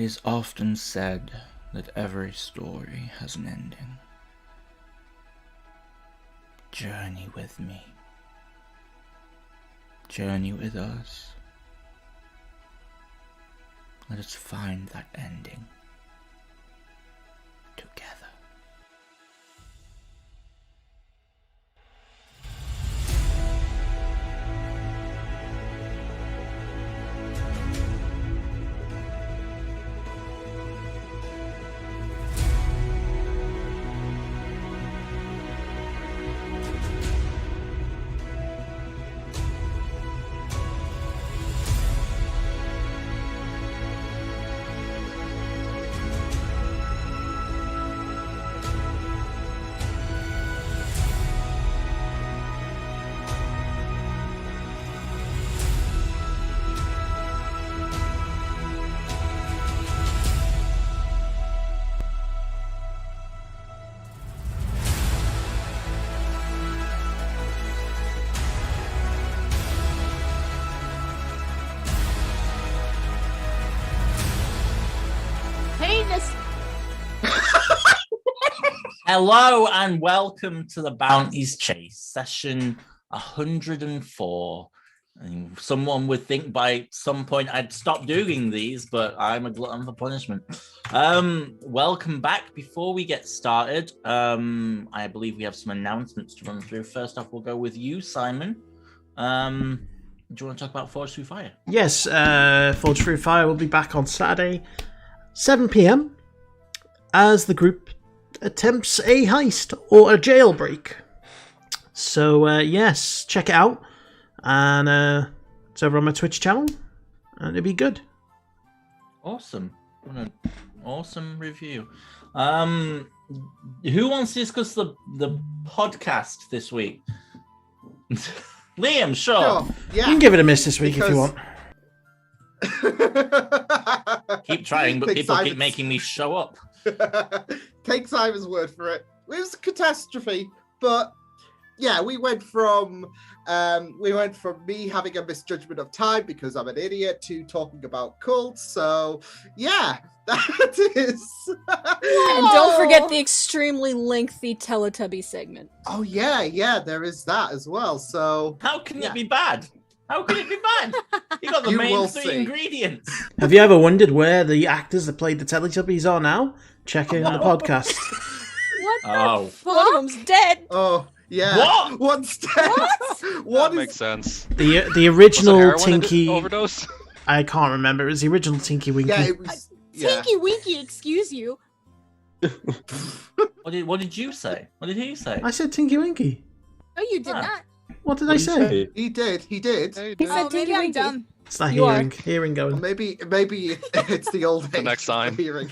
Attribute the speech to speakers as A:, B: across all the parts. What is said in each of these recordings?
A: is often said that every story has an ending. Journey with me. Journey with us. Let us find that ending together. Hello and welcome to the Bounties Chase, session 104. And someone would think by some point I'd stop doing these, but I'm a glutton for punishment. Welcome back. Before we get started, I believe we have some announcements to run through. First off, we'll go with you, Simon. Do you want to talk about Forge Through Fire?
B: Yes, Forge Through Fire will be back on Saturday, 7 p.m. as the group attempts a heist or a jailbreak. So yes, check it out, and it's over on my Twitch channel, and it'll be good.
A: Awesome. What an awesome review. Who wants to discuss the podcast this week? Liam, sure.
B: Yeah. You can give it a miss this week if you want.
A: Keep trying, but people keep making me show up.
C: Take Simon's word for it. It was a catastrophe, but yeah, we went from me having a misjudgment of time because I'm an idiot to talking about cults. So yeah, that is.
D: And don't forget the extremely lengthy Teletubby segment.
C: Oh yeah, there is that as well. So
A: how can it be bad? How could it be bad? You got the main three ingredients.
B: Have you ever wondered where the actors that played the Teletubbies are now? Checking on the podcast.
D: What the fuck? One of them's dead.
C: Oh, yeah.
A: What?
C: One's dead.
E: What? That makes sense.
B: The original Tinky...
E: overdose?
B: I can't remember. It was the original Tinky Winky.
C: Yeah, it was...
D: Tinky Winky, excuse you.
A: What did you say? What did he say?
B: I said Tinky Winky.
D: No, you did not.
B: What did I say?
C: He did.
D: He said Tinky Winky.
B: It's that hearing going.
C: Well, maybe it's the old
E: the next time.
C: Hearing.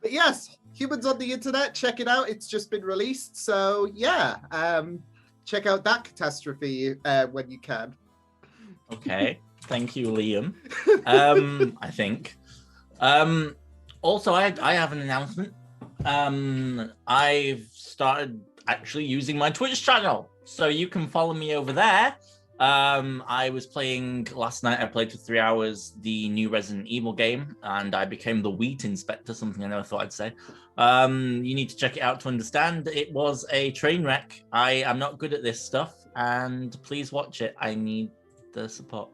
C: But yes, Humans on the Internet, check it out. It's just been released. So yeah, check out that catastrophe when you can.
A: Okay. Thank you, Liam. I think. Also, I have an announcement. I've started actually using my Twitch channel, so you can follow me over there. I was playing last night. I played for 3 hours the new Resident Evil game, and I became the wheat inspector, something I never thought I'd say. You need to check it out to understand. It was a train wreck. I am not good at this stuff, and please watch it. I need the support.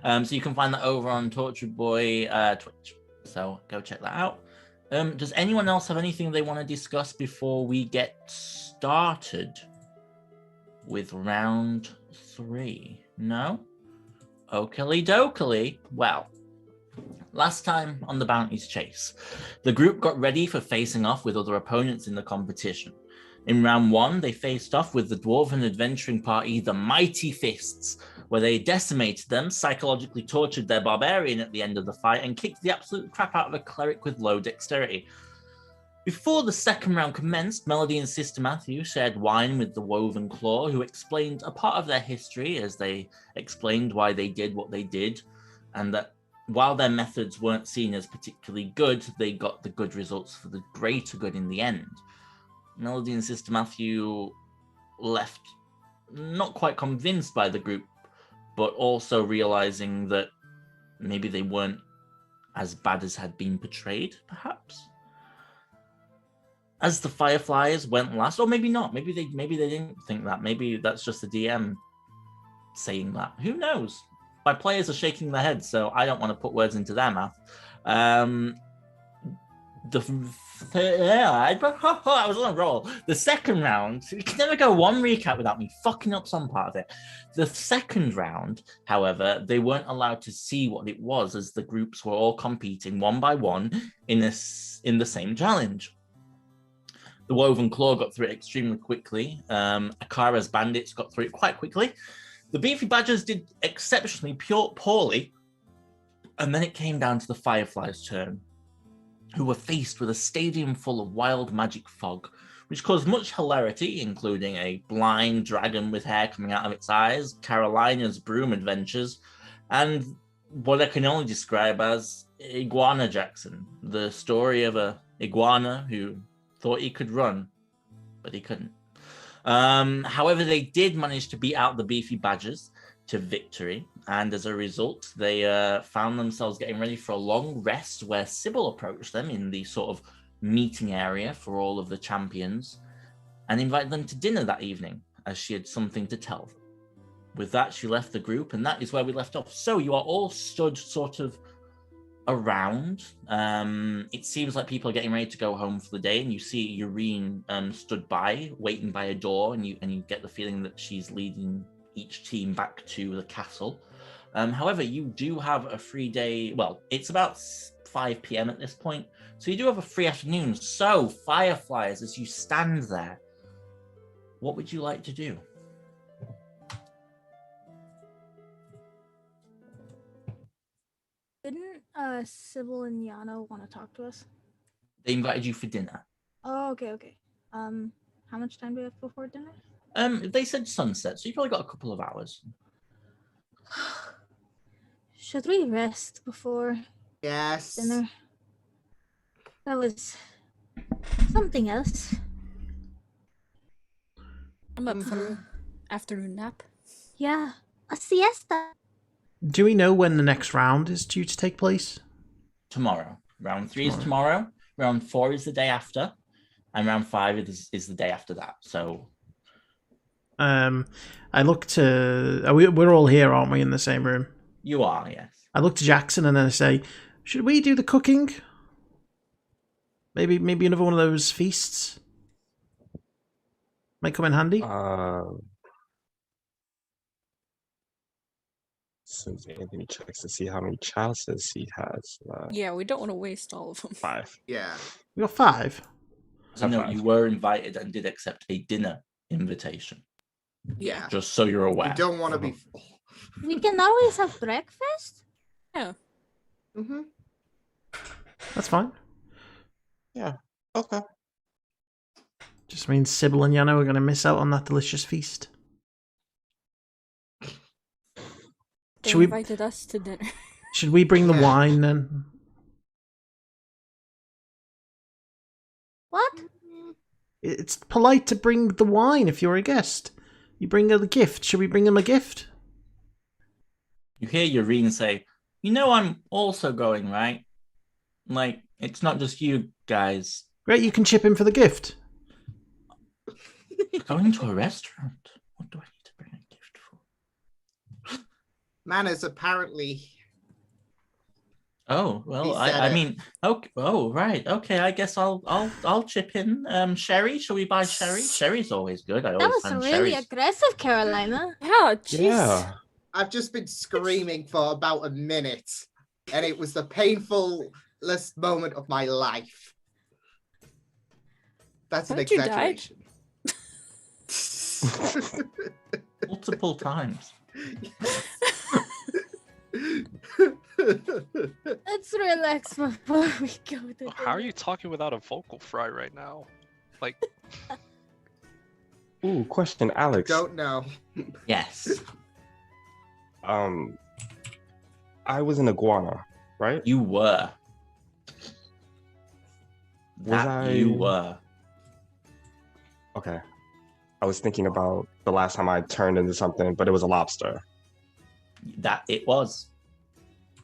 A: So you can find that over on Tortured Boy Twitch. So go check that out. Does anyone else have anything they want to discuss before we get started with round 3? No? Oakley dokley. Well, last time on the Bounties Chase, the group got ready for facing off with other opponents in the competition. In round 1, they faced off with the dwarven adventuring party, the Mighty Fists, where they decimated them, psychologically tortured their barbarian at the end of the fight, and kicked the absolute crap out of a cleric with low dexterity. Before the second round commenced, Melody and Sister Matthew shared wine with the Woven Claw, who explained a part of their history as they explained why they did what they did, and that while their methods weren't seen as particularly good, they got the good results for the greater good in the end. Melody and Sister Matthew left not quite convinced by the group, but also realizing that maybe they weren't as bad as had been portrayed, perhaps. As the Fireflies went last, or maybe not. Maybe they didn't think that. Maybe that's just the DM saying that. Who knows? My players are shaking their heads, so I don't want to put words into their mouth. I was on a roll. The second round, you can never go one recap without me fucking up some part of it. The second round, however, they weren't allowed to see what it was, as the groups were all competing one by one in the same challenge. The Woven Claw got through it extremely quickly. Akara's Bandits got through it quite quickly. The Beefy Badgers did exceptionally poorly. And then it came down to the Fireflies' turn, who were faced with a stadium full of wild magic fog, which caused much hilarity, including a blind dragon with hair coming out of its eyes, Carolina's broom adventures, and what I can only describe as Iguana Jackson, the story of a iguana who thought he could run, but he couldn't. However, they did manage to beat out the Beefy Badgers to victory, and as a result, they found themselves getting ready for a long rest, where Sybil approached them in the sort of meeting area for all of the champions and invited them to dinner that evening, as she had something to tell them. With that, she left the group, and that is where we left off. So you are all stood sort of around. It seems like people are getting ready to go home for the day, and you see Urine stood by, waiting by a door, and you get the feeling that she's leading each team back to the castle. However, you do have a free day. Well, it's about 5 p.m. at this point, so you do have a free afternoon. So, Fireflies, as you stand there, what would you like to do?
F: Didn't Sybil and Yano want to talk to us?
A: They invited you for dinner.
F: Oh, okay. How much time do we have before dinner?
A: They said sunset, so you probably got a couple of hours.
F: Should we rest before
C: Yes.
F: dinner? That was something else.
D: I'm up for an afternoon nap.
F: Yeah, a siesta.
B: Do we know when the next round is due to take place?
A: Tomorrow. Round 3 is tomorrow. Round 4 is the day after. And round 5 is the day after that. So...
B: I look to... we're all here, aren't we, in the same room?
A: You are, yes.
B: I look to Jackson and then I say, should we do the cooking? Maybe another one of those feasts? Might come in handy?
G: Since Anthony checks to see how many chalices he has.
D: Yeah, we don't want to waste all of them.
G: 5.
C: Yeah.
B: We got 5.
A: So no, you were invited and did accept a dinner invitation.
C: Yeah.
A: Just so you're aware.
C: You don't want to be full.
F: We can always have breakfast.
D: Yeah.
C: Mm-hmm.
B: That's fine.
G: Yeah. Okay.
B: Just means Sybil and Yano are going to miss out on that delicious feast.
D: They invited us to dinner.
B: Should we bring the wine then?
F: What?
B: It's polite to bring the wine if you're a guest. You bring a gift. Should we bring him a gift?
A: You hear Urine say, you know I'm also going, right? Like, it's not just you guys.
B: Great, you can chip in for the gift.
A: Going to a restaurant? What do I need to bring a gift for?
C: Manners apparently.
A: Oh, well, I mean, okay. Oh, right. Okay, I guess I'll chip in. Sherry, shall we buy sherry? Sherry's always good. I
F: That
A: always
F: was
A: find
F: really
A: sherry's...
F: aggressive, Carolina.
D: Yeah, jeez.
G: Yeah.
C: I've just been screaming for about a minute, and it was the painfulest moment of my life. That's an
D: Haven't you died?
C: exaggeration.
A: Multiple times.
F: Let's relax before we go to
E: How are you talking without a vocal fry right now? Like,
G: Ooh, question, Alex.
C: Don't know.
A: Yes.
G: I was an iguana, right?
A: You were. You were.
G: Okay. I was thinking about the last time I turned into something, but it was a lobster.
A: That it was.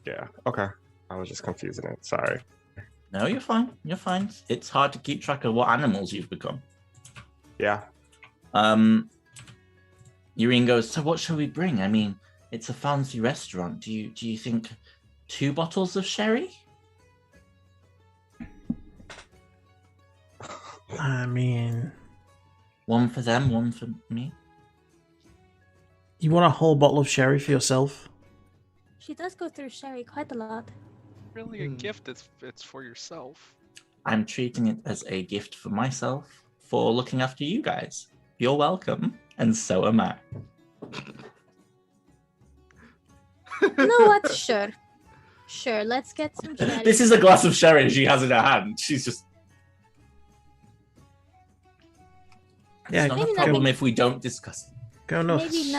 G: Yeah. Okay. I was just confusing it. Sorry.
A: No, you're fine. You're fine. It's hard to keep track of what animals you've become.
G: Yeah.
A: Urine goes, so what shall we bring? I mean, it's a fancy restaurant. Do you think 2 bottles of sherry?
B: I mean,
A: One for them, one for me.
B: you want a whole bottle of sherry for yourself?
F: She does go through sherry quite a lot.
E: Really a gift. It's for yourself.
A: I'm treating it as a gift for myself for looking after you guys. You're welcome, and so am I.
F: You know what? Sure, let's get some sherry.
A: This is a glass of sherry she has in her hand. She's just...
B: Yeah,
A: It's not a
F: maybe
A: problem
F: nothing-
A: if we don't discuss it.
B: go nuts.
F: Maybe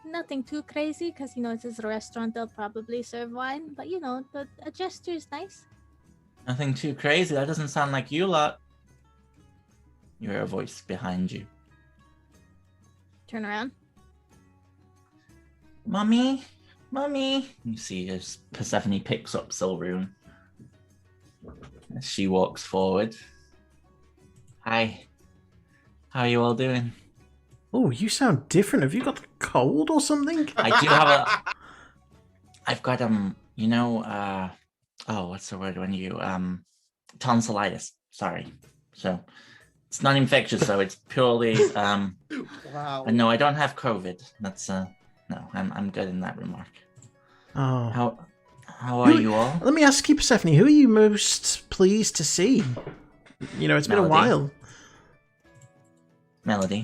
F: nothing too crazy, because this is a restaurant. They'll probably serve wine, but a gesture is nice.
A: Nothing too crazy. That doesn't sound like you lot. You hear a voice behind you.
F: Turn around.
A: Mummy? You see as Persephone picks up Silveroon. As she walks forward. Hi. How are you all doing?
B: Oh, you sound different. Have you got a cold or something?
A: I do have I've got what's the word when you tonsillitis. Sorry. So it's not infectious, so it's purely
C: Wow.
A: and no, I don't have COVID. That's no, I'm good in that remark.
B: Oh.
A: How are you all?
B: Let me ask you, Persephone, who are you most pleased to see? It's been a
A: Melody.
B: while.
A: Melody.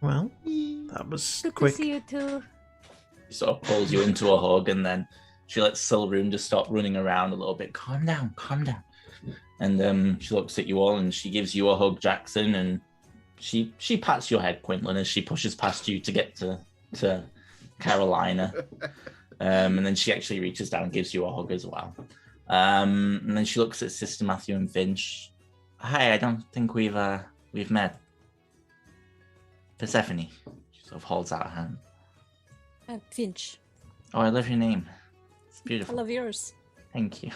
B: Well, that was
F: Good
B: quick.
F: to see you too.
A: She sort of pulls you into a hug, and then she lets Silveroon just stop running around a little bit. Calm down. And she looks at you all, and she gives you a hug, Jackson, and she pats your head, Quinlan, as she pushes past you to get to Carolina. And then she actually reaches down and gives you a hug as well. And then she looks at Sister Matthew and Finch. Hi, I don't think we've met. Persephone. She sort of holds out her hand.
D: Finch.
A: Oh, I love your name. It's
D: I
A: beautiful.
D: love yours.
A: Thank you.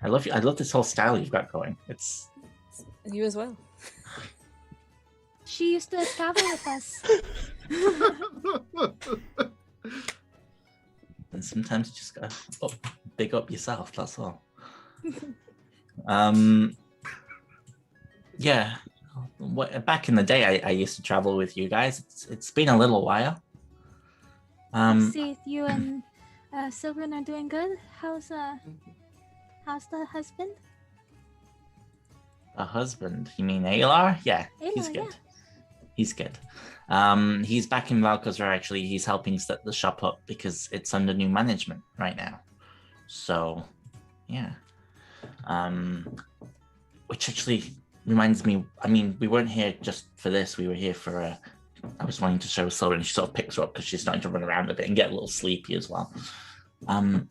A: I love you. I love this whole style you've got going. It's
D: You as well.
F: She used to travel with us.
A: and sometimes you just gotta big up yourself. That's all. Yeah. Back in the day, I used to travel with you guys. It's been a little while.
F: See if you and Sylvan are doing good. How's the husband?
A: A husband? You mean Alar? Yeah, he's
F: Alar,
A: good.
F: yeah.
A: He's good. He's back in Valkazar, actually. He's helping set the shop up because it's under new management right now. So, yeah. Which actually reminds me, I mean, we weren't here just for this. We were here for I was wanting to show Silver, and she sort of picks her up because she's starting to run around a bit and get a little sleepy as well. I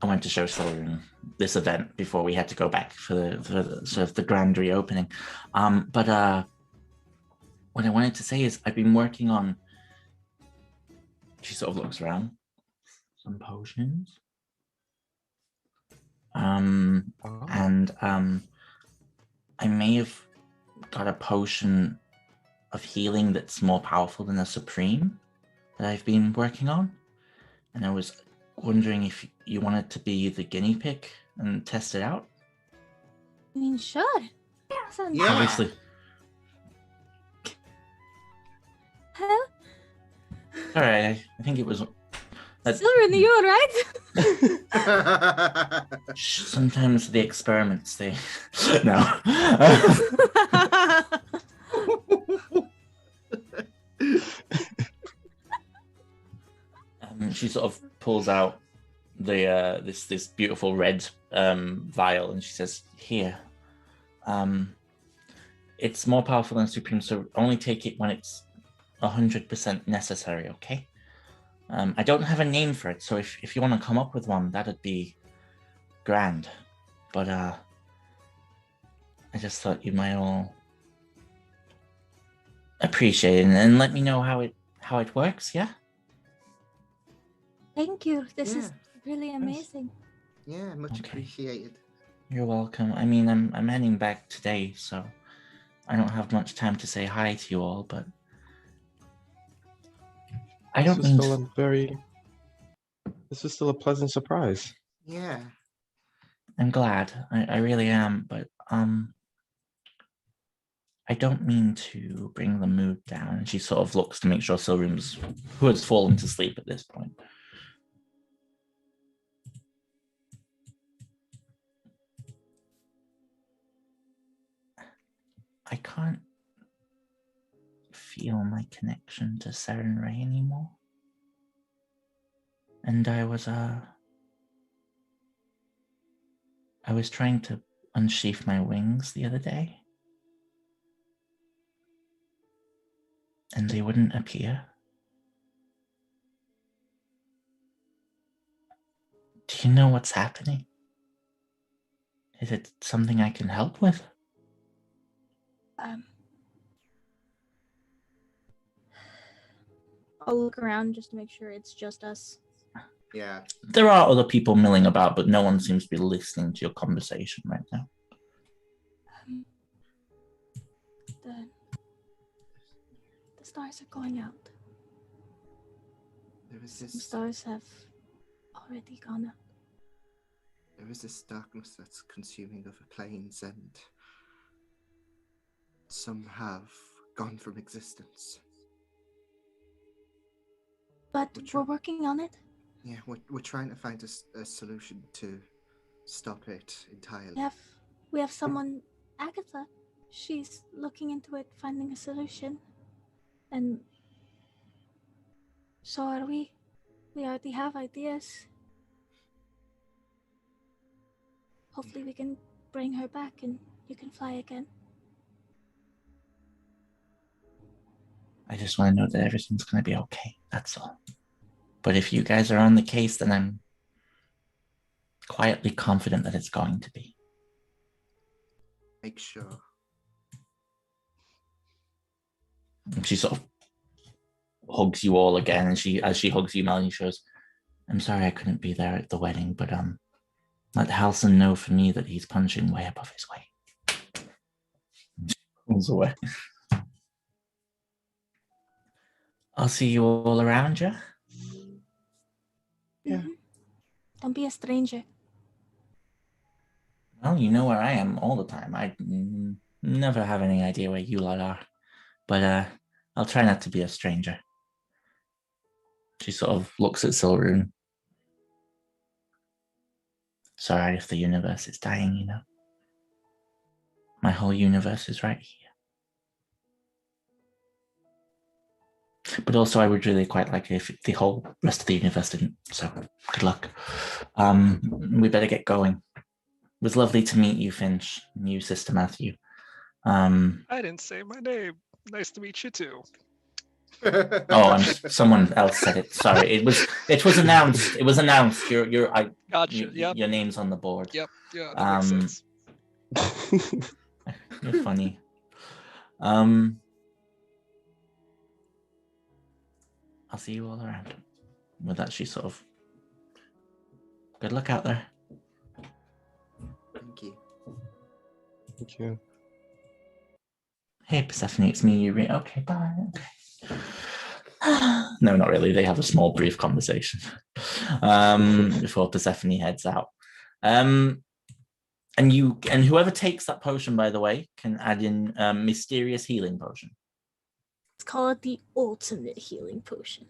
A: wanted to show Silver this event before we had to go back for the sort of the grand reopening. But what I wanted to say is I've been working on, she sort of looks around, some potions. And I may have got a potion of healing that's more powerful than a supreme that I've been working on. And I was wondering if you wanted to be the guinea pig and test it out.
F: I mean, sure. Sounds
C: Yeah.
A: Obviously.
F: Huh?
A: All right, I think it was.
F: Sylvan, are you alright?
A: Sometimes the experiments, they no. She sort of pulls out the this beautiful red vial, and she says, "Here, it's more powerful than Supreme, so only take it when it's 100% necessary, okay? I don't have a name for it, so if you want to come up with one, that'd be grand. But I just thought you might all appreciate it and let me know how how it works, yeah?
F: Thank you. This
C: Yeah.
F: is really amazing.
C: Yeah, much
A: Okay.
C: appreciated.
A: You're welcome. I mean, I'm heading back today, so I don't have much time to say hi to you all, but I don't mean to...
G: This was still a pleasant surprise.
C: Yeah.
A: I'm glad. I really am, but I don't mean to bring the mood down. And she sort of looks to make sure Silrium's, who has fallen to sleep at this point. I can't feel my connection to Seren Ray anymore. And I was trying to unsheath my wings the other day. And they wouldn't appear. Do you know what's happening? Is it something I can help with?
F: I'll look around just to make sure it's just us.
C: Yeah.
A: There are other people milling about, but no one seems to be listening to your conversation right now.
F: The stars are going out.
C: There is
F: Some
C: this
F: stars have already gone out.
C: there is this darkness that's consuming other planes, and some have gone from existence.
F: But we're working on it.
C: Yeah, we're trying to find a solution to stop it entirely.
F: We have someone, Agatha. She's looking into it, finding a solution. And so are we. We already have ideas. Hopefully we can bring her back and you can fly again.
A: I just want to know that everything's going to be okay. That's all. But if you guys are on the case, then I'm quietly confident that it's going to be.
C: Make sure.
A: And she sort of hugs you all again, and as she hugs you, Melanie shows, I'm sorry I couldn't be there at the wedding, but let Halson know for me that he's punching way above his weight. She pulls away. I'll see you all around, yeah?
F: Yeah. Don't be a stranger.
A: Well, you know where I am all the time. I never have any idea where you lot are. But I'll try not to be a stranger. She sort of looks at Silrune. Sorry if the universe is dying, you know. My whole universe is right here. But also I would really quite like it if the whole rest of the universe didn't. So good luck. We better get going. It was lovely to meet you, Finch, and you, Sister Matthew.
E: I didn't say my name. Nice to meet you too.
A: Someone else said it. Sorry, it was announced. It was announced.
E: Gotcha. Yep.
A: Your name's on the board.
E: Yep. Yeah, that makes sense.
A: You're funny. I'll see you all around. With that, she sort of. Good luck out there.
C: Thank you.
G: Thank you.
A: Hey, Persephone, it's me. Okay, bye. Okay. No, not really. They have a small, brief conversation before Persephone heads out. And whoever takes that potion, by the way, can add in mysterious healing potion.
F: Let's call it the ultimate healing potion.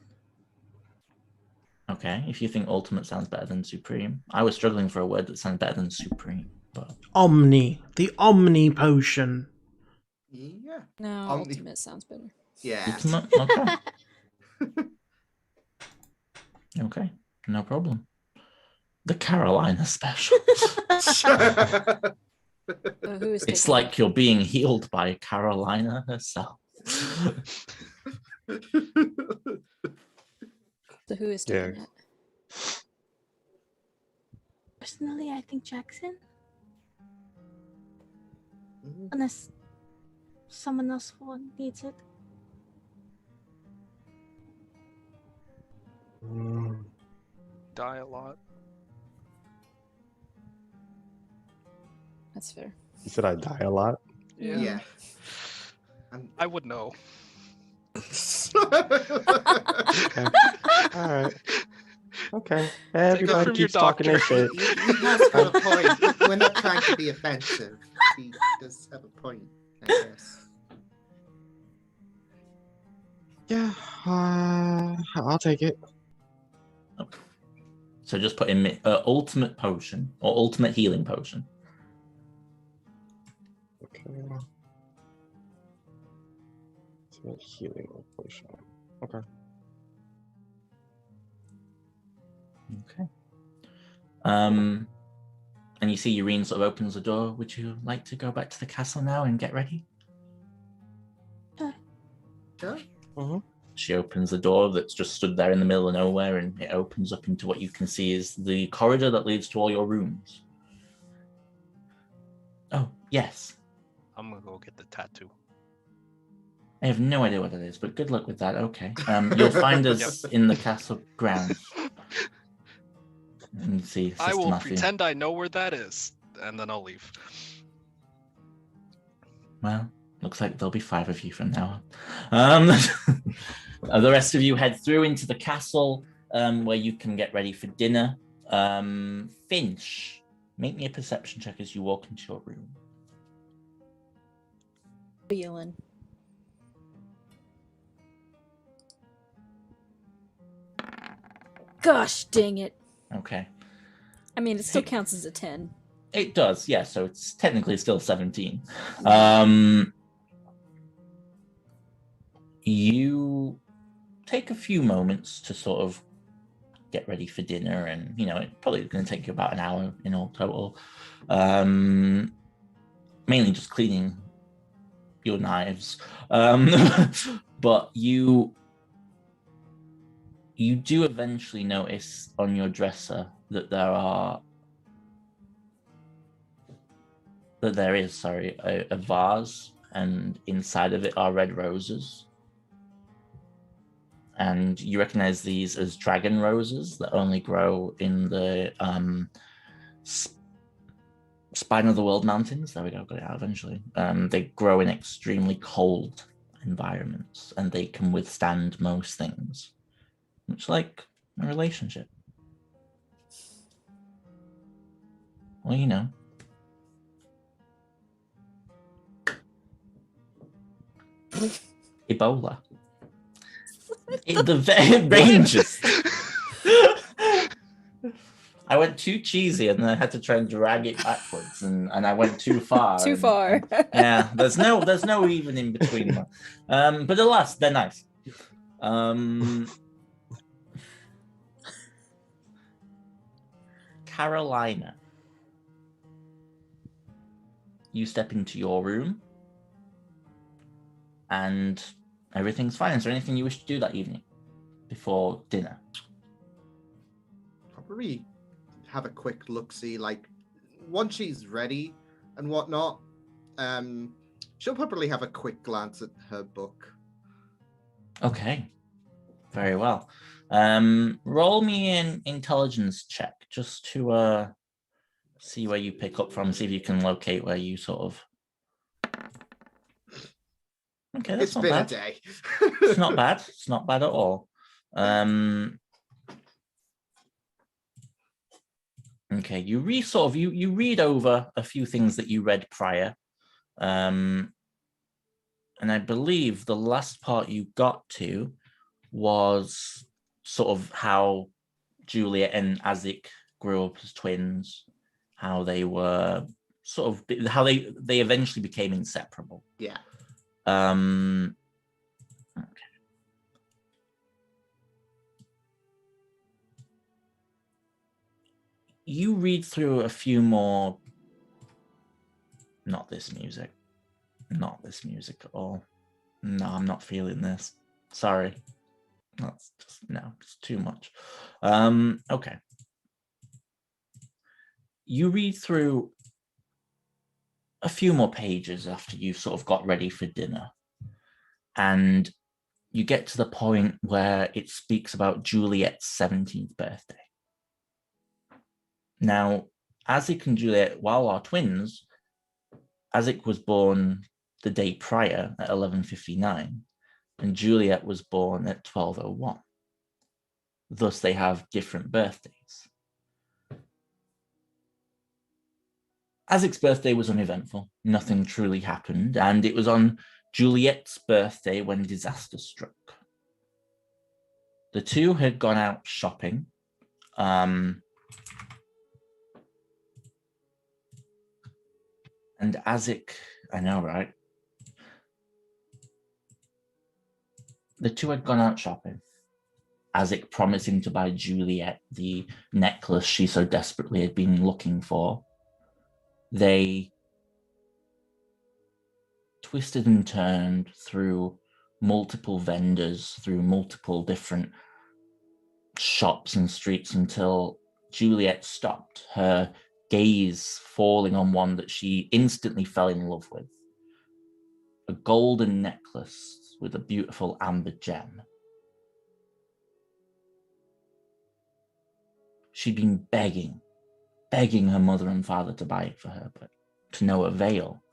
A: Okay, if you think ultimate sounds better than supreme. I was struggling for a word that sounds better than supreme, but
B: the Omni potion.
C: Yeah.
D: No, ultimate sounds better.
C: Yeah.
A: Ultimate? Okay. Okay, no problem. The Carolina special. It's like you're being healed by Carolina herself.
D: So who is taking that?
F: Personally, I think Jackson. Unless someone else needs it.
E: Die a lot.
D: That's fair.
G: You said I die a lot?
C: Yeah.
E: I would know.
G: Okay. All right. Okay. Everybody
E: from your
G: keeps talking their
E: doctor.
G: shit.
C: He has got a point. We're not trying to be offensive. He does have a point, I guess.
G: Yeah, I'll take it.
A: So just put in ultimate potion or ultimate healing potion.
G: Okay. Ultimate healing potion. Okay.
A: Okay. And you see Urine sort of opens the door. Would you like to go back to the castle now and get ready?
C: Sure.
G: Mm-hmm.
A: She opens the door that's just stood there in the middle of nowhere, and it opens up into what you can see is the corridor that leads to all your rooms. Oh, yes.
E: I'm gonna go get the tattoo.
A: I have no idea what it is, but good luck with that. Okay. You'll find us in the castle grounds. And see, Sister
E: I will
A: Matthew.
E: pretend I know where that is, and then I'll leave.
A: Well, looks like there'll be 5 of you from now on. The rest of you head through into the castle, where you can get ready for dinner. Finch, make me a perception check as you walk into your room.
D: Feeling. Gosh dang it.
A: Okay.
D: I mean, it still counts as a 10.
A: It does, yeah, so it's technically still 17. You take a few moments to sort of get ready for dinner, and it's probably going to take you about an hour in all total. Mainly just cleaning your knives. But you do eventually notice on your dresser that there is a vase, and inside of it are red roses. And you recognize these as dragon roses that only grow in the Spine of the World Mountains. There we go, got it out eventually. They grow in extremely cold environments, and they can withstand most things. Much like a relationship. Well, Ebola. The Rangers. I went too cheesy, and then I had to try and drag it backwards, and I went too far.
D: Too far.
A: Yeah, there's no even in between them. But alas, they're nice. Carolina, you step into your room, and everything's fine. Is there anything you wish to do that evening before dinner?
C: Probably have a quick look-see, like once she's ready and whatnot, she'll probably have a quick glance at her book.
A: Okay, very well. Roll me an intelligence check just to see where you pick up from, see if you can locate where you sort of. Okay, that's
C: It's
A: not
C: been
A: bad.
C: a day.
A: It's not bad. It's not bad at all. Okay, you read over a few things that you read prior, and I believe the last part you got to was sort of how Juliet and Azik grew up as twins, how they were how they eventually became inseparable.
C: Yeah.
A: Okay. You read through a few more. Not this music at all. No, I'm not feeling this. Sorry. That's just, no, it's too much. Okay. You read through a few more pages after you've sort of got ready for dinner, and you get to the point where it speaks about Juliet's 17th birthday. Now, Isaac and Juliet, while are twins, Isaac was born the day prior at 11:59, and Juliet was born at 12:01. Thus, they have different birthdays. Isaac's birthday was uneventful. Nothing truly happened, and it was on Juliet's birthday when disaster struck. The two had gone out shopping. And Isaac, I know, right? The two had gone out shopping. Isaac promising to buy Juliet the necklace she so desperately had been looking for. They twisted and turned through multiple vendors, through multiple different shops and streets until Juliet stopped, her gaze falling on one that she instantly fell in love with. A golden necklace with a beautiful amber gem. She'd been begging her mother and father to buy it for her, but to no avail.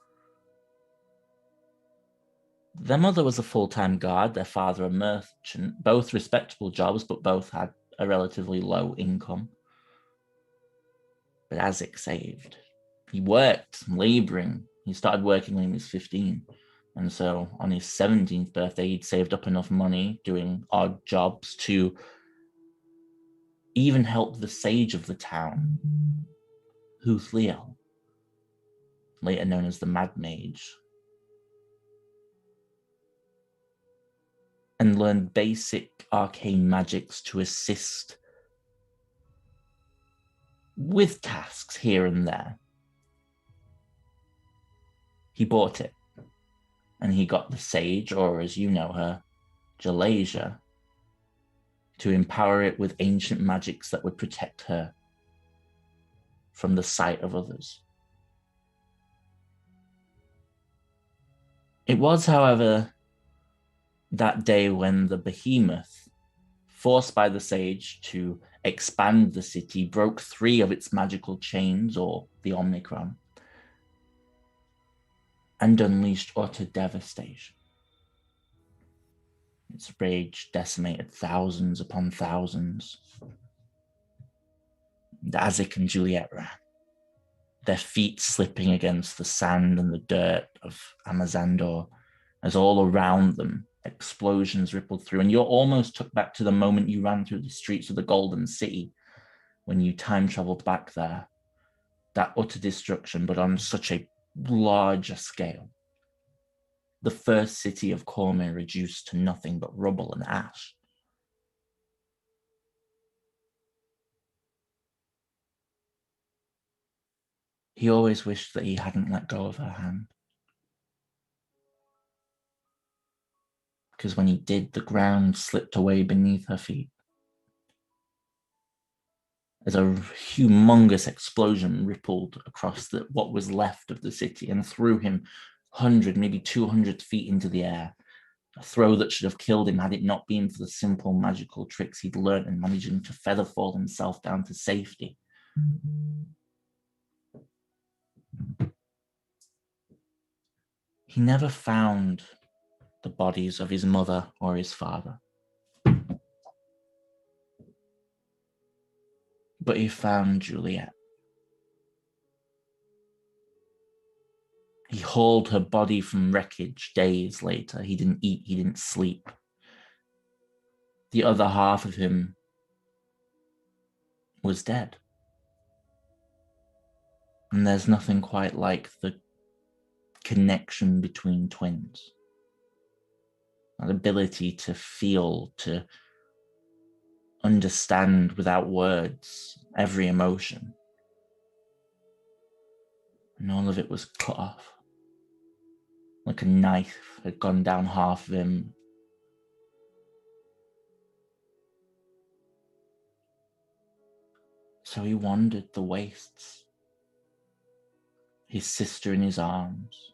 A: Their mother was a full-time guard, their father a merchant, both respectable jobs, but both had a relatively low income. But Isaac saved. He worked, laboring. He started working when he was 15. And so on his 17th birthday, he'd saved up enough money doing odd jobs to even help the sage of the town, Huthliel, later known as the Mad Mage, and learned basic arcane magics to assist with tasks here and there. He bought it, and he got the sage, or as you know her, Jalasia, to empower it with ancient magics that would protect her from the sight of others. It was, however, that day when the behemoth, forced by the sage to expand the city, broke 3 of its magical chains, or the Omnicron, and unleashed utter devastation. Its rage decimated thousands upon thousands. And Isaac and Juliet ran, their feet slipping against the sand and the dirt of Amazandor, as all around them explosions rippled through. And you're almost took back to the moment you ran through the streets of the Golden City, when you time traveled back there. That utter destruction, but on such a larger scale. The first city of Cormyr reduced to nothing but rubble and ash. He always wished that he hadn't let go of her hand. Because when he did, the ground slipped away beneath her feet. As a humongous explosion rippled across what was left of the city and threw him 100, maybe 200 feet into the air. A throw that should have killed him had it not been for the simple magical tricks he'd learnt in managing to featherfall himself down to safety. He never found the bodies of his mother or his father. But he found Juliet. He hauled her body from wreckage days later. He didn't eat, he didn't sleep. The other half of him was dead. And there's nothing quite like the connection between twins. That ability to feel, to understand without words every emotion. And all of it was cut off. Like a knife had gone down half of him. So he wandered the wastes, his sister in his arms,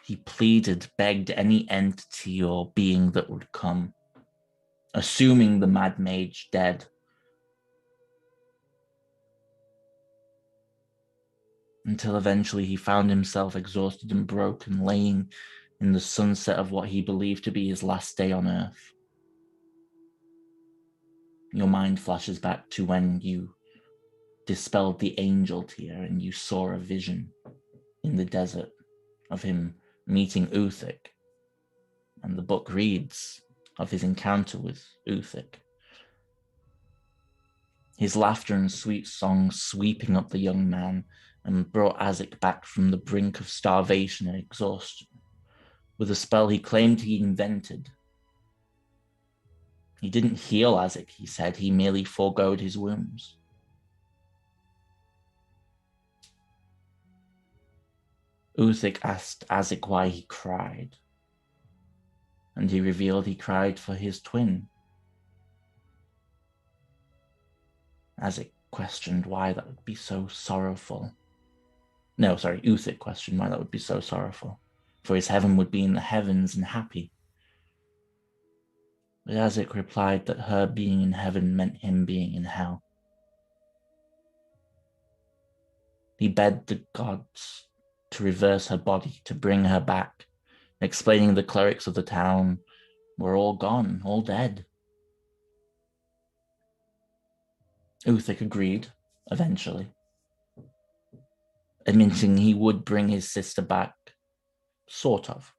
A: He pleaded, begged any entity or being that would come, assuming the mad mage dead. Until eventually he found himself exhausted and broken, laying in the sunset of what he believed to be his last day on Earth. Your mind flashes back to when you dispelled the angel tear and you saw a vision in the desert of him meeting Uthik. And the book reads of his encounter with Uthik. His laughter and sweet song sweeping up the young man and brought Azik back from the brink of starvation and exhaustion with a spell he claimed he invented. He didn't heal Azik, he said, he merely foregoed his wounds. Uthik asked Azik why he cried, and he revealed he cried for his twin. Azik questioned why that would be so sorrowful. No, sorry, Uthik questioned why that would be so sorrowful, for his heaven would be in the heavens and happy. But Azik replied that her being in heaven meant him being in hell. He begged the gods to reverse her body, to bring her back, explaining the clerics of the town were all gone, all dead. Uthik agreed, eventually, admitting he would bring his sister back, sort of,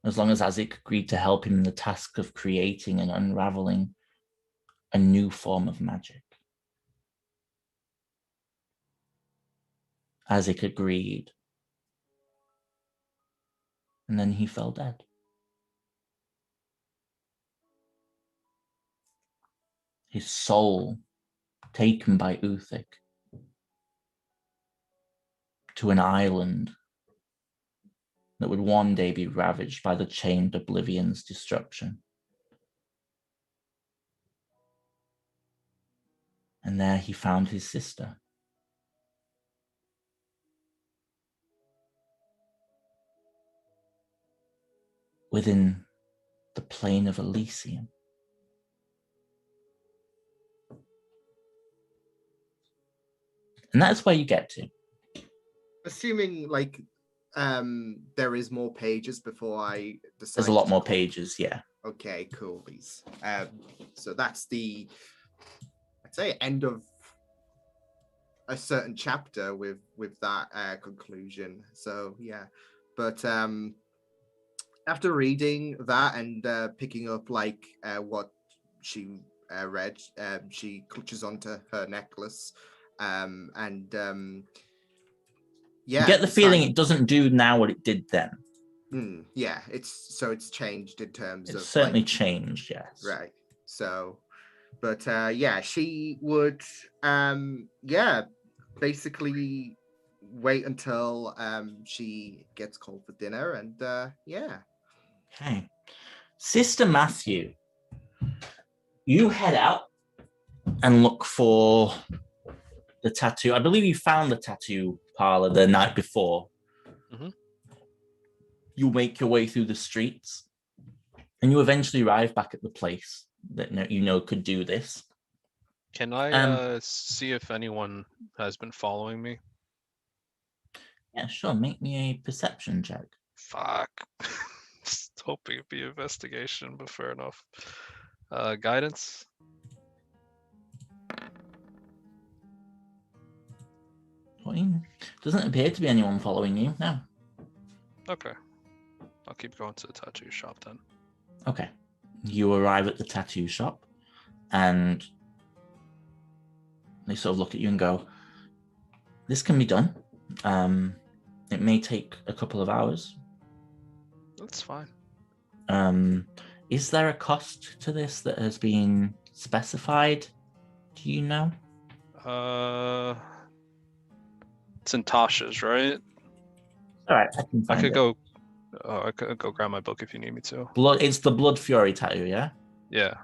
A: as long as Azik agreed to help him in the task of creating and unraveling a new form of magic. Azik agreed, and then he fell dead. His soul taken by Uthik to an island that would one day be ravaged by the chained oblivion's destruction. And there he found his sister. Within the plane of Elysium. And that's where you get to.
C: Assuming like there is more pages before I decide.
A: There's a lot more pages, yeah.
C: Okay, cool. So that's the, I'd say, end of a certain chapter with that conclusion. So yeah, but after reading that and picking up like what she read, she clutches onto her necklace, and yeah,
A: You get the feeling it doesn't do now what it did then.
C: Yeah, it's changed in terms of
A: It's certainly
C: like,
A: changed, yes.
C: right. So, but yeah, she would basically wait until she gets called for dinner, and yeah.
A: Okay. Sister Matthew, you head out and look for the tattoo. I believe you found the tattoo parlor the night before.
E: Mm-hmm.
A: You make your way through the streets, and you eventually arrive back at the place that you know could do this.
E: Can I see if anyone has been following me?
A: Yeah, sure. Make me a perception check.
E: Fuck. Just hoping it'd be investigation, but fair enough. Guidance?
A: Doesn't appear to be anyone following you, no.
E: Okay. I'll keep going to the tattoo shop then.
A: Okay. You arrive at the tattoo shop, and they sort of look at you and go, this can be done. It may take a couple of hours.
E: That's fine.
A: Is there a cost to this that has been specified? Do you know?
E: It's in Tasha's, right?
A: All right, I could
E: go. I could go grab my book if you need me to.
A: Blood. It's the Blood Fury tattoo, yeah.
E: Yeah,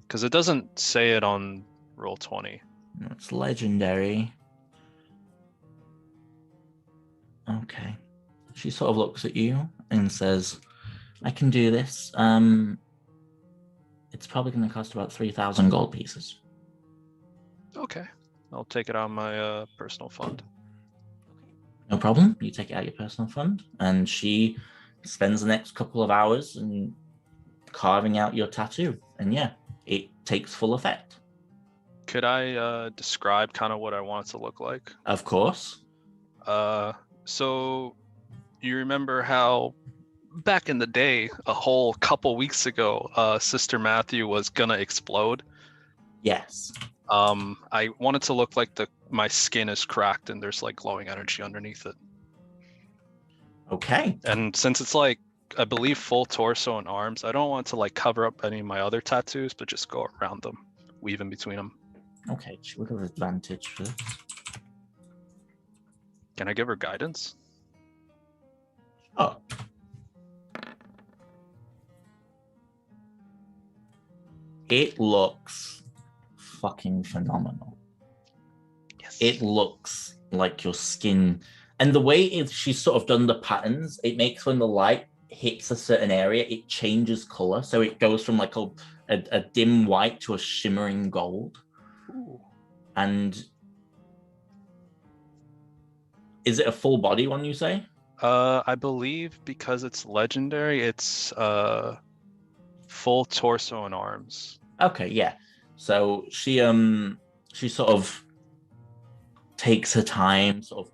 E: because it doesn't say it on Roll20.
A: It's legendary. Okay. she sort of looks at you and says, I can do this. It's probably going to cost about 3,000 gold pieces.
E: Okay. I'll take it out of my personal fund.
A: No problem. You take it out of your personal fund, and she spends the next couple of hours and carving out your tattoo. And yeah, it takes full effect.
E: Could I describe kind of what I want it to look like?
A: Of course.
E: So you remember how back in the day, a whole couple weeks ago, Sister Matthew was gonna explode?
A: Yes.
E: I want it to look like my skin is cracked and there's like glowing energy underneath it.
A: Okay.
E: And since it's like, I believe, full torso and arms, I don't want it to like cover up any of my other tattoos, but just go around them, weave in between them.
A: Okay, she would have advantage for this.
E: Can I give her guidance?
A: Oh. It looks fucking phenomenal.
E: Yes.
A: It looks like your skin, and the way she's sort of done the patterns, it makes when the light hits a certain area, it changes color. So it goes from like a dim white to a shimmering gold.
E: Ooh.
A: And is it a full body one, you say?
E: I believe because it's legendary, it's full torso and arms.
A: Okay, yeah. So she sort of takes her time, sort of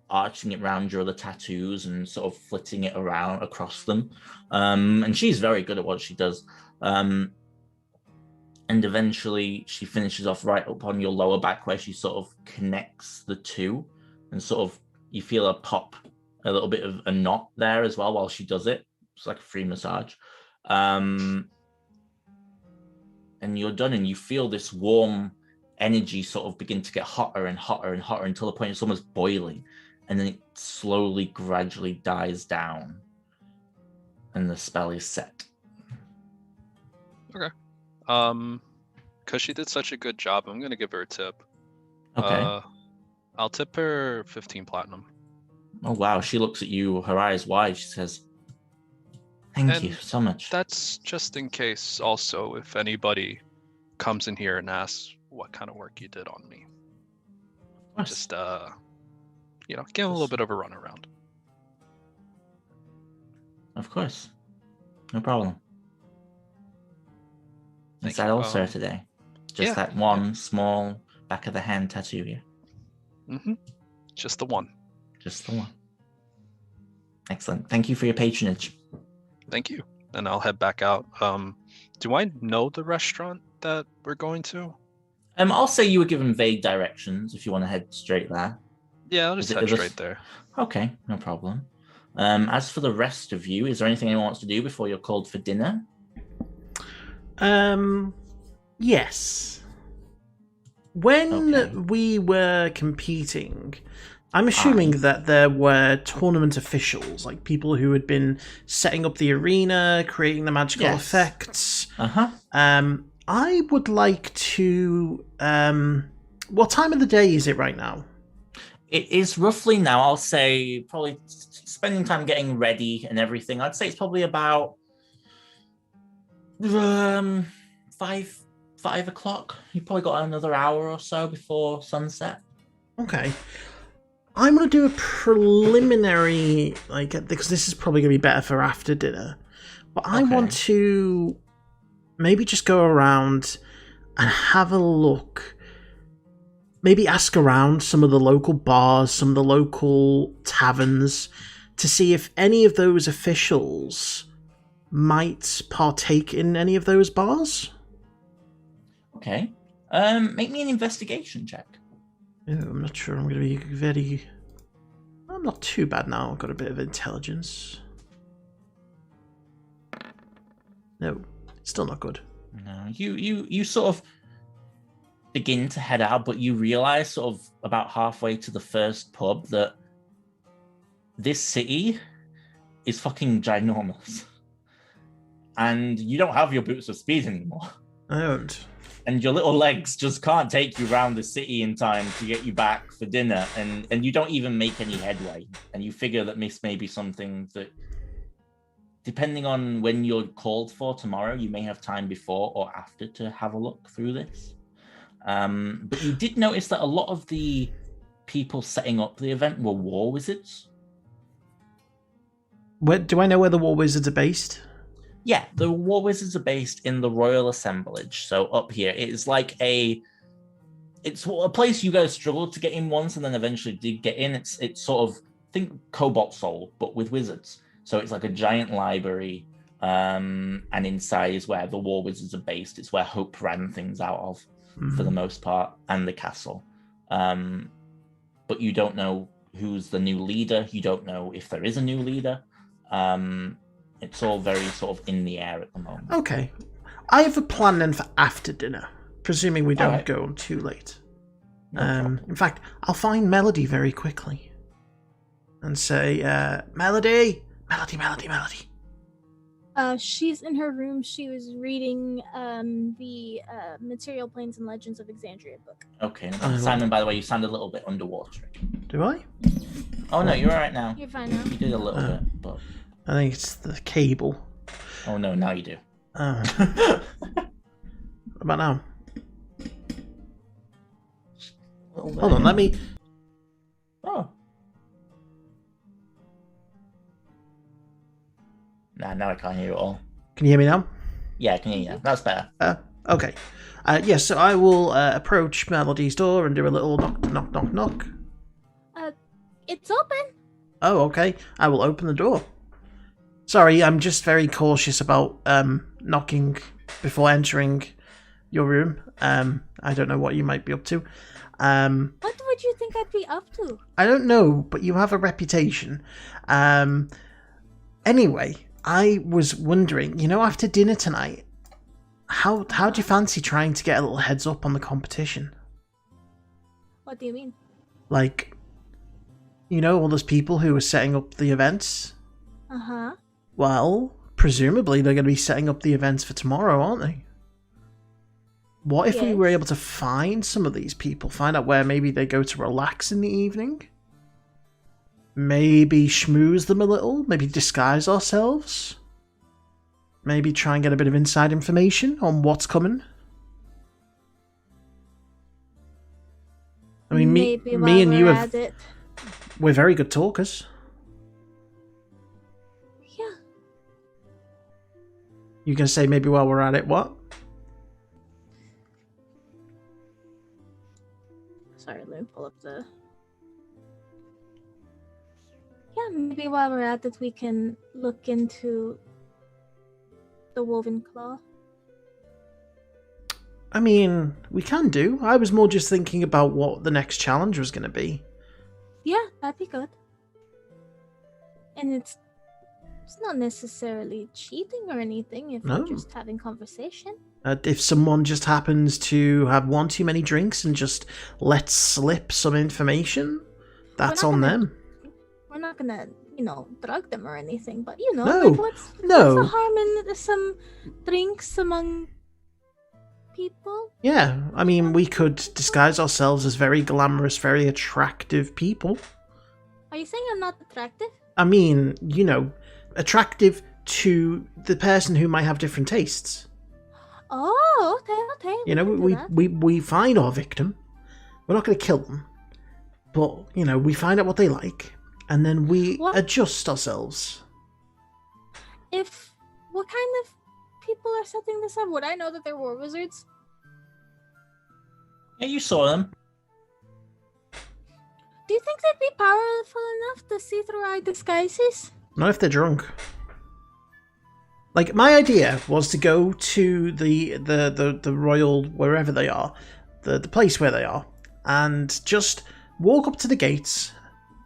A: arching it around your other tattoos and sort of flitting it around across them. And she's very good at what she does. And eventually she finishes off right up on your lower back where she sort of connects the two, and sort of you feel a pop, a little bit of a knot there as well while she does it. It's like a free massage. And you're done, and you feel this warm energy sort of begin to get hotter and hotter and hotter until the point it's almost boiling, and then it slowly, gradually dies down, and the spell is set.
E: Okay. Because she did such a good job, I'm gonna give her a tip.
A: Okay.
E: I'll tip her 15 platinum.
A: Oh wow, she looks at you, her eyes wide. She says, "Thank you so much."
E: That's just in case. Also, if anybody comes in here and asks what kind of work you did on me, just give them a little bit of a runaround.
A: Of course, no problem.
E: Thank
A: Is that
E: you.
A: all, sir, today? Just
E: yeah,
A: that one small back of the hand tattoo, yeah?
E: Mm-hmm. Just the one.
A: Just the one. Excellent. Thank you for your patronage.
E: Thank you. And I'll head back out. Do I know the restaurant that we're going to?
A: I'll say you were given vague directions if you want to head straight there.
E: Yeah, I'll just head straight there. Okay,
A: no problem. As for the rest of you, is there anything anyone wants to do before you're called for dinner?
B: Yes. When we were competing, I'm assuming that there were tournament officials, like people who had been setting up the arena, creating the magical effects. I would like to... what time of the day is it right now?
A: It is roughly now, I'll say, probably spending time getting ready and everything. I'd say it's probably about 5 o'clock. You've probably got another hour or so before sunset.
B: Okay. I'm going to do a preliminary, because this is probably going to be better for after dinner. But I want to maybe just go around and have a look. Maybe ask around some of the local bars, some of the local taverns, to see if any of those officials might partake in any of those bars.
A: Okay. Make me an investigation check.
B: Oh, I'm not sure I'm going to be very... I'm not too bad now. I've got a bit of intelligence. No, still not good.
A: No, you sort of begin to head out, but you realize sort of about halfway to the first pub that this city is fucking ginormous. And you don't have your boots of speed anymore.
B: I don't.
A: and your little legs just can't take you around the city in time to get you back for dinner, and you don't even make any headway. And you figure that this may be something that, depending on when you're called for tomorrow, you may have time before or after to have a look through this. But you did notice that a lot of the people setting up the event were war wizards.
B: Do I know where the war wizards are based?
A: Yeah, the war wizards are based in the Royal Assemblage. So up here, it's like it's a place you guys struggled to get in once, and then eventually did get in. It's sort of, think Cobalt Soul, but with wizards. So it's like a giant library, and inside is where the war wizards are based. It's where Hope ran things out of, for the most part, and the castle. But you don't know who's the new leader. You don't know if there is a new leader. It's all very sort of in the air at the moment.
B: Okay. I have a plan then for after dinner, presuming we don't
A: Alright.
B: go on too late.
A: No problem.
B: In fact, I'll find Melody very quickly and say, Melody! Melody!
F: She's in her room. She was reading the Material Planes and Legends of Exandria book.
A: Okay. Simon, by the way, you sound a little bit underwater.
B: Do I?
A: Oh, no, you're all right now.
F: You're fine now.
A: You did a little bit, but...
B: I think it's the cable.
A: Oh, no, now you do.
B: Oh. What about now? Hold on, let me...
A: Oh. Nah, now I can't hear it all.
B: Can you hear me now?
A: Yeah, I can hear you now. That's better.
B: Okay. Yes, so I will approach Melody's door and do a little knock.
F: It's open.
B: Oh, okay. I will open the door. Sorry, I'm just very cautious about knocking before entering your room. I don't know what you might be up to.
F: What would you think I'd be up to?
B: I don't know, but you have a reputation. Anyway, I was wondering, after dinner tonight, how do you fancy trying to get a little heads up on the competition?
F: What do you mean?
B: Like, all those people who are setting up the events?
F: Uh-huh.
B: Well, presumably they're going to be setting up the events for tomorrow, aren't they? What if we were able to find some of these people, find out where maybe they go to relax in the evening? Maybe schmooze them a little? Maybe disguise ourselves? Maybe try and get a bit of inside information on what's coming? I mean, me and you we're very good talkers.
F: Yeah.
B: You can say maybe while we're at it, what?
F: Sorry, let me pull up the... Yeah, maybe while we're at it, we can look into the Woven Claw.
B: I mean, we can do. I was more just thinking about what the next challenge was going to be.
F: Yeah, that'd be good. And it's not necessarily cheating or anything if
B: No.
F: we're just having conversation.
B: If someone just happens to have one too many drinks and just lets slip some information, that's on them.
F: We're not gonna, drug them or anything, but
B: No,
F: what's
B: no.
F: the harm in some drinks among people?
B: Yeah, I mean, we could disguise ourselves as very glamorous, very attractive people.
F: Are you saying I'm not attractive?
B: I mean, attractive to the person who might have different tastes.
F: Oh, okay.
B: We find our victim. We're not going to kill them, but we find out what they like, and then we adjust ourselves.
F: What kind of people are setting this up? Would I know that they're war wizards?
A: Yeah, you saw them.
F: Do you think they'd be powerful enough to see through our disguises?
B: Not if they're drunk. Like, my idea was to go to the royal, wherever they are, the place where they are, and just walk up to the gates,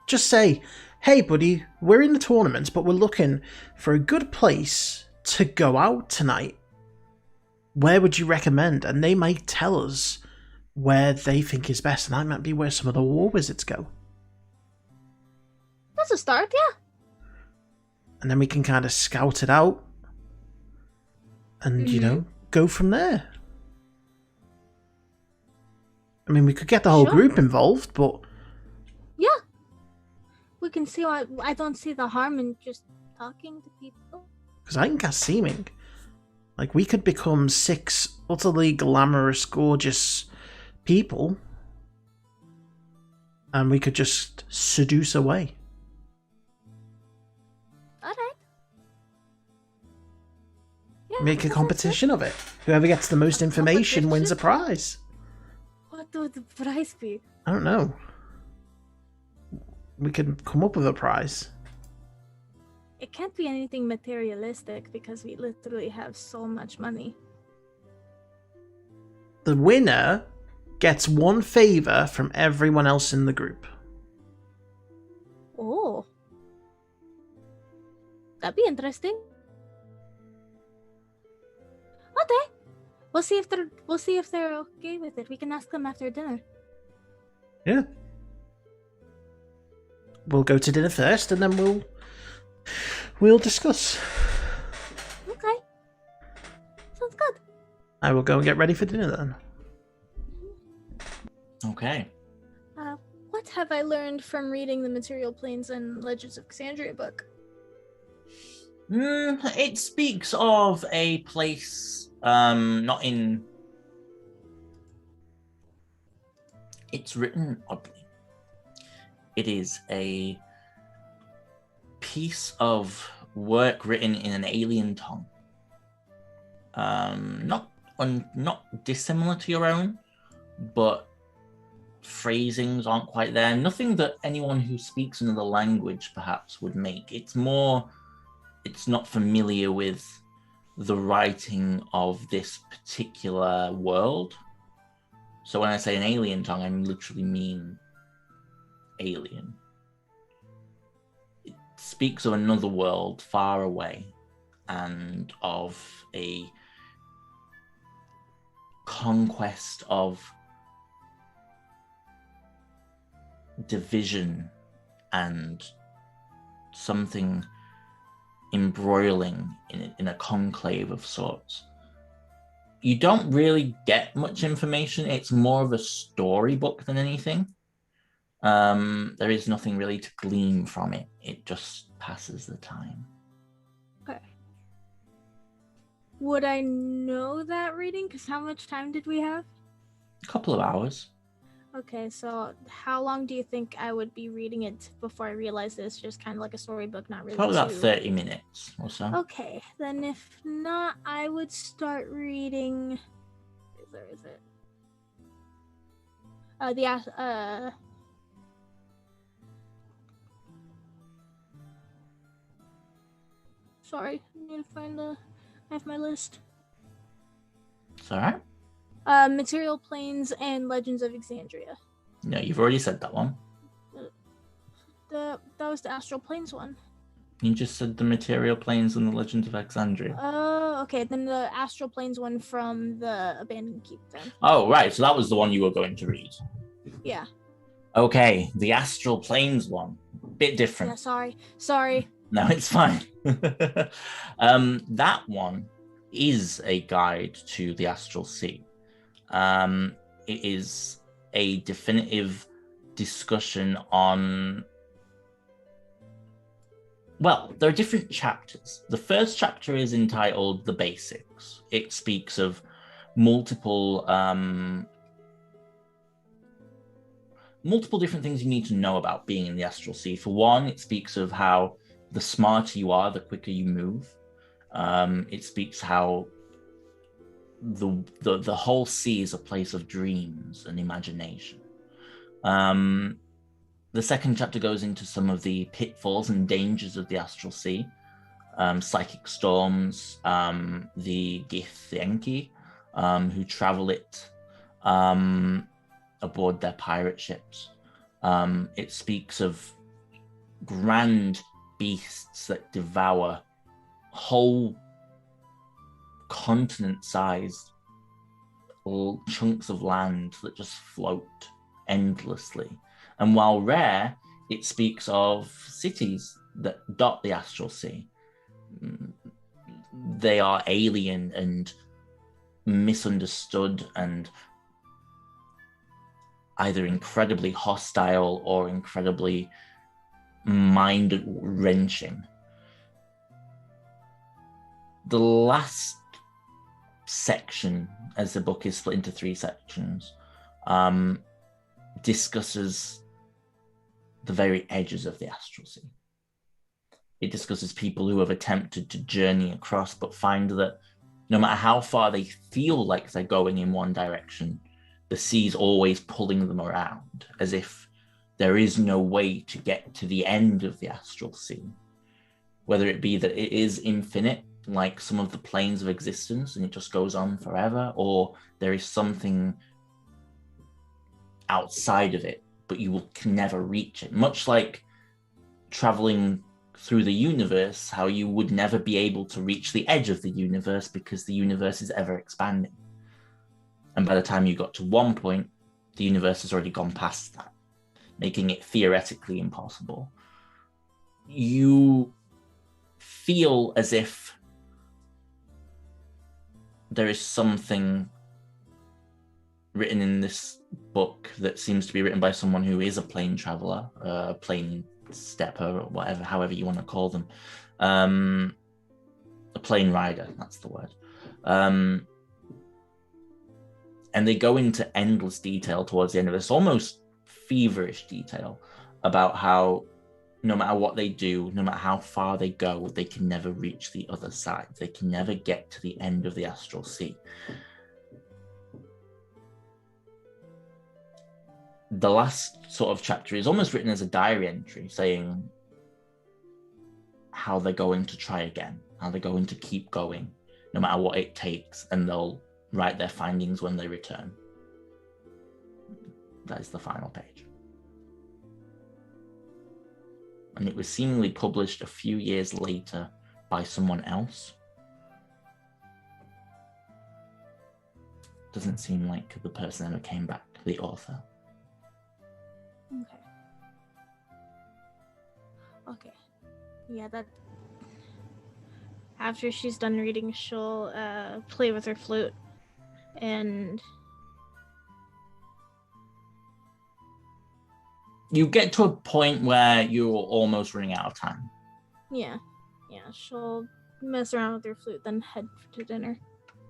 B: just say, hey buddy, we're in the tournament, but we're looking for a good place to go out tonight. Where would you recommend? And they might tell us where they think is best, and that might be where some of the war wizards go.
F: That's a start, yeah.
B: And then we can kind of scout it out and, go from there. I mean, we could get the whole
F: Sure.
B: group involved, but
F: Yeah. We can see why. I don't see the harm in just talking to people.
B: because I can cast seeming. Like, we could become 6 utterly glamorous, gorgeous people, and we could just seduce away.
F: Alright. Yeah,
B: Make a
F: that sounds
B: competition of it. Whoever gets the most information wins a prize.
F: good. What would the prize be?
B: I don't know. We could come up with a prize.
F: It can't be anything materialistic because we literally have so much money.
B: The winner gets 1 favor from everyone else in the group.
F: Oh. That'd be interesting. Okay. We'll see if they're okay with it. We can ask them after dinner.
B: Yeah. We'll go to dinner first, and then we'll discuss.
F: Okay. Sounds good.
B: I will go and get ready for dinner then.
A: Okay.
F: What have I learned from reading the Material Planes and Legends of Xandria book?
A: It speaks of a place, not in. It's written oddly. It is a piece of work written in an alien tongue. Not dissimilar to your own, but phrasings aren't quite there. Nothing that anyone who speaks another language perhaps would make. It's more, it's not familiar with the writing of this particular world. So when I say an alien tongue, I literally mean alien. It speaks of another world far away and of a conquest of division and something embroiling in a conclave of sorts. You don't really get much information. It's more of a storybook than anything. There is nothing really to glean from it. It just passes the time.
F: Okay. Would I know that reading? Because how much time did we have?
A: A couple of hours.
F: Okay, so how long do you think I would be reading it before I realize it's just kind of like a storybook, not really
A: Probably about
F: too-
A: 30 minutes or so.
F: Okay, then if not, I would start reading. Where is it? Sorry, I need to find I have my list.
A: It's all right.
F: Material Planes and Legends of Exandria.
A: No, you've already said that one.
F: That was the Astral Planes one.
A: You just said the Material Planes and the Legends of Alexandria.
F: Oh, okay. Then the Astral Planes one from the Abandoned Keep then.
A: Oh, right. So that was the one you were going to read.
F: Yeah.
A: Okay, the Astral Planes one. Bit different.
F: Yeah, sorry.
A: No, it's fine. That one is a guide to the Astral Sea. It is a definitive discussion on... Well, there are different chapters. The first chapter is entitled The Basics. It speaks of multiple different things you need to know about being in the Astral Sea. For one, it speaks of how the smarter you are, the quicker you move. It speaks how the whole sea is a place of dreams and imagination. The second chapter goes into some of the pitfalls and dangers of the Astral Sea, psychic storms, the Githyanki, who travel it aboard their pirate ships. It speaks of grand beasts that devour whole continent-sized chunks of land that just float endlessly. And while rare, it speaks of cities that dot the Astral Sea. They are alien and misunderstood and either incredibly hostile or incredibly mind-wrenching. The last section, as the book is split into 3 sections, discusses the very edges of the astral sea. It discusses people who have attempted to journey across but find that no matter how far they feel like they're going in one direction, the sea's always pulling them around, as if there is no way to get to the end of the astral sea. Whether it be that it is infinite, like some of the planes of existence, and it just goes on forever, or there is something outside of it, but you can never reach it. Much like traveling through the universe, how you would never be able to reach the edge of the universe because the universe is ever expanding. And by the time you got to one point, the universe has already gone past that, making it theoretically impossible. You feel as if there is something written in this book that seems to be written by someone who is a plane traveler, a plane stepper, or whatever, however you want to call them. A plane rider, that's the word. And they go into endless detail towards the end of this, almost feverish detail, about how no matter what they do, no matter how far they go, they can never reach the other side. They can never get to the end of the astral sea. The last sort of chapter is almost written as a diary entry, saying how they're going to try again, how they're going to keep going, no matter what it takes, and they'll write their findings when they return. That is the final page. And it was seemingly published a few years later by someone else. Doesn't seem like the person ever came back, the author.
H: Okay. Yeah, that... After she's done reading, she'll play with her flute and...
A: You get to a point where you're almost running out of time.
H: Yeah, she'll mess around with her flute, then head to dinner.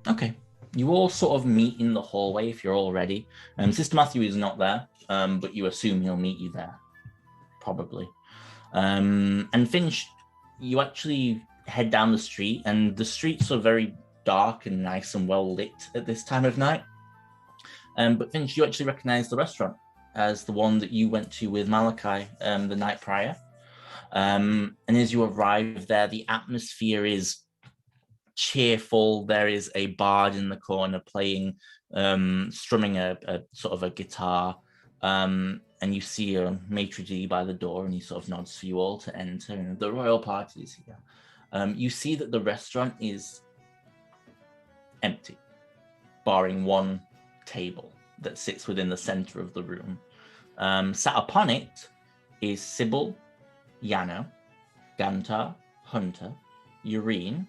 A: Okay. You all sort of meet in the hallway if you're all ready. Sister Matthew is not there, but you assume he'll meet you there. Probably. And Finch, you actually head down the street, and the streets are very dark and nice and well lit at this time of night. But Finch, you actually recognize the restaurant as the one that you went to with Malachi the night prior. And as you arrive there, the atmosphere is cheerful. There is a bard in the corner playing, strumming a sort of a guitar. And you see a maitre d' by the door, and he sort of nods for you all to enter. And the royal party is here. You see that the restaurant is empty, barring one table that sits within the center of the room. Sat upon it is Sybil, Yano, Gantar, Hunter, Urine,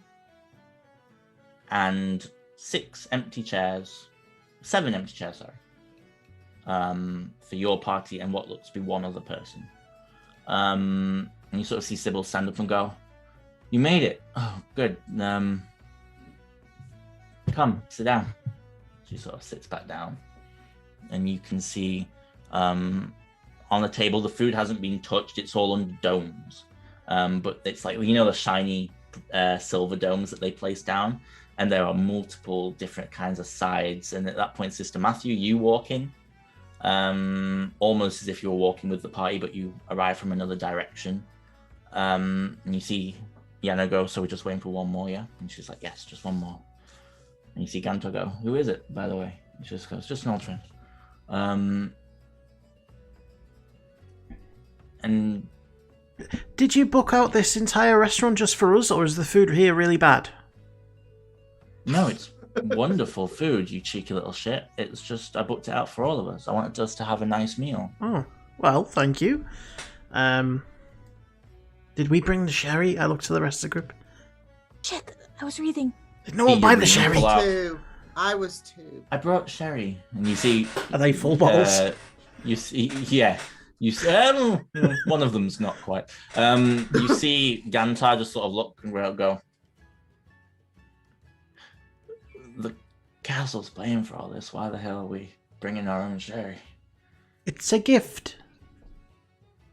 A: and 7 empty chairs, for your party and what looks to be one other person. And you sort of see Sybil stand up and go, "You made it. Oh, good. Come, sit down." She sort of sits back down, and you can see on the table, the food hasn't been touched. It's all under domes. But it's like, the shiny silver domes that they place down, and there are multiple different kinds of sides. And at that point, Sister Matthew, you walk in, almost as if you were walking with the party, but you arrive from another direction. And you see Yana go, "So we're just waiting for one more, yeah?" And she's like, "Yes, just one more." And you see Ganto go, "Who is it, by the way?" And she just goes, "Just an old friend." And
B: did you book out this entire restaurant just for us, or is the food here really bad?
A: No, it's wonderful food, you cheeky little shit. It's just, I booked it out for all of us. I wanted us to have a nice meal.
B: Oh, well, thank you. Did we bring the sherry? I looked to the rest of the group.
F: Shit, I was reading.
B: Did no one buy the sherry?
C: I was too.
A: I brought sherry. And you see...
B: Are they full bottles?
A: You see, yeah. You see, one of them's not quite. You see Gantar just sort of look and go. The castle's paying for all this. Why the hell are we bringing our own sherry?
B: It's a gift.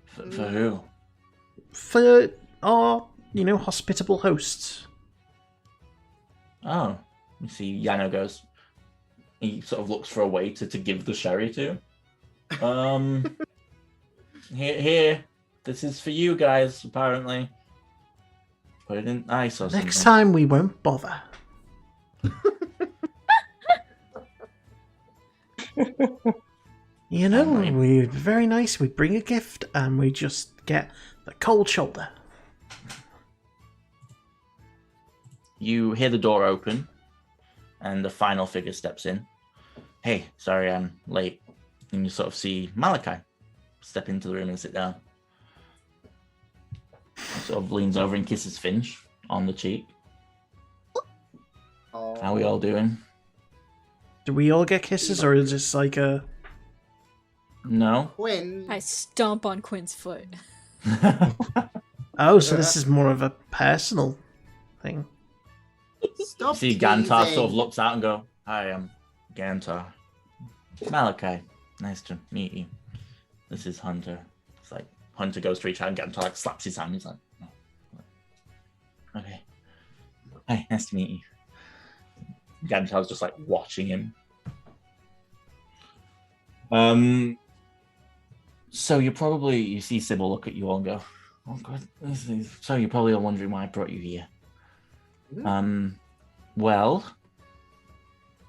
A: For who?
B: For our, hospitable hosts.
A: Oh, you see, Yano goes. He sort of looks for a waiter to give the sherry to. Here, this is for you guys. Apparently, put it in ice or something.
B: Next time we won't bother. We're very nice. We bring a gift and we just get the cold shoulder.
A: You hear the door open, and the final figure steps in. Hey, sorry I'm late. And you sort of see Malachi step into the room and sit down. He sort of leans over and kisses Finch on the cheek.
C: Oh.
A: How are we all doing?
B: Do we all get kisses, or is this like a...
A: No.
C: Quinn.
D: I stomp on Quinn's foot.
B: Oh, so this is more of a personal thing.
C: Stop
A: See, Gantar
C: teasing.
A: sort of looks out and go, "Hi, I'm Gantar. Malachi, nice to meet you. This is Hunter." It's like Hunter goes to reach out and Gantar like slaps his hand. He's like, "Oh. Okay. Hi, nice to meet you." Gantar's just like watching him. So you see Sybil look at you all and go, "Oh God, so you're probably all wondering why I brought you here." Well,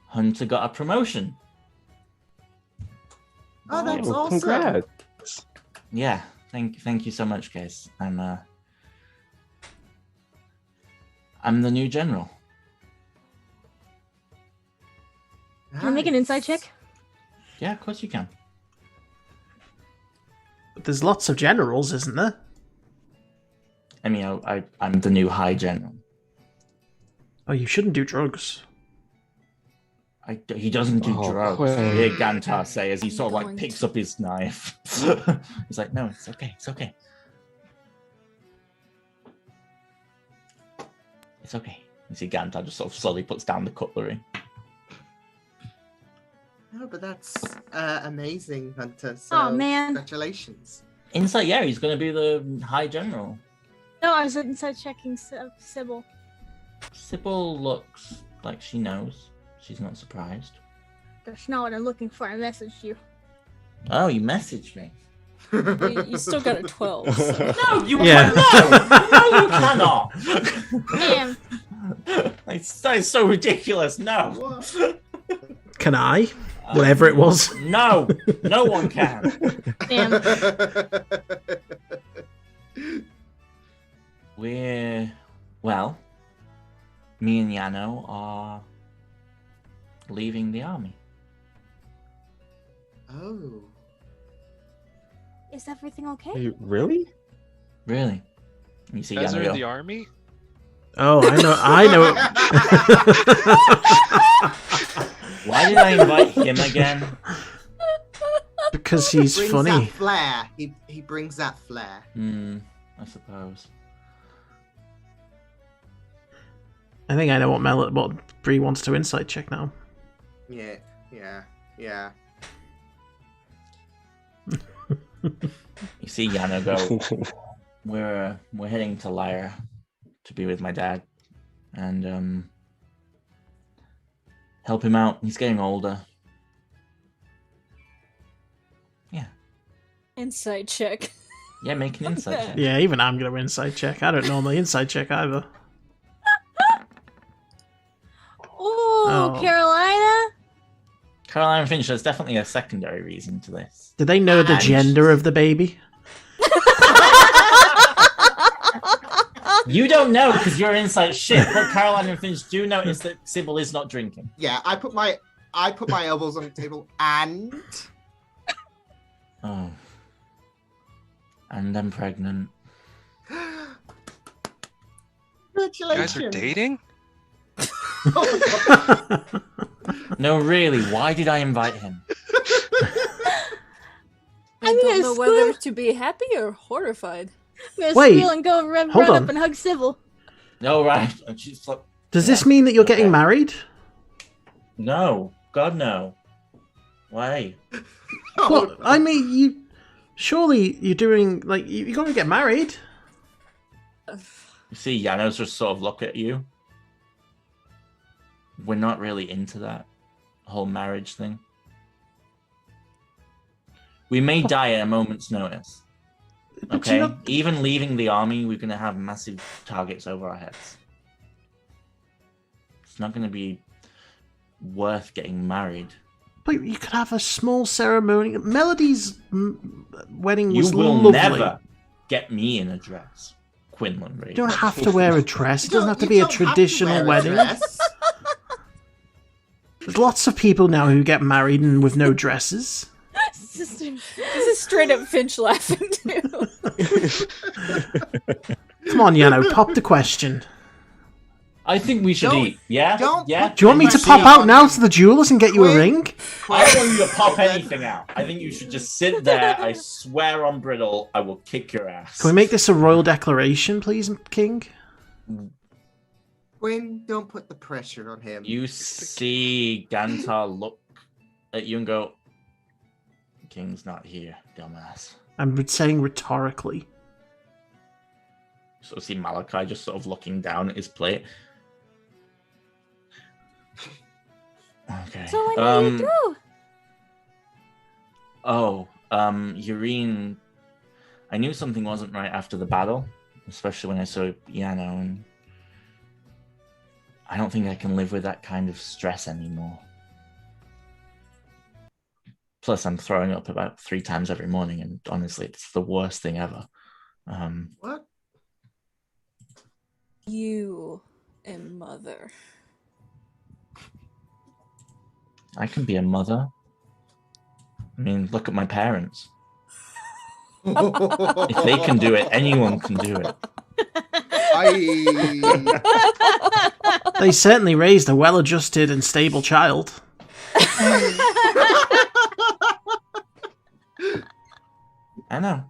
A: Hunter got a promotion.
C: Oh, that's
G: Well,
C: awesome.
G: congrats.
A: Yeah, thank you so much, guys. I'm the new general.
H: Can I make an inside check?
A: Yeah, of course you can.
B: But there's lots of generals, isn't there?
A: I mean, I'm the new high general.
B: Oh, you shouldn't do drugs.
A: He doesn't do drugs.
G: Quinn.
A: Hear Gantar say as he sort of like
D: Going
A: picks
D: to.
A: up his knife. He's like, "No, it's okay. It's okay. It's okay." You see Gantar just sort of slowly puts down the cutlery.
C: No, but that's amazing, Hunter. So,
H: Aw, man.
C: Congratulations.
A: Inside, yeah, he's going to be the high general.
H: No, I was inside checking Sybil.
A: Sybil looks like she knows. She's not surprised.
H: That's not what I'm looking for. I messaged you.
A: Oh, you messaged me.
D: You still got a 12. So.
A: No, you
B: Yeah.
A: no, you cannot.
H: Damn.
A: That is so ridiculous. No.
C: What?
B: Can I? Whatever it was.
A: No, no one can.
H: Damn.
A: Me and Yano are leaving the army.
C: Oh.
H: Is everything okay?
G: Really?
A: Really? You see
E: You guys
A: Yano
E: are
A: go,
E: in the army?
B: Oh, I know.
A: "Why did I invite him again?"
B: Because he's
C: brings
B: funny.
C: That flair. He brings that flair.
A: I suppose.
B: I think I know what Bree wants to insight check now.
C: Yeah.
A: You see Yano go, we're heading to Lyra to be with my dad and help him out. He's getting older. Yeah.
D: Inside check.
A: Yeah, make an insight check.
B: Yeah, even I'm going to insight check. I don't normally insight check either.
H: Ooh,
B: Oh.
H: Carolina.
A: Caroline Finch, there's definitely a secondary reason to this.
B: Do they know the
A: And-
B: gender of the baby?
A: You don't know because you're inside shit, but Caroline and Finch do notice that Sybil is not drinking.
C: Yeah, I put my elbows on the table and
A: Oh. And I'm pregnant.
E: You
C: congratulations.
E: guys are dating?
A: No, really, why did I invite him?
D: I don't know
H: gonna
D: whether to be happy or horrified.
H: I'm gonna
B: Wait,
H: squeal and go run
B: hold on.
H: up and hug Sybil.
A: No, right. And she's like,
B: Does this mean that you're getting
A: Okay.
B: married?
A: no, God, no. Why?
B: Well, I mean, surely you're doing, like, you got to get married.
A: You see, Janos just sort of look at you. We're not really into that whole marriage thing. We may die at a moment's notice.
B: But
A: Okay?
B: you know-
A: Even leaving the army, we're going to have massive targets over our heads. It's not going to be worth getting married.
B: But you could have a small ceremony. Melody's wedding
A: You
B: was
A: will
B: lovely.
A: never get me in a dress, Quinlan Reed.
B: You don't have to wear a dress. It doesn't have to be
C: You
B: a
C: don't have to
B: traditional
C: wear a
B: wedding.
C: dress.
B: There's lots of people now who get married and with no dresses.
D: This is straight up Finch laughing too.
B: Come on, Yano, pop the question.
A: I think we should
C: Don't-
A: eat. Yeah?
C: don't
A: Yeah?
C: put
B: Do you want me to
C: Mercy
B: pop out
C: on
B: now
C: him.
B: to the jewelers and get you a
C: Quinn.
B: ring?
A: I don't want you to pop anything out. I think you should just sit there. I swear on Brittle, I will kick your ass.
B: Can we make this a royal declaration, please, King?
C: Quinn, don't put the pressure on him.
A: You see Gantar look at you and go, King's not here, dumbass.
B: I'm saying rhetorically.
A: So see Malachi just sort of looking down at his plate. Okay.
H: So when are you through?
A: Urine. I knew something wasn't right after the battle, especially when I saw Yano, and I don't think I can live with that kind of stress anymore. Plus, I'm throwing up about 3 times every morning, and honestly, it's the worst thing ever.
C: What?
D: You and mother.
A: I can be a mother. I mean, look at my parents. If they can do it, anyone can do it.
B: They certainly raised a well-adjusted and stable child.
A: I know.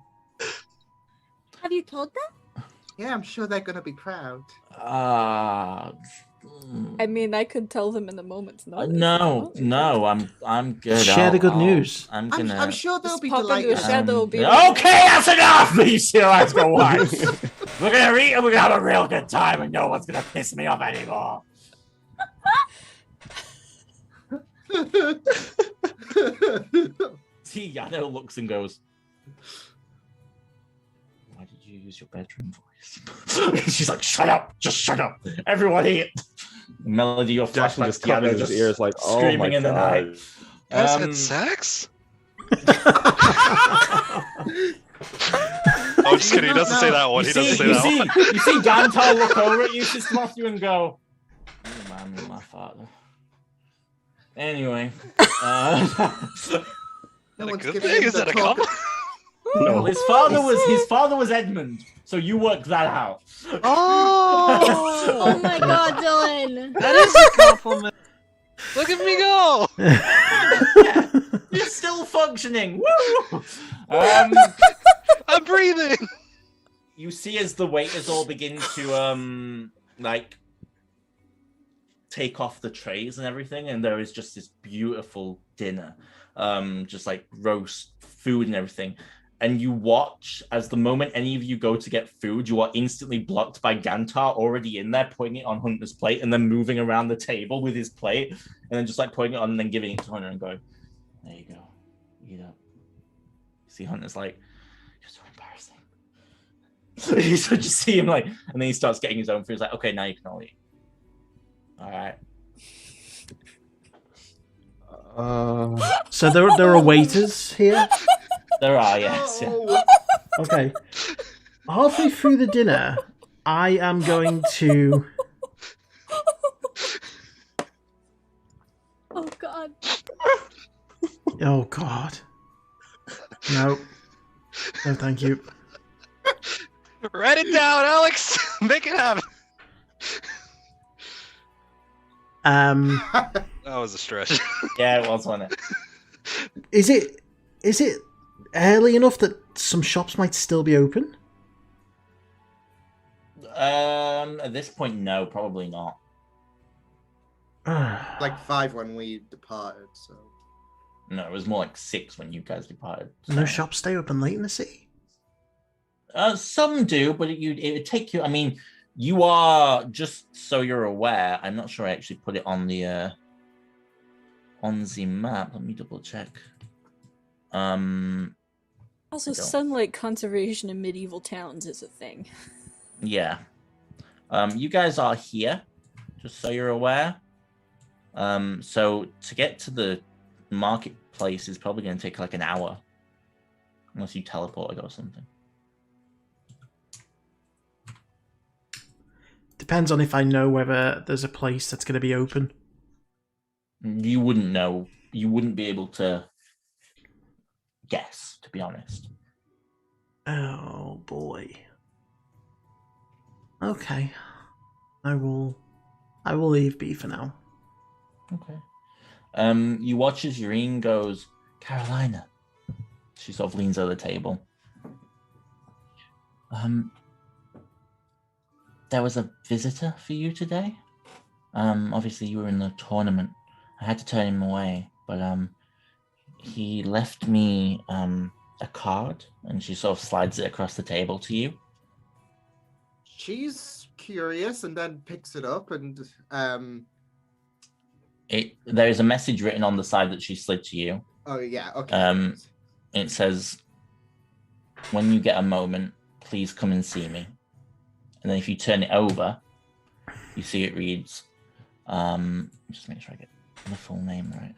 H: Have you told them?
C: Yeah, I'm sure they're gonna be proud.
D: I mean, I could tell them in the moment.
A: No, I'm good.
B: Share the good news.
A: I'm gonna.
C: I'm sure they'll
D: Just
C: be
D: pop into a
C: delighted.
D: shadow. Be
A: Okay, that's enough. You see the lights go wide. We're gonna eat and we're gonna have a real good time, and no one's gonna piss me off anymore. See, Yano looks and goes, "Why did you use your bedroom voice?" She's like, "Shut up! Just shut up! Everyone eat!" Melody, your
G: Jackson
A: flashback
G: just
A: to
G: covering
A: Yano
G: his
A: just
G: ears like, oh
A: screaming
G: my
A: in the
G: god.
A: night.
E: Guys had sex? Oh, just kidding. He doesn't say that one. He doesn't say that one.
A: You see Gantar look over at you, Sister Matthew, and go, "You remind me of my father." Anyway,
C: No
E: Is that a
C: one's
E: good
C: giving
E: thing?
C: him
E: Is
C: the
E: that a
C: talk.
E: compliment?
A: well, his father was Edmund, so you work that out.
H: Oh my god, Dylan!
E: That is a compliment. Look at me go.
A: Yeah, you're still functioning. Woo!
E: I'm breathing.
A: You see, as the waiters all begin to like take off the trays and everything, and there is just this beautiful dinner, just like roast food and everything. And you watch as the moment any of you go to get food, you are instantly blocked by Gantar already in there, putting it on Hunter's plate and then moving around the table with his plate and then just like putting it on and then giving it to Hunter and going, "There you go, eat up." See, Hunter's like, "You're so embarrassing." So just see him like, and then he starts getting his own food. He's like, "Okay, now you can all eat." All right.
B: So there are waiters here?
A: There are, yes. Yeah.
C: Oh,
B: Okay. Halfway through the dinner, I am going to...
H: Oh god.
B: Oh, God. No. No, thank you.
E: Write it down, Alex. Make it happen.
B: That
E: was a stretch.
A: Yeah, it was, wasn't it?
B: Is it early enough that some shops might still be open?
A: At this point, no, probably not.
C: Like 5 when we departed, so.
A: No, it was more like 6 when you guys departed.
B: No
A: so-
B: shops stay open late in the city?
A: Some do, but it would take you. I mean, you are, just so you're aware. I'm not sure I actually put it on the map. Let me double check.
D: Also, sunlight conservation in medieval towns is a thing.
A: Yeah. You guys are here, just so you're aware. So to get to the marketplace is probably going to take like an hour, unless you teleport or something.
B: Depends on if I know whether there's a place that's going to be open.
A: You wouldn't know. You wouldn't be able to guess, to be honest.
B: Oh boy. Okay. I will leave B for now.
A: Okay. You watch as Yureen goes, Carolina. She sort of leans over the table. There was a visitor for you today. Obviously you were in the tournament. I had to turn him away, but he left me a card, and she sort of slides it across the table to you.
C: She's curious and then picks it up and
A: There is a message written on the side that she slid to you.
C: oh yeah, okay.
A: It says, when you get a moment, please come and see me. And then if you turn it over, you see it reads, just make sure I get the full name right.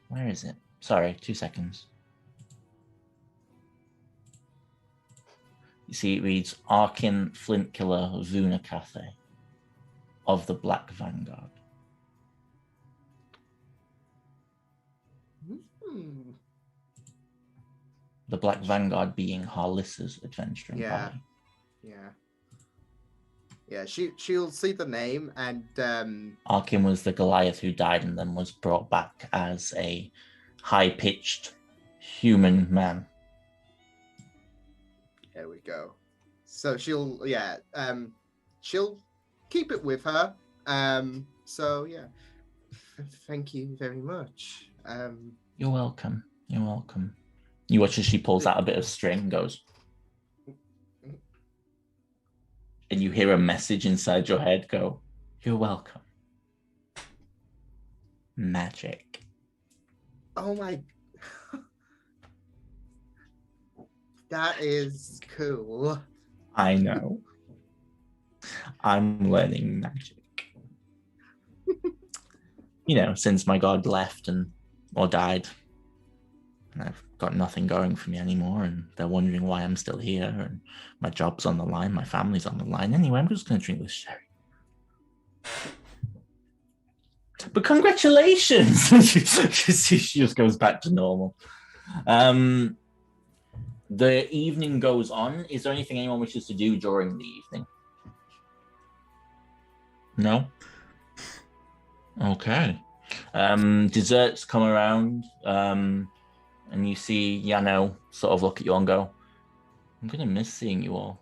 A: Where is it? Sorry, 2 seconds. You see it reads, Arkin Flintkiller Vuna Cathay of the Black Vanguard.
C: Hmm.
A: The Black Vanguard being Harlissa's adventuring party.
C: Yeah, she'll see the name and
A: Arkin was the Goliath who died and then was brought back as a high-pitched human man.
C: there we go. So she'll keep it with her. So yeah. Thank you very much.
A: You're welcome. You're welcome. You watch as she pulls out a bit of string and goes. And you hear a message inside your head go, you're welcome. Magic.
C: Oh my. That is cool.
A: I know. I'm learning magic. Since my god left or died. And I've got nothing going for me anymore, and they're wondering why I'm still here, and my job's on the line, my family's on the line. Anyway, I'm just going to drink this sherry. But congratulations! She just goes back to normal. The evening goes on. Is there anything anyone wishes to do during the evening? No? Okay. Desserts come around, and you see Yano sort of look at you and go, I'm going to miss seeing you all.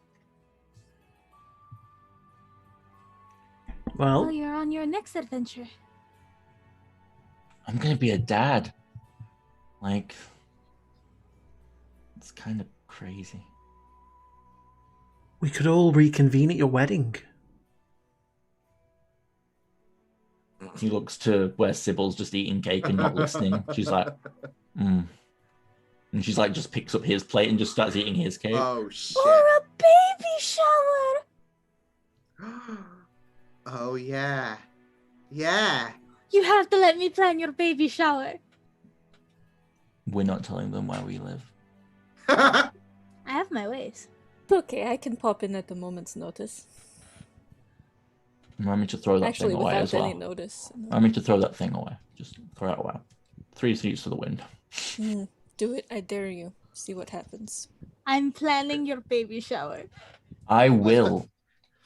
B: Well,
F: Oh, you're on your next adventure.
A: I'm going to be a dad. Like, it's kind of crazy.
B: we could all reconvene at your wedding.
A: He looks to where Sybil's just eating cake and not listening. She's like, And she's like, just picks up his plate and just starts eating his cake.
C: Oh shit.
F: Or a baby shower!
C: Oh yeah. Yeah.
F: You have to let me plan your baby shower.
A: We're not telling them where we live.
F: I have my ways.
D: Okay, I can pop in at the moment's notice.
A: Remind me to throw that
D: Actually,
A: thing away
D: without
A: as well.
D: any notice.
A: Remind me to throw that thing away. Just throw it away. 3 seats to the wind.
D: Do it, I dare you. See what happens.
F: I'm planning your baby shower.
A: I will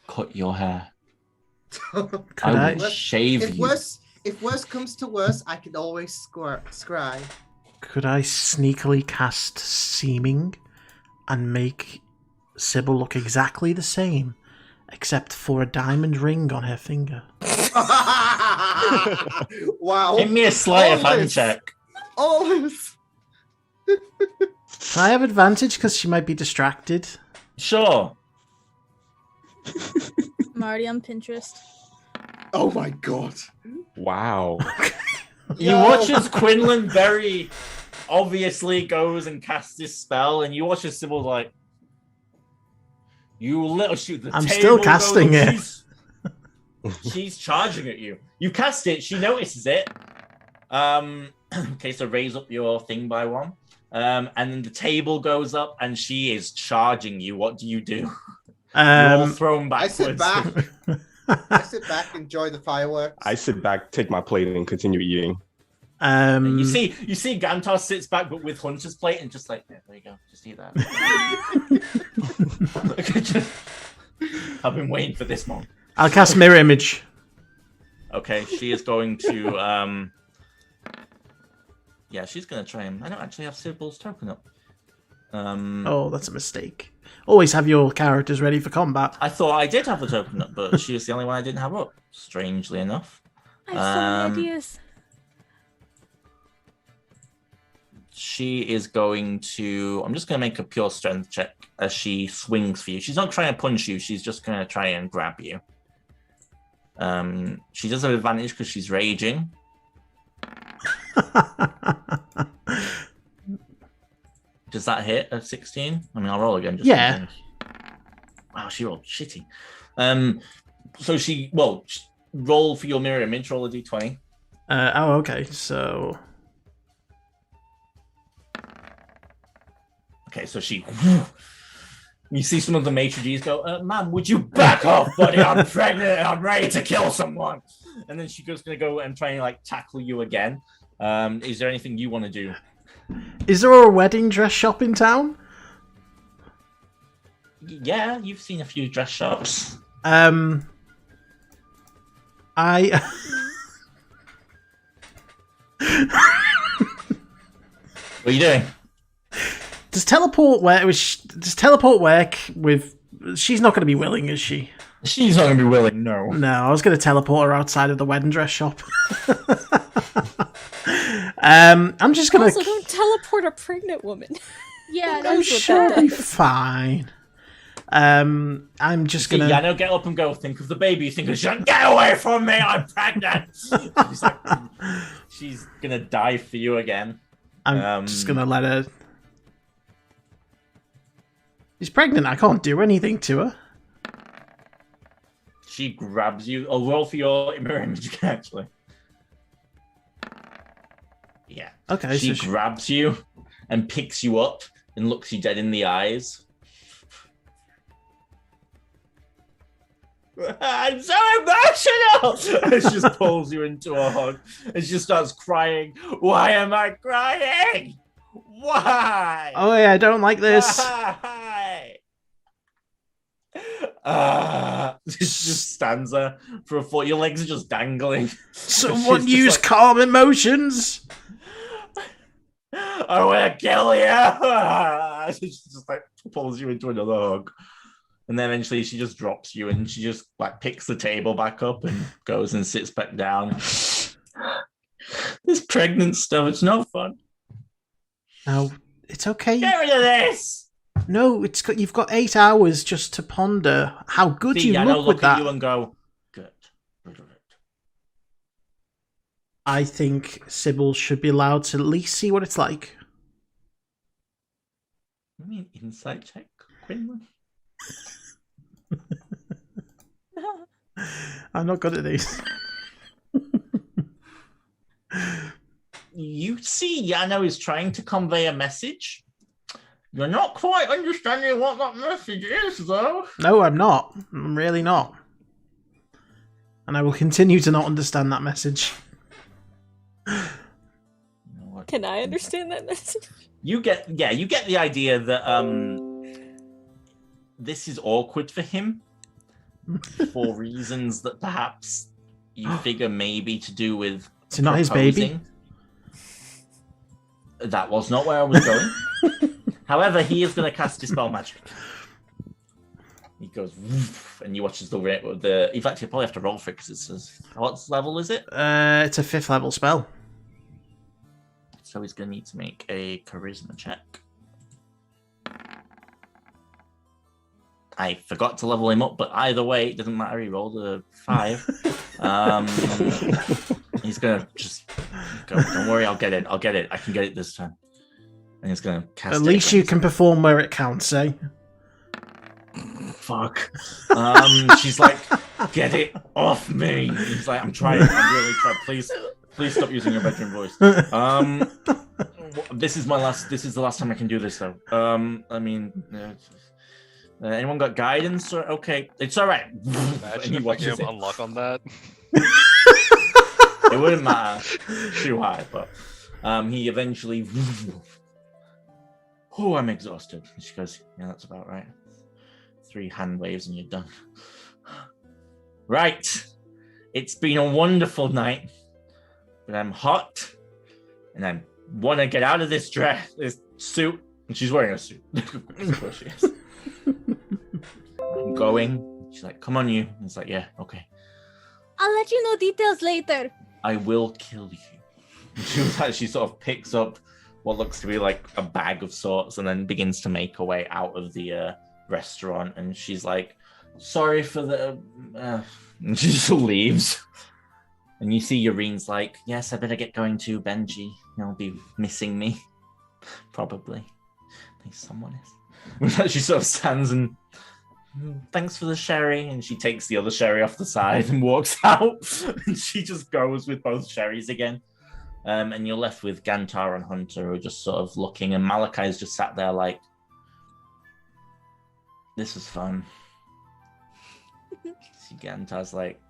A: cut your hair.
B: Could
A: I
B: I?
A: will shave you.
C: If worse comes to worse, I can always scry.
B: Could I sneakily cast Seeming and make Sybil look exactly the same, except for a diamond ring on her finger?
C: Wow.
A: Give me a sleight of hand
C: Always.
A: check.
C: Always.
B: Can I have advantage because she might be distracted?
A: Sure.
H: I'm already on Pinterest.
C: Oh my god.
G: Wow.
A: You watch as Quinlan very obviously goes and casts this spell, and you watch as Sybil's like, you little shoot. The
B: I'm
A: table
B: still
A: goes
B: casting
A: up,
B: it.
A: She's charging at you. You cast it. She notices it. Okay, so raise up your thing by one. And then the table goes up, and she is charging you. What do you do? You're all thrown
C: I
A: backwards.
C: sit back. I sit back, enjoy the fireworks.
G: I sit back, take my plate, and continue eating.
A: You see Gantar sits back, but with Hunter's plate, and just like, yeah, there you go, just eat that. I've been waiting for this moment.
B: I'll cast Mirror Image.
A: Okay, she is going to. Yeah, she's gonna try him. I don't actually have Sybil's token up.
B: Oh, that's a mistake. Always have your characters ready for combat.
A: I thought I did have the token up, but she was the only one I didn't have up. Strangely enough.
H: I have so many ideas.
A: She is going to. I'm just going to make a pure strength check as she swings for you. She's not trying to punch you. She's just going to try and grab you. She does have advantage because she's raging. Does that hit a 16? I mean, I'll roll again. Just
B: Yeah.
A: thinking. Wow, she rolled shitty. So roll for your mirror image. Roll a d20.
B: Oh, okay. So
A: Okay, so she. You see some of the maitre d's go, "Ma'am, would you back off, buddy? I'm pregnant and I'm ready to kill someone." And then she's just gonna go and try and like tackle you again. Is there anything you want to do?
B: is there a wedding dress shop in town?
A: Yeah, you've seen a few dress shops.
B: I
A: What are you doing?
B: Does teleport work? Does teleport work with? She's not going to be willing, is she?
A: She's not gonna be willing. No.
B: No, I was going to teleport her outside of the wedding dress shop. I'm just going
D: Also, don't teleport a pregnant woman.
H: Yeah,
B: I'm
D: knows what
B: sure
D: that
B: it'll be
D: does.
B: fine. I'm just
A: See,
B: gonna.
A: Yano, get up and go. Think of the baby. Think of Sean. Get away from me! I'm pregnant. She's like, she's gonna die for you again.
B: I'm just gonna let her. She's pregnant. I can't do anything to her.
A: She grabs you. I'll roll for your mirror image actually. Yeah.
B: Okay.
A: She
B: So
A: grabs you and picks you up and looks you dead in the eyes. I'm so emotional! And she just pulls you into a hug and she starts crying. Why am I crying? Why?
B: Oh yeah, I don't like this.
A: Why? She just stands there for a foot. Your legs are just dangling.
B: Someone
A: She's just
B: use
A: like,
B: calm emotions.
A: I want to kill you. She just like pulls you into another hug. And then eventually she just drops you and she just like picks the table back up and goes and sits back down. This pregnant stuff, it's no fun.
B: No, it's okay.
A: Get rid of this.
B: No, you've got 8 hours just to ponder how good
A: See,
B: you
A: I
B: look with
A: at
B: that.
A: you and go, good. Rid of it.
B: I think Sybil should be allowed to at least see what it's like.
A: You mean insight check, Quinlan?
B: I'm not good at these.
A: You see, Yano is trying to convey a message. You're not quite understanding what that message is, though.
B: No, I'm not. I'm really not. And I will continue to not understand that message.
D: Can I understand that message?
A: You get the idea that this is awkward for him for reasons that perhaps you figure maybe to do with
B: Is it not his baby?
A: proposing. That was not where I was going. However, he is going to cast Dispel Magic. He goes, woof, and you watch as the. In fact, you probably have to roll for it because it says, what level is it?
B: It's a 5th level spell.
A: So he's going to need to make a charisma check. I forgot to level him up, but either way, it doesn't matter. He rolled a 5. He's going to just go, don't worry, I'll get it. I can get it this time. And he's going to cast it.
B: At least you can perform where it counts, eh?
A: Fuck. She's like, get it off me. He's like, I'm really trying. Please stop using your bedroom voice. This is the last time I can do this though. I mean, anyone got guidance? Or okay, it's all right.
E: Imagine if I gave him unlock on that.
A: It wouldn't matter too high, but he eventually. Oh, I'm exhausted. And she goes, yeah, that's about right. 3 hand waves and you're done. Right. It's been a wonderful night, but I'm hot and I want to get out of this suit. And she's wearing a suit. Of course she is. I'm going. She's like, come on, you. And it's like, yeah, okay.
F: I'll let you know details later.
A: I will kill you. She sort of picks up what looks to be like a bag of sorts and then begins to make her way out of the restaurant. And she's like, sorry for the... And she just leaves. And you see Yureen's like, yes, I better get going too, Benji. He'll be missing me. Probably. At least someone is. She sort of stands and... Thanks for the sherry. And she takes the other sherry off the side and walks out. And she just goes with both sherries again. And you're left with Gantar and Hunter who are just sort of looking. And Malachi's just sat there like, this was fun. See, Gantar's like,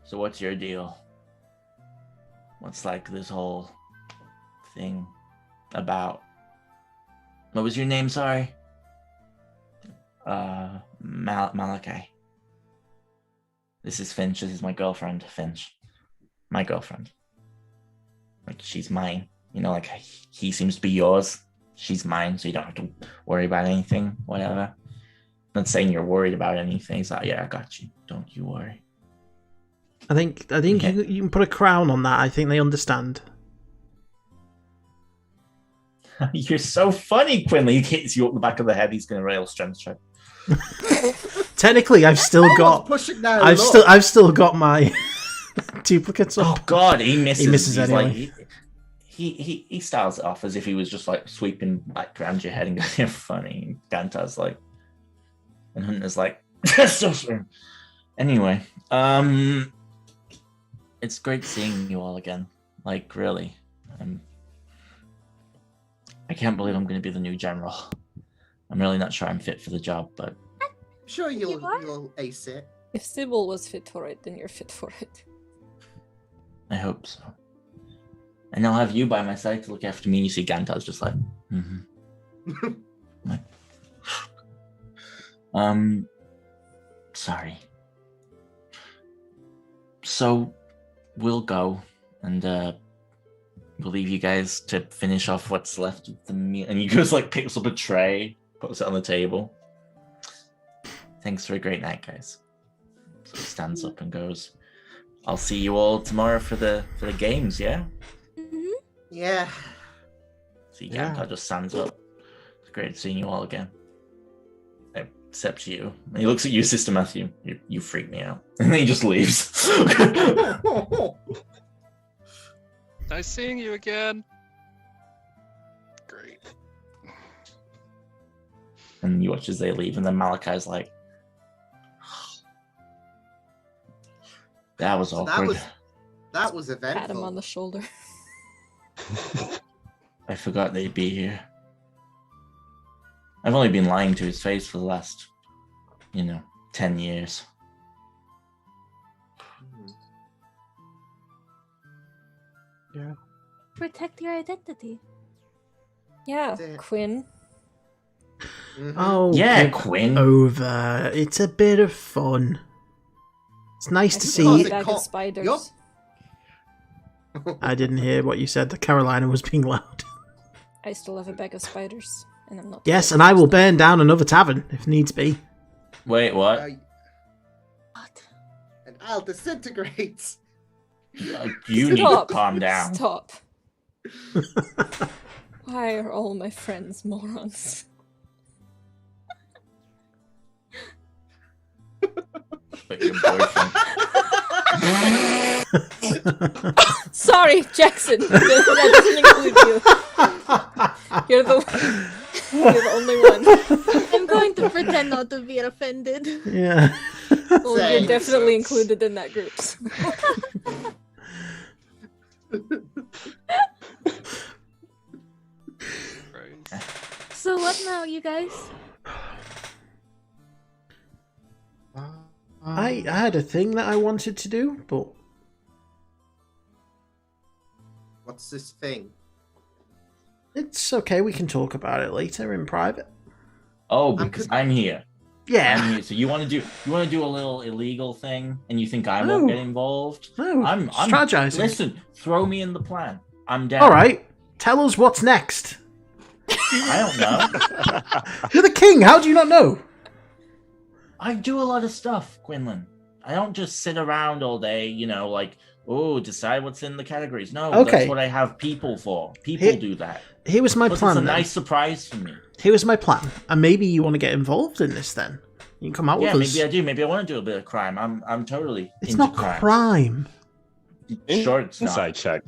A: so what's your deal? What's like this whole thing about? What was your name, sorry? Malachi. This is Finch. This is my girlfriend, Finch. My girlfriend. Like, she's mine. You know, like, he seems to be yours. She's mine, so you don't have to worry about anything, whatever. Not saying you're worried about anything. It's like, yeah, I got you. Don't you worry.
B: I think
A: Okay.
B: you can put a crown on that. I think they understand.
A: You're so funny, Quinley. He hits you up the back of the head. He's going to rail strength check.
B: Technically, I've still got.
C: Pushing now.
B: I've still got my duplicates up.
A: Oh God, he misses.
B: He misses
A: He's
B: anyway.
A: Like, he styles it off as if he was just like sweeping back around your head and going, "You're funny." Gantar's like, and Hunter's like, anyway, it's great seeing you all again. Like, really, I can't believe I'm going to be the new general. I'm really not sure I'm fit for the job, but
C: I'm sure you'll ace it.
D: If Sybil was fit for it, then you're fit for it.
A: I hope so. And I'll have you by my side to look after me. You see Gantar's just like, sorry. So we'll go and we'll leave you guys to finish off what's left of the meal. And he goes like picks up a tray, puts it on the table. Thanks for a great night, guys. So he stands up and goes, I'll see you all tomorrow for the games, yeah?
C: Yeah.
A: See, Gantar just stands up. It's great seeing you all again. Except you. And he looks at you, Sister Matthew. You freak me out. And then he just leaves.
E: Nice seeing you again. Great.
A: And you watch as they leave, and then Malachi's like, that was awkward.
C: That was eventful.
D: Pat him on the shoulder.
A: I forgot they'd be here. I've only been lying to his face for the last, 10 years.
B: Yeah.
F: Protect your identity.
D: Yeah,
C: Damn.
D: Quinn.
C: Mhm.
B: Oh,
A: Yeah,
B: get
A: Quinn.
B: over. It's a bit of fun. It's nice
D: I
B: to
D: still have
B: see.
D: a bag
C: Yup.
D: of spiders.
B: I didn't hear what you said. That Carolina was being loud.
D: I still have a bag of spiders, and I'm not.
B: Yes, and I will burn down another tavern if needs be.
A: Wait, what?
C: And I'll disintegrate.
A: You need to calm down.
D: Stop. Why are all my friends morons?
A: But your boyfriend.
D: Sorry, Jackson. That doesn't include you. You're the only one.
H: I'm going to pretend not to be offended.
B: Yeah.
D: Well,
C: Same.
D: you're definitely included in that group.
E: Right.
H: So what now, you guys?
B: I had a thing that I wanted to do, but
C: What's this thing?
B: it's okay. We can talk about it later in private.
A: Oh, because I'm here.
B: Yeah.
A: I'm here. So you want to do a little illegal thing, and you think I won't
B: No.
A: get involved?
B: No,
A: I'm
B: strategizing.
A: Listen, throw me in the plan. I'm down.
B: All right. Tell us what's next.
A: I don't know.
B: You're the king. How do you not know?
A: I do a lot of stuff, Quinlan. I don't just sit around all day, like, decide what's in the categories. No,
B: Okay.
A: that's what I have people for. People
B: Here-
A: do that.
B: Here was my
A: Plus,
B: plan.
A: it's a
B: then.
A: nice surprise for me.
B: Here was my plan, and maybe you want to get involved in this. Then you can come out
A: Yeah,
B: with us.
A: maybe I do. Maybe I want to do a bit of crime. I'm totally
B: It's
A: into
B: not
A: crime.
B: crime.
A: Sure, it's not.
G: Inside check.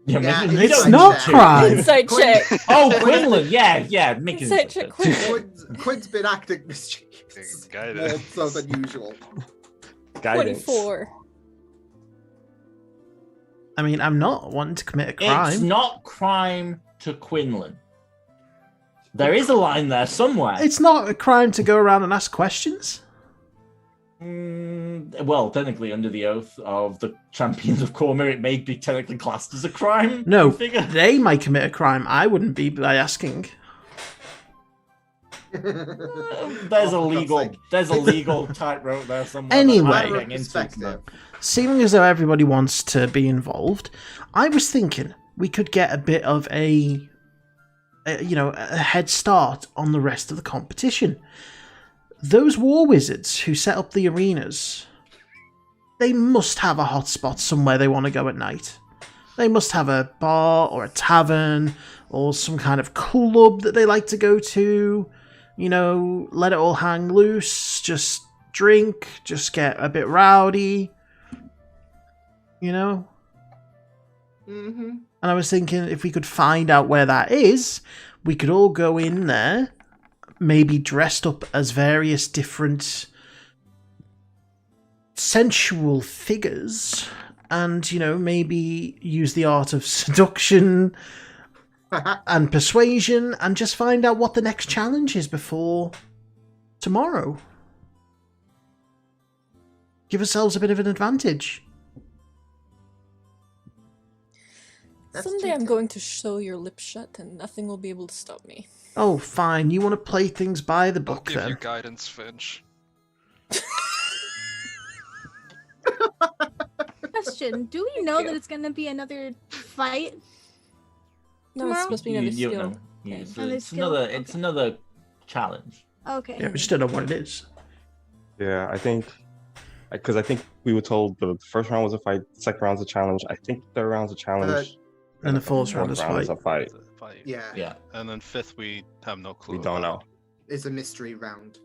A: Yeah,
C: Yeah,
A: maybe
B: It's
A: we don't
B: not
A: need to.
B: crime.
D: Inside check.
A: Oh, Quinlan, yeah, make it
D: Inside check, Quinlan.
C: Quid's been acting mischievous.
E: Guided.
C: More so than usual.
G: Guidance.
D: 24.
B: I mean, I'm not wanting to commit a crime.
A: It's not crime to Quinlan. There is a line there somewhere.
B: It's not a crime to go around and ask questions.
A: Well, technically, under the oath of the champions of Cormyr, it may be technically classed as a crime.
B: No,
A: I figure.
B: they might commit a crime. I wouldn't be by asking.
A: There's a legal tightrope there somewhere.
B: Anyway.
A: that I'm getting into tonight.
B: Seeming as though everybody wants to be involved, I was thinking we could get a bit of a head start on the rest of the competition. Those war wizards who set up the arenas, they must have a hotspot somewhere they want to go at night. They must have a bar or a tavern or some kind of club that they like to go to. Let it all hang loose, just drink, just get a bit rowdy.
C: Mm-hmm.
B: And I was thinking if we could find out where that is, we could all go in there, maybe dressed up as various different sensual figures, and, maybe use the art of seduction and persuasion, and just find out what the next challenge is before tomorrow. Give ourselves a bit of an advantage.
D: Someday I'm going to sew your lips shut and nothing will be able to stop me.
B: Oh, fine. You want to play things by the
E: I'll
B: book,
E: give
B: then?
E: you guidance, Finch.
H: Question: do we know that it's gonna be another fight?
D: No,
H: Tomorrow?
D: it's supposed to be another
A: You
D: skill.
A: know, it's,
H: Another
A: it's
H: skill?
A: another it's another challenge.
H: Okay.
B: Yeah, we just don't know what it is.
G: Yeah, I think we were told the first round was a fight, second round's a challenge. I think the third round's a challenge,
B: And the fourth round is
G: is a
B: fight.
G: fight.
E: Fight.
C: Yeah,
A: Yeah.
E: And then fifth, we have no clue.
G: We don't know.
E: about.
C: it's a mystery round.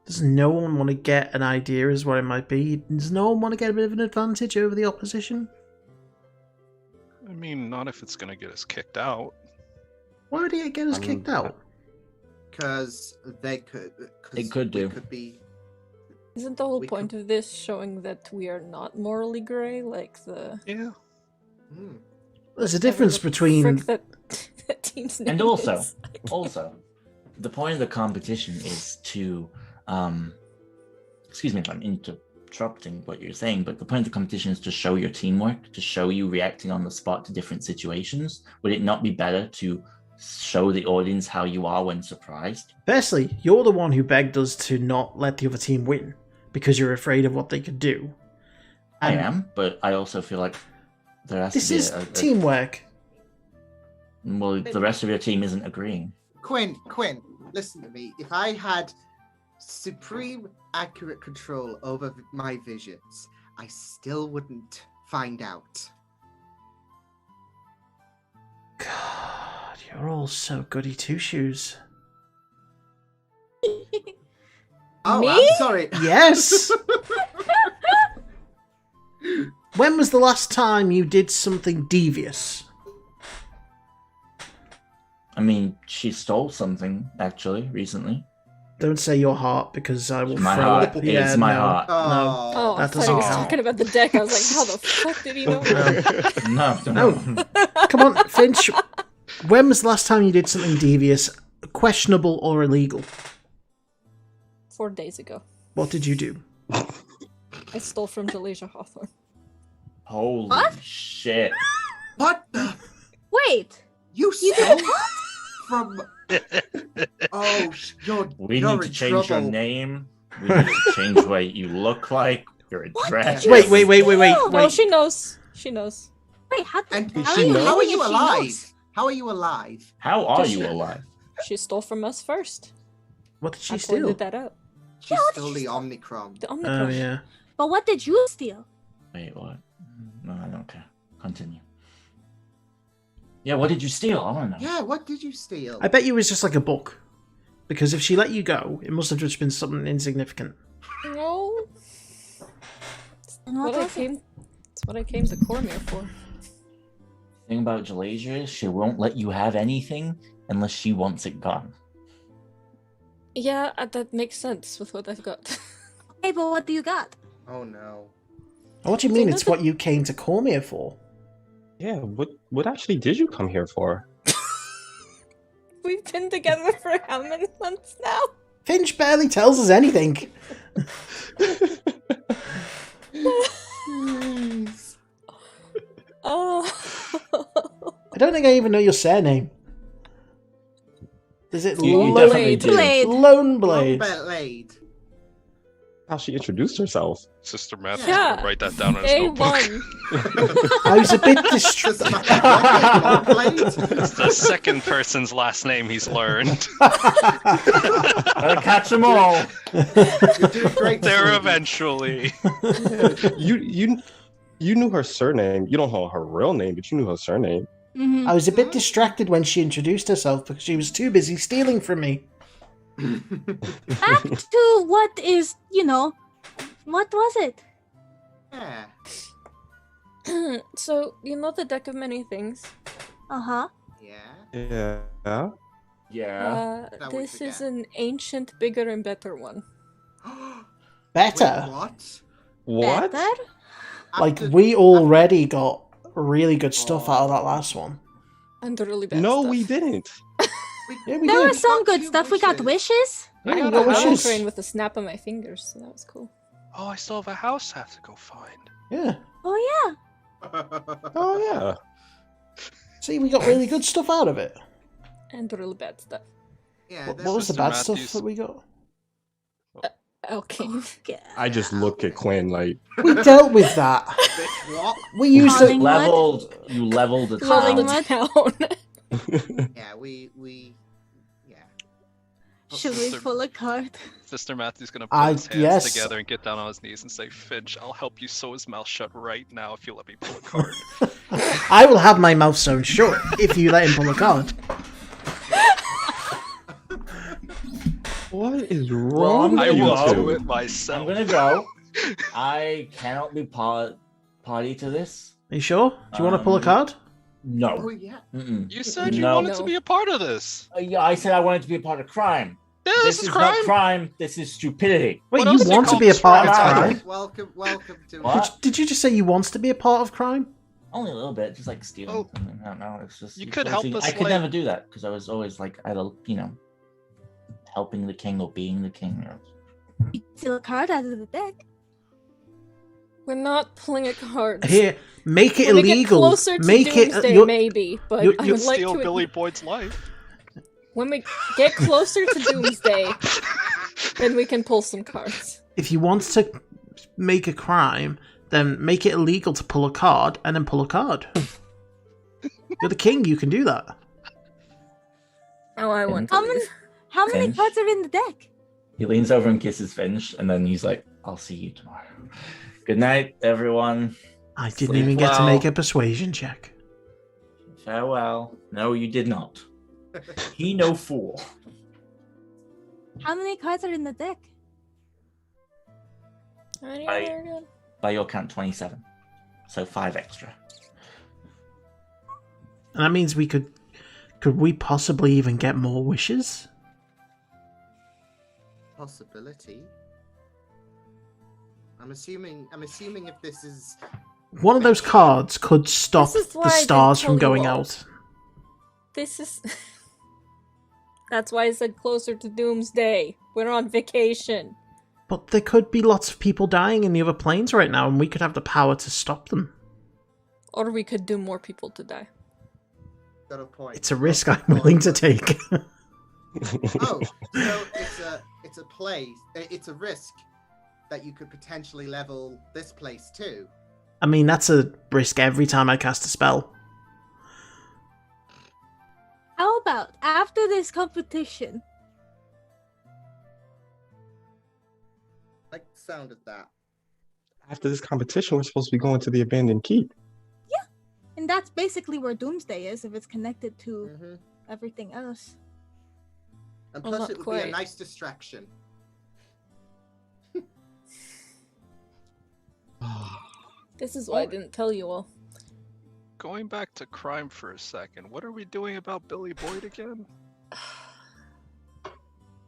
B: Does no one want to get an idea as what it might be? Does no one want to get a bit of an advantage over the opposition?
E: I mean, not if it's gonna get us kicked out.
B: Why would he get us
G: I mean,
B: kicked out?
C: Because they could.
A: They could do.
C: Could be.
D: Isn't the whole
C: We
D: point of this showing that we are not morally grey, like the...
E: Yeah.
C: Hmm.
B: There's a difference between...
D: Frick that team's name
A: And also,
D: is.
A: the point of the competition is to, excuse me if I'm interrupting what you're saying, but the point of the competition is to show your teamwork, to show you reacting on the spot to different situations. Would it not be better to show the audience how you are when surprised?
B: Firstly, you're the one who begged us to not let the other team win. because you're afraid of what they could do.
A: I
B: And
A: am, but I also feel like there has
B: This
A: to be
B: is teamwork.
A: Well, the rest of your team isn't agreeing.
C: Quinn, listen to me. If I had supreme accurate control over my visions, I still wouldn't find out.
B: God, you're all so goody two-shoes.
C: Oh,
H: Me?
C: I'm sorry.
B: Yes! When was the last time you did something devious?
A: I mean, she stole something, actually, recently.
B: Don't say your heart, because I will
A: My
B: throw
A: heart.
B: up.
A: It's my
B: no.
A: heart.
C: Oh,
D: Oh, I
B: That
D: thought he
B: doesn't
D: was
B: count.
D: talking about the deck. I was like, how the fuck did he know?
A: No.
B: Come on, Finch. When was the last time you did something devious, questionable or illegal?
D: 4 days ago.
B: What did you do?
D: I stole from Delasia Hawthorne.
A: Holy
H: What?
A: shit.
C: what the?
H: Wait.
C: You stole from? Oh,
A: We
C: you're
A: need to
C: in
A: change your
C: trouble.
A: name. We need to change what you look like. Your address.
B: Wait.
D: No, she knows. She knows.
H: Wait, how,
C: And
H: how,
G: she
H: are you,
G: knows?
C: how are
H: knowing
C: you
H: if she
C: alive?
H: knows?
C: How are you alive?
A: How are
D: Does
A: you
D: she-
A: alive?
D: She stole from us first.
B: What did she
D: I
B: steal?
D: pointed that out.
C: She
H: what did
C: stole
H: you
C: the
H: steal?
C: Omnicron.
D: The
B: Oh,
D: Omnicron.
B: yeah.
H: But what did you steal?
A: Wait, what? No, I don't care. Continue. Yeah, what did you steal? I want to know.
C: Yeah, what did you steal?
B: I bet you it was just like a book. Because if she let you go, it must have just been something insignificant.
D: No.
H: And what was it?
D: It's what I came to Cormier for.
A: The thing about Jalasia is she won't let you have anything unless she wants it gone.
D: Yeah, that makes sense with what I've got.
H: Hey, but what do you got?
C: Oh no.
B: What do you
D: Do you
B: mean
D: know
B: it's
D: the-
B: what you came to Cormier for?
G: Yeah, what actually did you come here for?
D: We've been together for how many months now?
B: Finch barely tells us anything.
D: Oh.
B: I don't think I even know your surname. Is it
A: You
B: Lone
A: definitely do.
H: Blade.
B: Lone Blade?
C: Blade.
G: How she introduced herself.
E: Sister Matthew's
D: Yeah.
E: gonna write that down in his notebook.
D: A1.
B: I was a bit
C: Just
B: distracted.
C: Blade.
E: It's the second person's last name he's learned.
A: Gotta catch them all.
C: You're doing great.
E: There
C: sweetie.
E: eventually.
G: You knew her surname. You don't know her real name, but you knew her surname.
H: Mm-hmm.
B: I was a bit distracted when she introduced herself because she was too busy stealing from me.
H: Back to what is, what was it?
C: Yeah.
D: So, you know the deck of many things?
H: Uh-huh.
C: Yeah.
G: Yeah.
A: Yeah.
C: That we
D: This is
C: forget.
D: an ancient, bigger, and better one.
B: Better.
C: Wait, what?
G: What?
H: Better?
B: Like,
C: After-
B: we already got really good stuff out of that last one.
D: And the really bad
G: No,
D: stuff.
G: we didn't.
B: Yeah, we
H: There
B: did.
H: was some
C: got
H: good
C: two
H: stuff. We got wishes.
B: Yeah,
D: I
B: we
D: got
B: got
D: a house
B: wishes.
D: crane with a snap of my fingers, so that was cool.
E: Oh, I still have a house I have to go find.
B: Yeah.
H: Oh,
G: Oh yeah.
B: See, we got really good stuff out of it.
D: And the really bad stuff.
C: Yeah.
B: What
C: there's-
B: was the
E: Sister
B: bad
E: Matthews.
B: stuff that we got?
D: Okay.
H: yeah.
G: I just look at Quinn like,
B: We dealt with that.
C: Bitch, what?
B: We used
H: Calling
B: it.
H: mud?
A: You leveled the
D: Leveling
A: town.
D: the town.
C: Yeah, we. Yeah.
H: Should we pull a card?
E: Sister Matthew's gonna put his hands
B: yes.
E: together and get down on his knees and say, Finch, I'll help you sew his mouth shut right now if you let me pull a card.
B: I will have my mouth sewn shut if you let him pull a card.
G: what is wrong
A: Wrong.
G: with
E: I
G: you
E: will
A: go.
E: do it
A: I'm
E: myself.
A: gonna go. I cannot be party to this.
B: Are you sure? Do you want to pull a card?
C: Oh
A: No.
C: yeah.
A: Mm-mm.
E: You said you
A: No.
E: wanted to be a part of this.
A: Yeah, I said I wanted to be a part of crime.
E: Yeah,
A: This is not crime. This is stupidity.
B: Wait,
E: What
B: you
E: else do you
B: want to
E: call
B: be a part of
A: crime?
B: crime?
C: Welcome to.
A: What?
B: Did you just say you want to be a part of crime?
A: Only a little bit, just like stealing.
E: Oh.
A: I don't know. It's just
E: You
A: it's
E: could
A: always-
E: help us,
A: I could
E: like-
A: never do that because I was always like either helping the king or being the king.
H: Steal a card out of the deck.
D: We're not pulling a card.
B: Here, make it
D: When we get
B: illegal.
D: closer to
B: Make it.
D: Doomsday,
B: you're-
D: maybe, but
B: you're-
D: I
B: you're
D: would like
E: Steal
D: to.
E: Billy Boyd's life.
D: When we get closer to Doomsday, then we can pull some cards.
B: If you want to make a crime, then make it illegal to pull a card and then pull a card. You're the king, you can do that.
D: Oh, I want to
H: How many,
D: leave.
H: how many
A: Finch?
H: cards are in the deck?
A: He leans over and kisses Finch, and then he's like, I'll see you tomorrow. Good night, everyone.
B: I didn't
A: Sleep
B: even get to
A: well.
B: make a persuasion check.
A: Farewell. No, you did not. He no fool.
H: How many cards are in the deck?
D: How many
A: I-
D: are there again?
A: By your count, 27. So 5 extra.
B: And that means we could we possibly even get more wishes?
C: Possibility. I'm assuming if this is
B: One of those cards could stop
D: This is why
B: the
D: I didn't
B: stars
D: tell
B: from
D: you
B: going
D: all.
B: out.
D: This is... That's why I said closer to Doomsday. We're on vacation.
B: But there could be lots of people dying in the other planes right now, and we could have the power to stop them.
D: Or we could do more people to die.
C: got a point.
B: It's a risk I'm willing to take.
C: Oh, so it's a place. It's a risk that you could potentially level this place too.
B: I mean, that's a risk every time I cast a spell.
H: How about after this competition?
C: Like the sound of that.
G: After this competition, we're supposed to be going to the abandoned keep.
H: And that's basically where Doomsday is if it's connected to
C: Mm-hmm.
H: everything else.
C: And
D: Well,
C: plus,
D: not
C: it would be
D: quite.
C: a nice distraction.
D: This is why I didn't tell you all.
E: Going back to crime for a second, what are we doing about Billy Boyd again?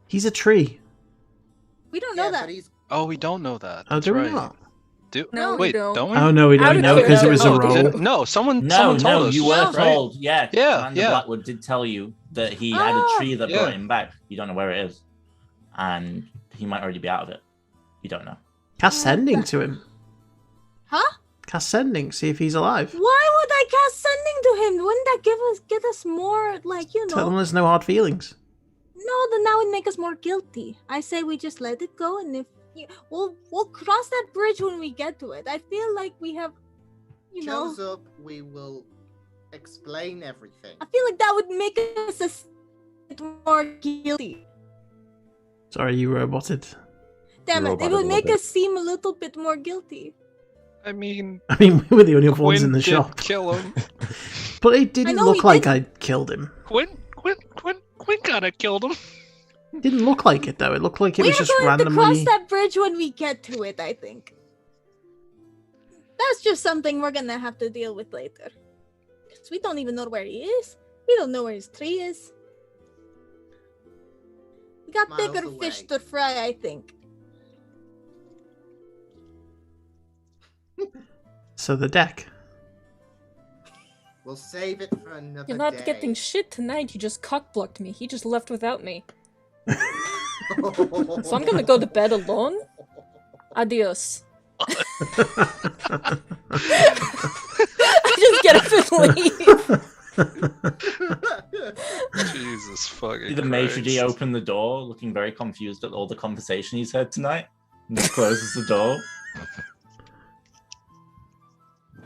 B: He's a tree.
H: We don't know
C: Yeah,
H: that.
C: but he's
E: Oh, we don't know that.
B: Oh,
E: That's
B: do we
E: right.
B: not?
D: No, we
E: wait,
D: don't.
E: we?
B: Oh, no, we
D: Out
B: don't
D: of
B: know because it was a
D: curiosity.
B: roll.
E: Did- no, someone
A: No,
E: told us.
A: you were
E: right?
A: told. Yeah,
E: Yeah,
A: Commander
E: yeah.
A: Blackwood did tell you that he had a tree that
E: Yeah.
A: brought him back. You don't know where it is. And he might already be out of it. You don't know.
B: Cast sending to him.
H: Huh?
B: Cast sending, see if he's alive.
H: Why would I cast sending to him? Wouldn't that get us more, like, you
B: Tell him
H: know?
B: there's no hard feelings.
H: No, then that would make us more guilty. I say we just let it go, and if we'll cross that bridge when we get to it. I feel like we have, you know.
C: shows up, we will explain everything.
H: I feel like that would make us a more guilty.
B: Sorry, you roboted.
H: Damn it!
G: Roboted
H: It
G: a
H: would
G: little
H: make
G: bit.
H: us seem a little bit more guilty.
E: I mean,
B: I mean, we were the only ones
E: Quinn
B: in the
E: did
B: shop.
E: kill him.
B: But it didn't
H: know
B: look
H: we
B: like
H: did.
B: I killed him.
E: Quinn kind of killed him.
B: It didn't look like it, though. It looked like it
H: We
B: was
H: are
B: just
H: going to cross
B: randomly...
H: that bridge when we get to it. I think that's just something we're gonna have to deal with later. 'Cause we don't even know where he is. We don't know where his tree is. We got
C: Miles
H: bigger
C: away.
H: fish to fry, I think.
B: So the deck.
C: We'll save it for another
D: You're not
C: day.
D: getting shit tonight. You just cockblocked me. He just left without me. So I'm gonna go to bed alone. Adios. I just get up and leave.
E: Jesus fucking
A: See the maitre d'
E: Christ.
A: open the door, looking very confused at all the conversation he's heard tonight, and just closes the door.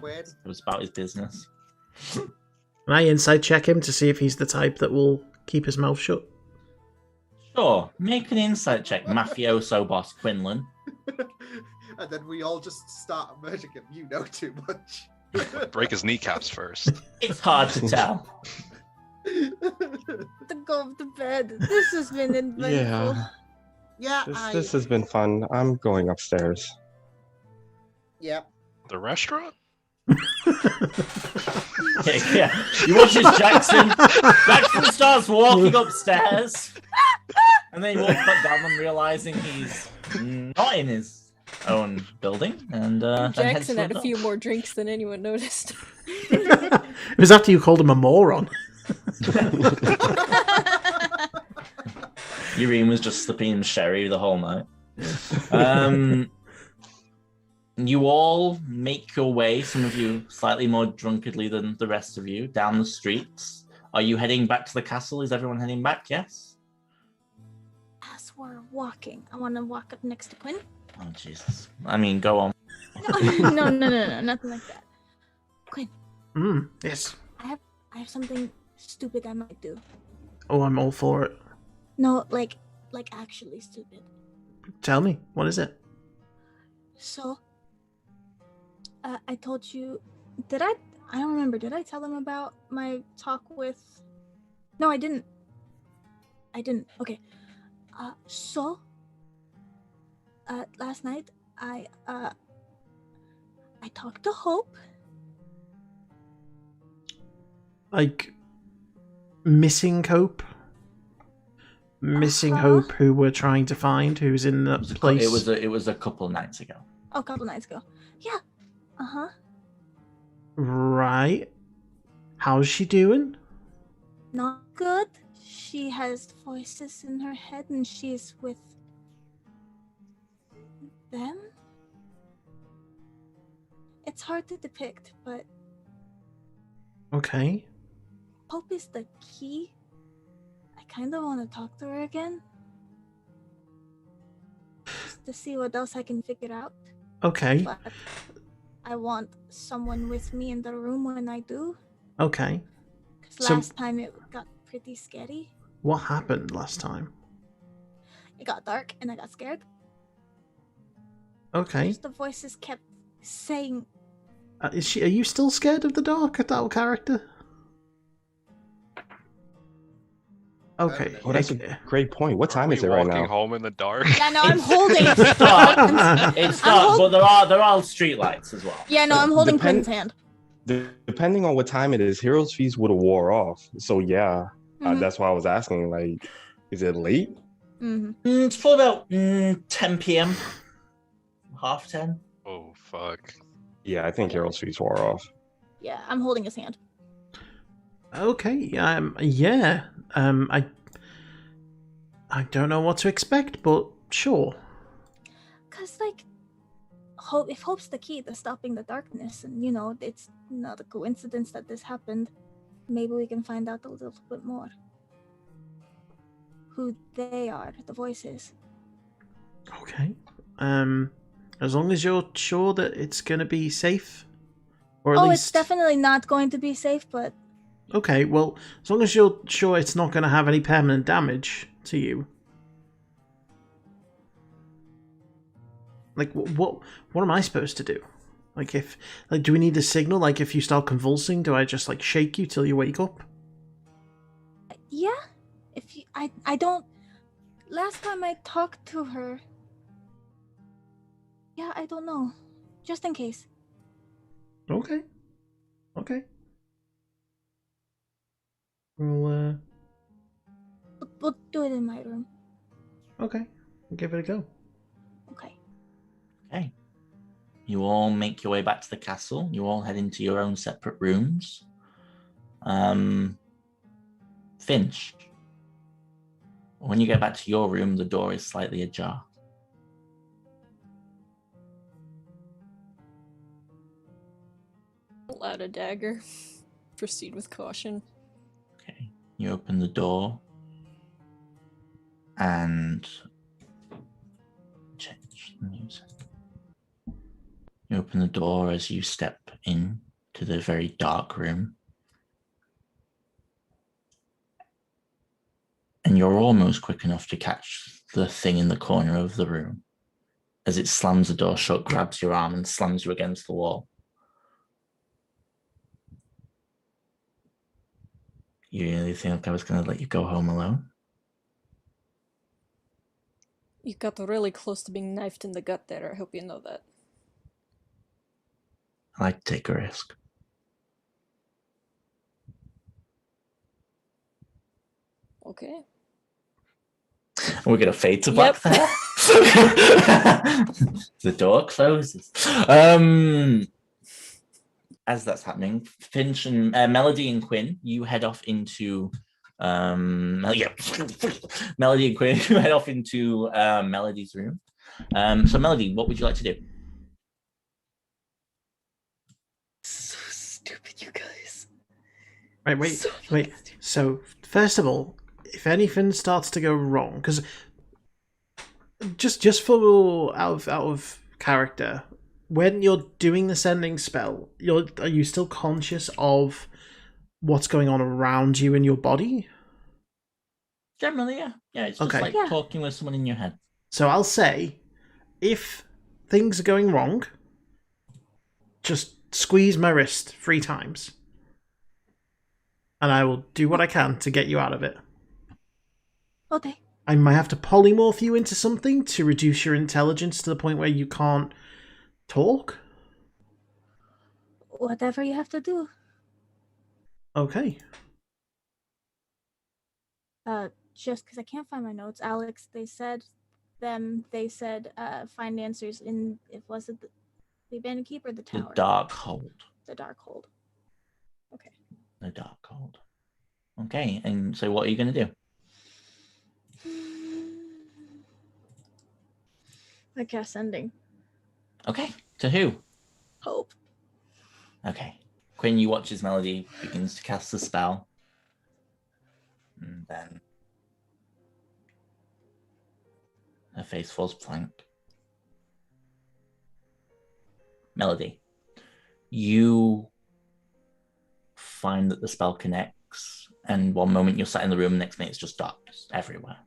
C: Quinn,
A: It was about his business.
B: Can I insight check him to see if he's the type that will keep his mouth shut?
A: Sure, make an insight check, mafioso boss Quinlan.
C: and then we all just start emerging him. You know too much.
E: Break his kneecaps first.
A: It's hard to tell.
H: To go to bed. This has been eventful.
G: Yeah,
C: Yeah,
G: this has been fun. I'm going upstairs.
C: Yeah.
E: The restaurant?
A: Yeah. You watch as Jackson starts walking upstairs, and then he walks back down and realizing he's not in his own building. And then heads
D: Jackson
A: to
D: had
A: the
D: a few
A: door.
D: more drinks than anyone noticed.
B: It was after you called him a moron.
A: Irene was just slipping him sherry the whole night. You all make your way, some of you slightly more drunkenly than the rest of you, down the streets. Are you heading back to the castle? Is everyone heading back? Yes?
H: As we're walking, I want to walk up next to Quinn.
A: Oh Jesus! I mean, go on.
H: No, nothing like that. Quinn,
B: Yes.
H: I have something stupid I might do.
B: Oh, I'm all for it.
H: No, like actually stupid.
B: Tell me, what is it?
H: So, I told you, did I don't remember, did I tell them about my talk with... No, I didn't. Okay. Last night, I talked to Hope.
B: Like, missing Hope? Missing Hope, who we're trying to find, who's in the place.
A: It was a couple nights ago.
H: Oh, a couple nights ago. Yeah.
B: Right. How's she doing?
H: Not good. She has voices in her head and she's with them. It's hard to depict, but
B: Okay.
H: Hope is the key. I kind of want to talk to her again. Just to see what else I can figure out.
B: Okay.
H: But I want someone with me in the room when I do.
B: Okay.
H: Because last time it got pretty scary.
B: What happened last time?
H: It got dark and I got scared.
B: Okay.
H: Just the voices kept saying...
B: Are you still scared of the dark, that character? Okay.
G: Oh, that's a great point. What time is it right now?
E: Walking home in the dark.
H: Yeah, no, I'm holding it.
A: It's dark, but there are street lights as well.
H: Yeah, no, I'm holding Quinn's hand.
G: Depending on what time it is, Heroes Feast would have wore off. So yeah, that's why I was asking. Like, is it late?
A: It's for about 10 p.m. 10:30.
E: Oh fuck.
G: Yeah, I think Heroes Feast wore off.
H: Yeah, I'm holding his hand.
B: Okay. Yeah. I don't know what to expect, but sure.
H: Cause like, if Hope's the key to stopping the darkness, and it's not a coincidence that this happened, maybe we can find out a little bit more. Who they are, the voices.
B: Okay. As long as you're sure that it's gonna be safe, or at least...
H: it's definitely not going to be safe, but...
B: Okay, well, as long as you're sure it's not gonna have any permanent damage to you. Like, what am I supposed to do? Like, do we need a signal? Like, if you start convulsing, do I just, like, shake you till you wake up?
H: Yeah. I don't... Last time I talked to her... Yeah, I don't know. Just in case.
B: Okay. We'll
H: do it in my room.
B: Okay. We'll give it a go.
A: Okay. You all make your way back to the castle. You all head into your own separate rooms. Finch, when you get back to your room, the door is slightly ajar.
D: Pull out a dagger. Proceed with caution.
A: Okay. You open the door and change the music. You open the door as you step in to the very dark room. And you're almost quick enough to catch the thing in the corner of the room as it slams the door shut, grabs your arm and slams you against the wall. You really think I was going to let you go home alone?
D: You got really close to being knifed in the gut there. I hope you know that.
A: I like to take a risk.
D: Okay.
A: We're going to fade to black there. The door closes. As that's happening, Finch and Melody and Quinn, you head off into Melody and Quinn, you head off into Melody's room. So Melody, what would you like to do?
I: So stupid, you guys.
B: Wait. So, first of all, if anything starts to go wrong, because just for out of character, when you're doing the sending spell, are you still conscious of what's going on around you in your body?
A: Generally, yeah. Yeah, it's just
B: Okay.
A: like
H: Yeah.
A: talking with someone in your head.
B: So I'll say, if things are going wrong, just squeeze my wrist 3 times, and I will do what I can to get you out of it.
H: Okay.
B: I might have to polymorph you into something to reduce your intelligence to the point where you can't talk.
H: Whatever you have to do.
B: Okay.
H: Just because I can't find my notes, Alex, they said find answers in, was it the abandoned keep or the
A: The
H: tower?
A: dark hold.
H: The dark hold. Okay.
A: The dark hold. Okay, and so what are you going to do?
H: I cast sending.
A: Okay, to who?
H: Hope.
A: Okay. Quinn, you watch as Melody begins to cast the spell. And then her face falls blank. Melody, you find that the spell connects, and one moment you're sat in the room, next minute it's just darkness everywhere.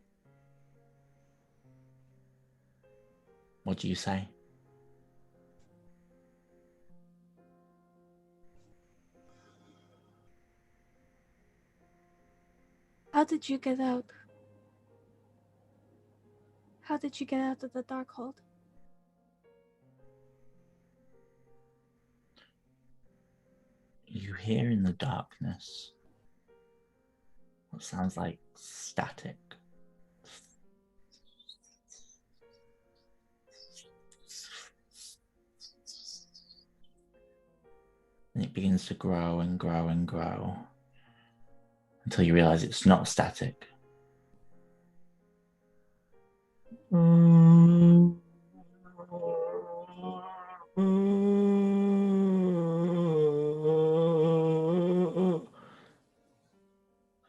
A: What do you say?
H: How did you get out? How did you get out of the dark hold?
A: You hear in the darkness what sounds like static. And it begins to grow and grow and grow until you realize it's not static.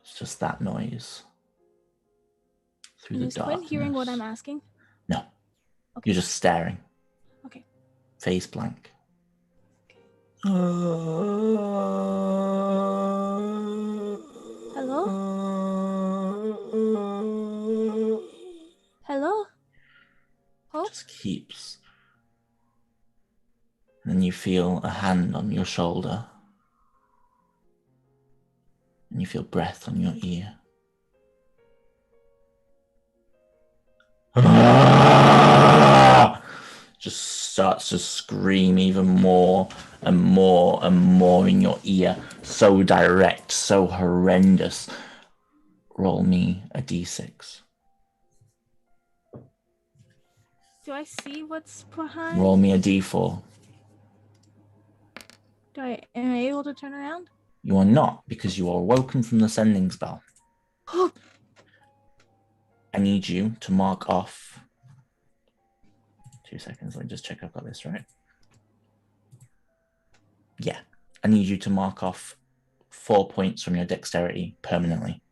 A: It's just that noise through the
H: Is
A: darkness.
H: Quinn hearing what I'm asking?
A: No.
H: Okay.
A: You're just staring.
H: Okay.
A: Face blank.
H: Hello? Hello? Hope?
A: Just keeps. And then you feel a hand on your shoulder. And you feel breath on your ear. Just starts to scream even more and more and more in your ear. So direct, so horrendous. Roll me a d6.
H: Do I see what's behind?
A: Roll me a d4.
H: Am I able to turn around?
A: You are not, because you are awoken from the sending spell. I need you to mark off. 2 seconds, let me just check I've got this right. Yeah, I need you to mark off 4 points from your dexterity permanently.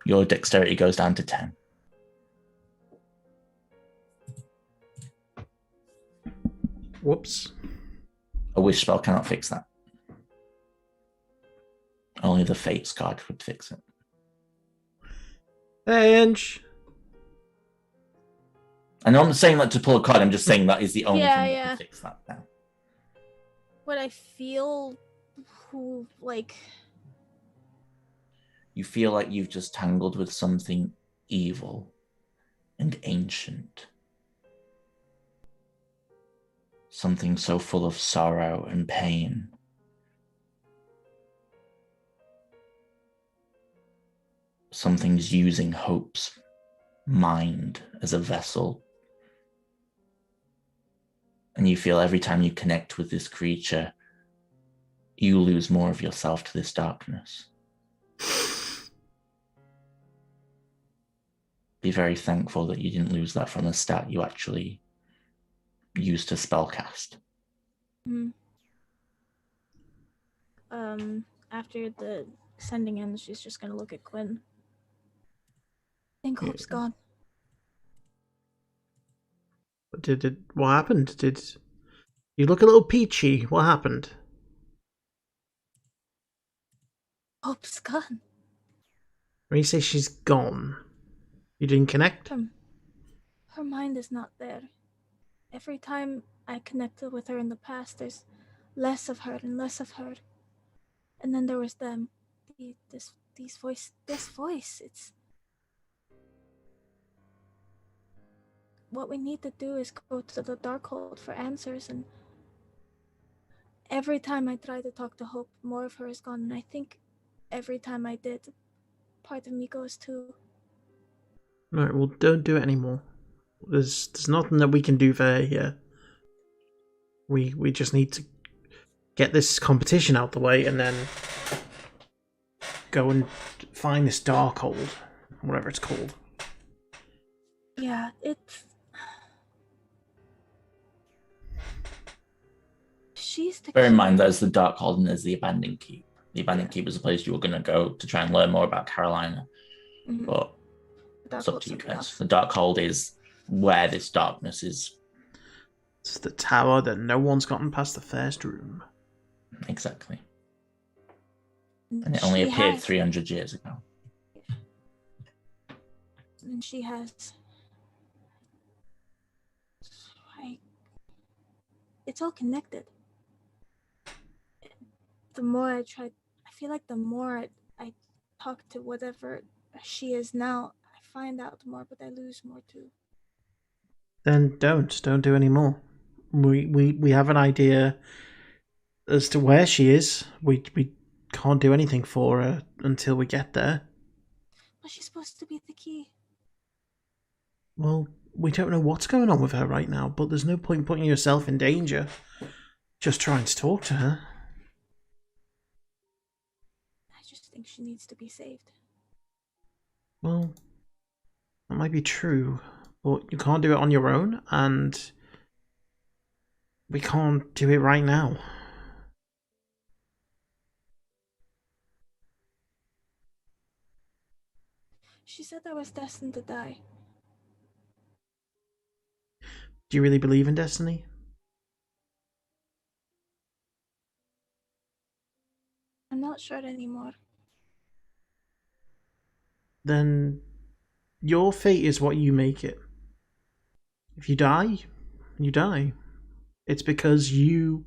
A: Your dexterity goes down to 10.
B: Whoops.
A: A wish spell cannot fix that. Only the Fates card would fix it.
B: Hey, Ange.
A: I know I'm saying that to pull a card, I'm just saying that is the only thing that can fix that now.
H: What I feel like...
A: You feel like you've just tangled with something evil and ancient. Something so full of sorrow and pain. Something's using Hope's mind as a vessel. And you feel every time you connect with this creature, you lose more of yourself to this darkness. Be very thankful that you didn't lose that from the stat you actually used to spellcast.
H: After the sending in, she's just gonna look at Quinn. I think Hope's gone.
B: What happened? Did you look a little peachy? What happened?
H: Hope's gone.
B: When you say she's gone, you didn't connect?
H: Her mind is not there. Every time I connected with her in the past, there's less of her and less of her. And then there was them. This voice. It's... What we need to do is go to the Darkhold for answers, and every time I try to talk to Hope, more of her is gone, and I think every time I did, part of me goes too.
B: Right, well, don't do it anymore. There's nothing that we can do for her here. We just need to get this competition out the way and then go and find this Darkhold, whatever it's called.
H: Yeah, it's... She's the
A: Bear in
H: key.
A: mind, there's the Darkhold and there's the Abandoned Keep. The Abandoned Keep is a place you were going to go to try and learn more about Carolina.
H: Mhm.
A: But it's up
H: Darkhold's
A: to you
H: something
A: guys.
H: else.
A: The Darkhold is where this darkness is.
B: It's the tower that no one's gotten past the first room.
A: Exactly. And it only appeared 300 years ago.
H: And she has... It's all connected. The more I try, I feel like the more I talk to whatever she is now, I find out more, but I lose more too.
B: Then don't do any more. We have an idea as to where she is. We can't do anything for her until we get there.
H: But she's supposed to be the key.
B: Well, we don't know what's going on with her right now, but there's no point putting yourself in danger just trying to talk to her.
H: I just think she needs to be saved.
B: Well, that might be true, but you can't do it on your own, and we can't do it right now.
H: She said I was destined to die.
B: Do you really believe in destiny?
H: I'm not sure anymore.
B: Then your fate is what you make it. If you die, you die. It's because you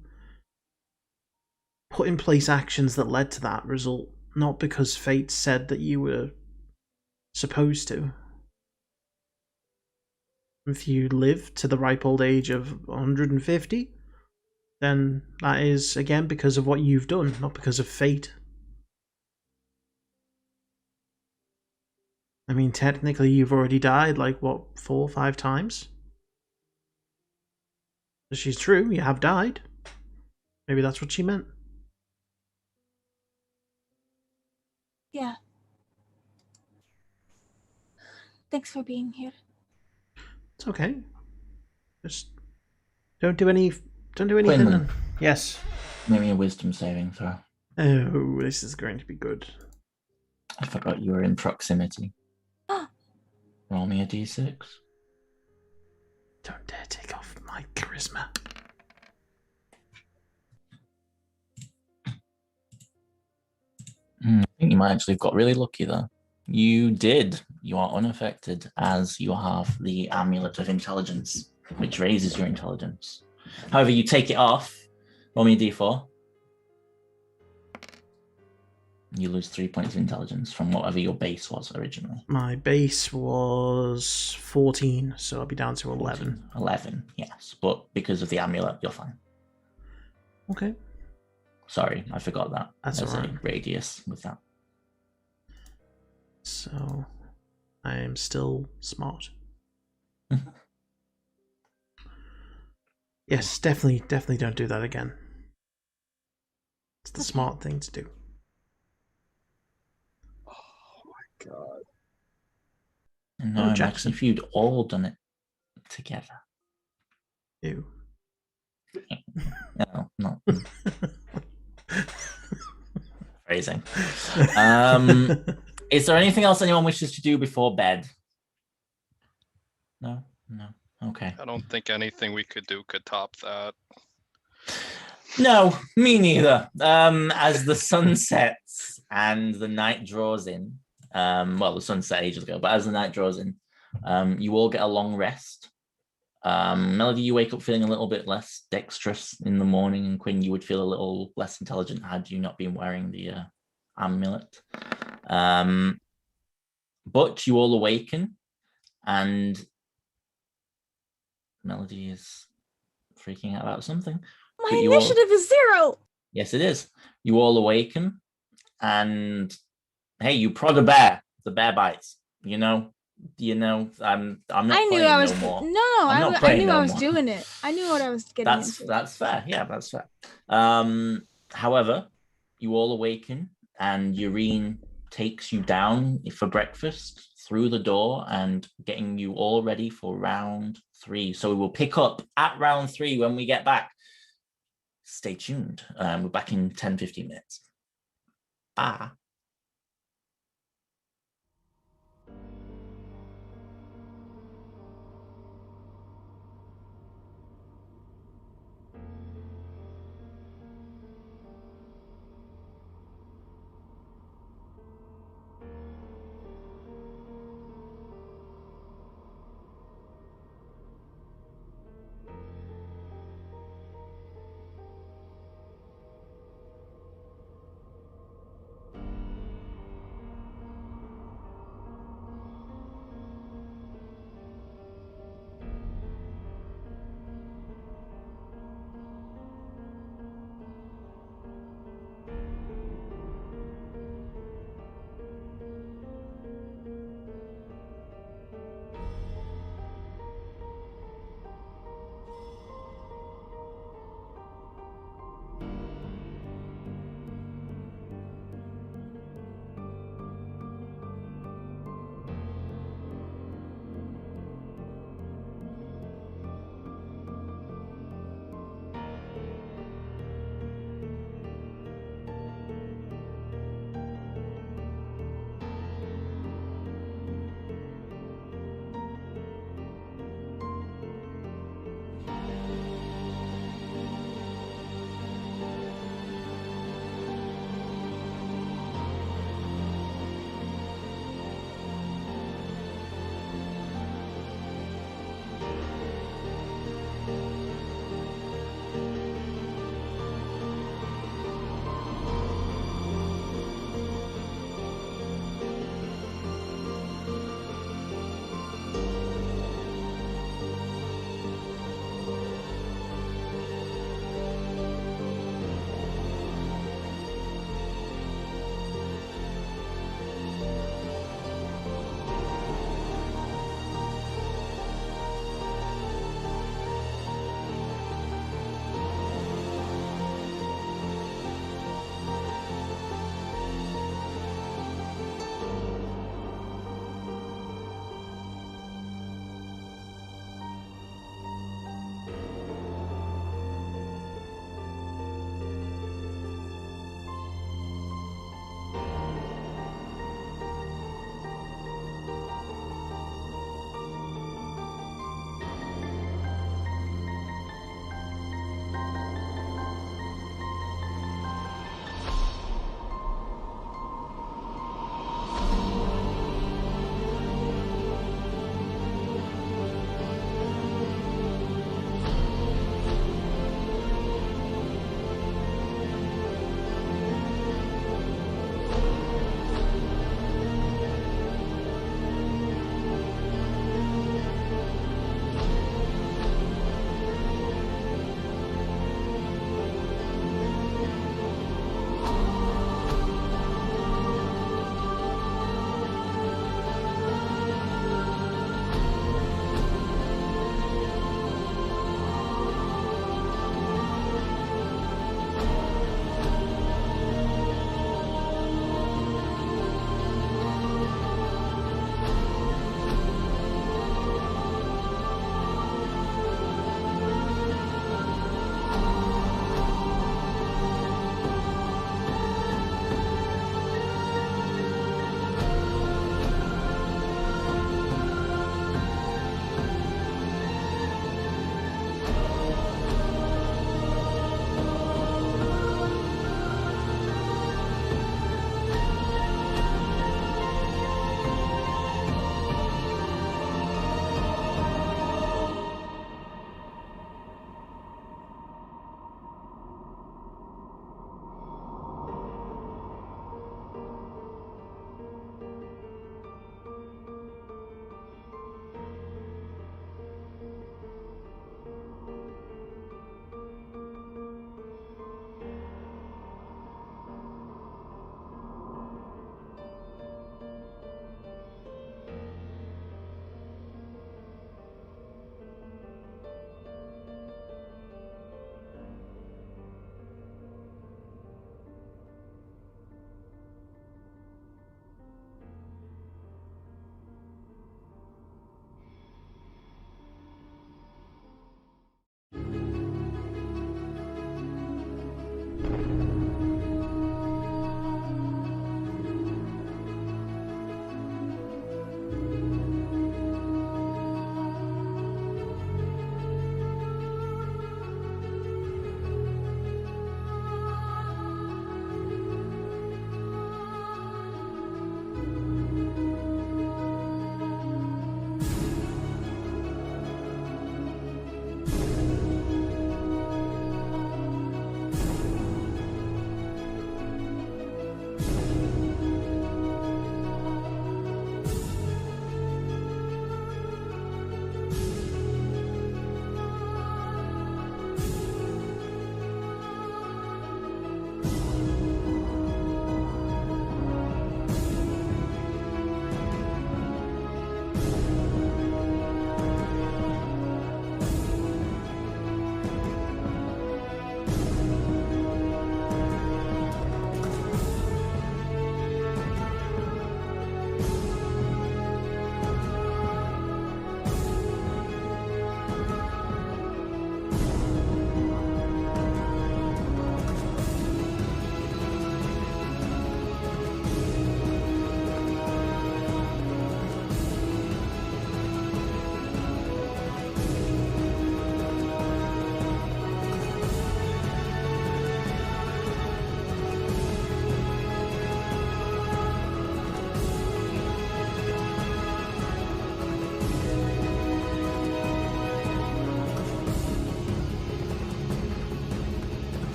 B: put in place actions that led to that result, not because fate said that you were supposed to. If you live to the ripe old age of 150, then that is, again, because of what you've done, not because of fate. I mean, technically you've already died, 4 or 5 times? She's true, you have died. Maybe that's what she meant.
H: Yeah. Thanks for being here.
B: It's okay. Just don't do anything.
A: Quinlan.
B: And... Yes.
A: Maybe a wisdom saving throw.
B: Oh, this is going to be good.
A: I forgot you were in proximity. Roll me a d6.
B: Don't dare take off my charisma.
A: I think you might actually have got really lucky there. You did. You are unaffected as you have the Amulet of Intelligence, which raises your intelligence. However, you take it off. Roll me a d4. You lose 3 points of intelligence from whatever your base was originally.
B: My base was 14, so I'll be down to 11.
A: 11, yes. But because of the amulet, you're fine.
B: Okay.
A: Sorry, I forgot that.
B: That's
A: There's
B: alright.
A: a radius with that.
B: So, I am still smart. Yes, definitely don't do that again. It's the smart thing to do.
C: Oh my god.
A: No,
B: Oh,
A: imagine
B: Jackson.
A: if you'd all done it together.
B: Ew.
A: No, not. Phrasing. Is there anything else anyone wishes to do before bed? No? No. Okay.
E: I don't think anything we could do could top that.
A: No, me neither. As the sun sets and the night draws in, well, the sun set ages ago, but as the night draws in, you all get a long rest. Melody, you wake up feeling a little bit less dexterous in the morning, and Quinn, you would feel a little less intelligent had you not been wearing the amulet. But you all awaken, and Melody is freaking out about something.
H: My initiative is 0.
A: Yes, it is. You all awaken, and hey, you prod a bear. The bear bites. You know. I'm not.
H: I knew
A: playing
H: I was.
A: No more.
H: No,
A: I'm not
H: I
A: playing
H: knew
A: no
H: I was
A: more.
H: doing it. I knew what I was getting into.
A: That's fair. Yeah, that's fair. However, you all awaken, and Urine takes you down for breakfast through the door and getting you all ready for round 3. So we will pick up at round 3 when we get back. Stay tuned. We're back in 10-15 minutes. Bye.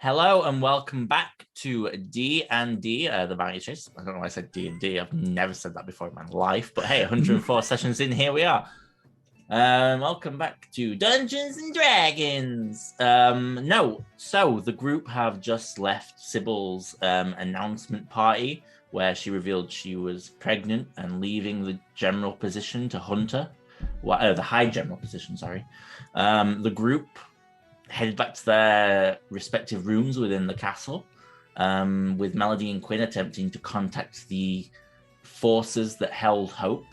A: Hello and welcome back to D&D, the Bounty Chase. I don't know why I said D&D. I've never said that before in my life. But hey, 104 sessions in, here we are. Welcome back to Dungeons and Dragons. So the group have just left Sybil's announcement party where she revealed she was pregnant and leaving the general position to Hunter. The high general position, sorry. The group headed back to their respective rooms within the castle, with Melody and Quinn attempting to contact the forces that held Hope,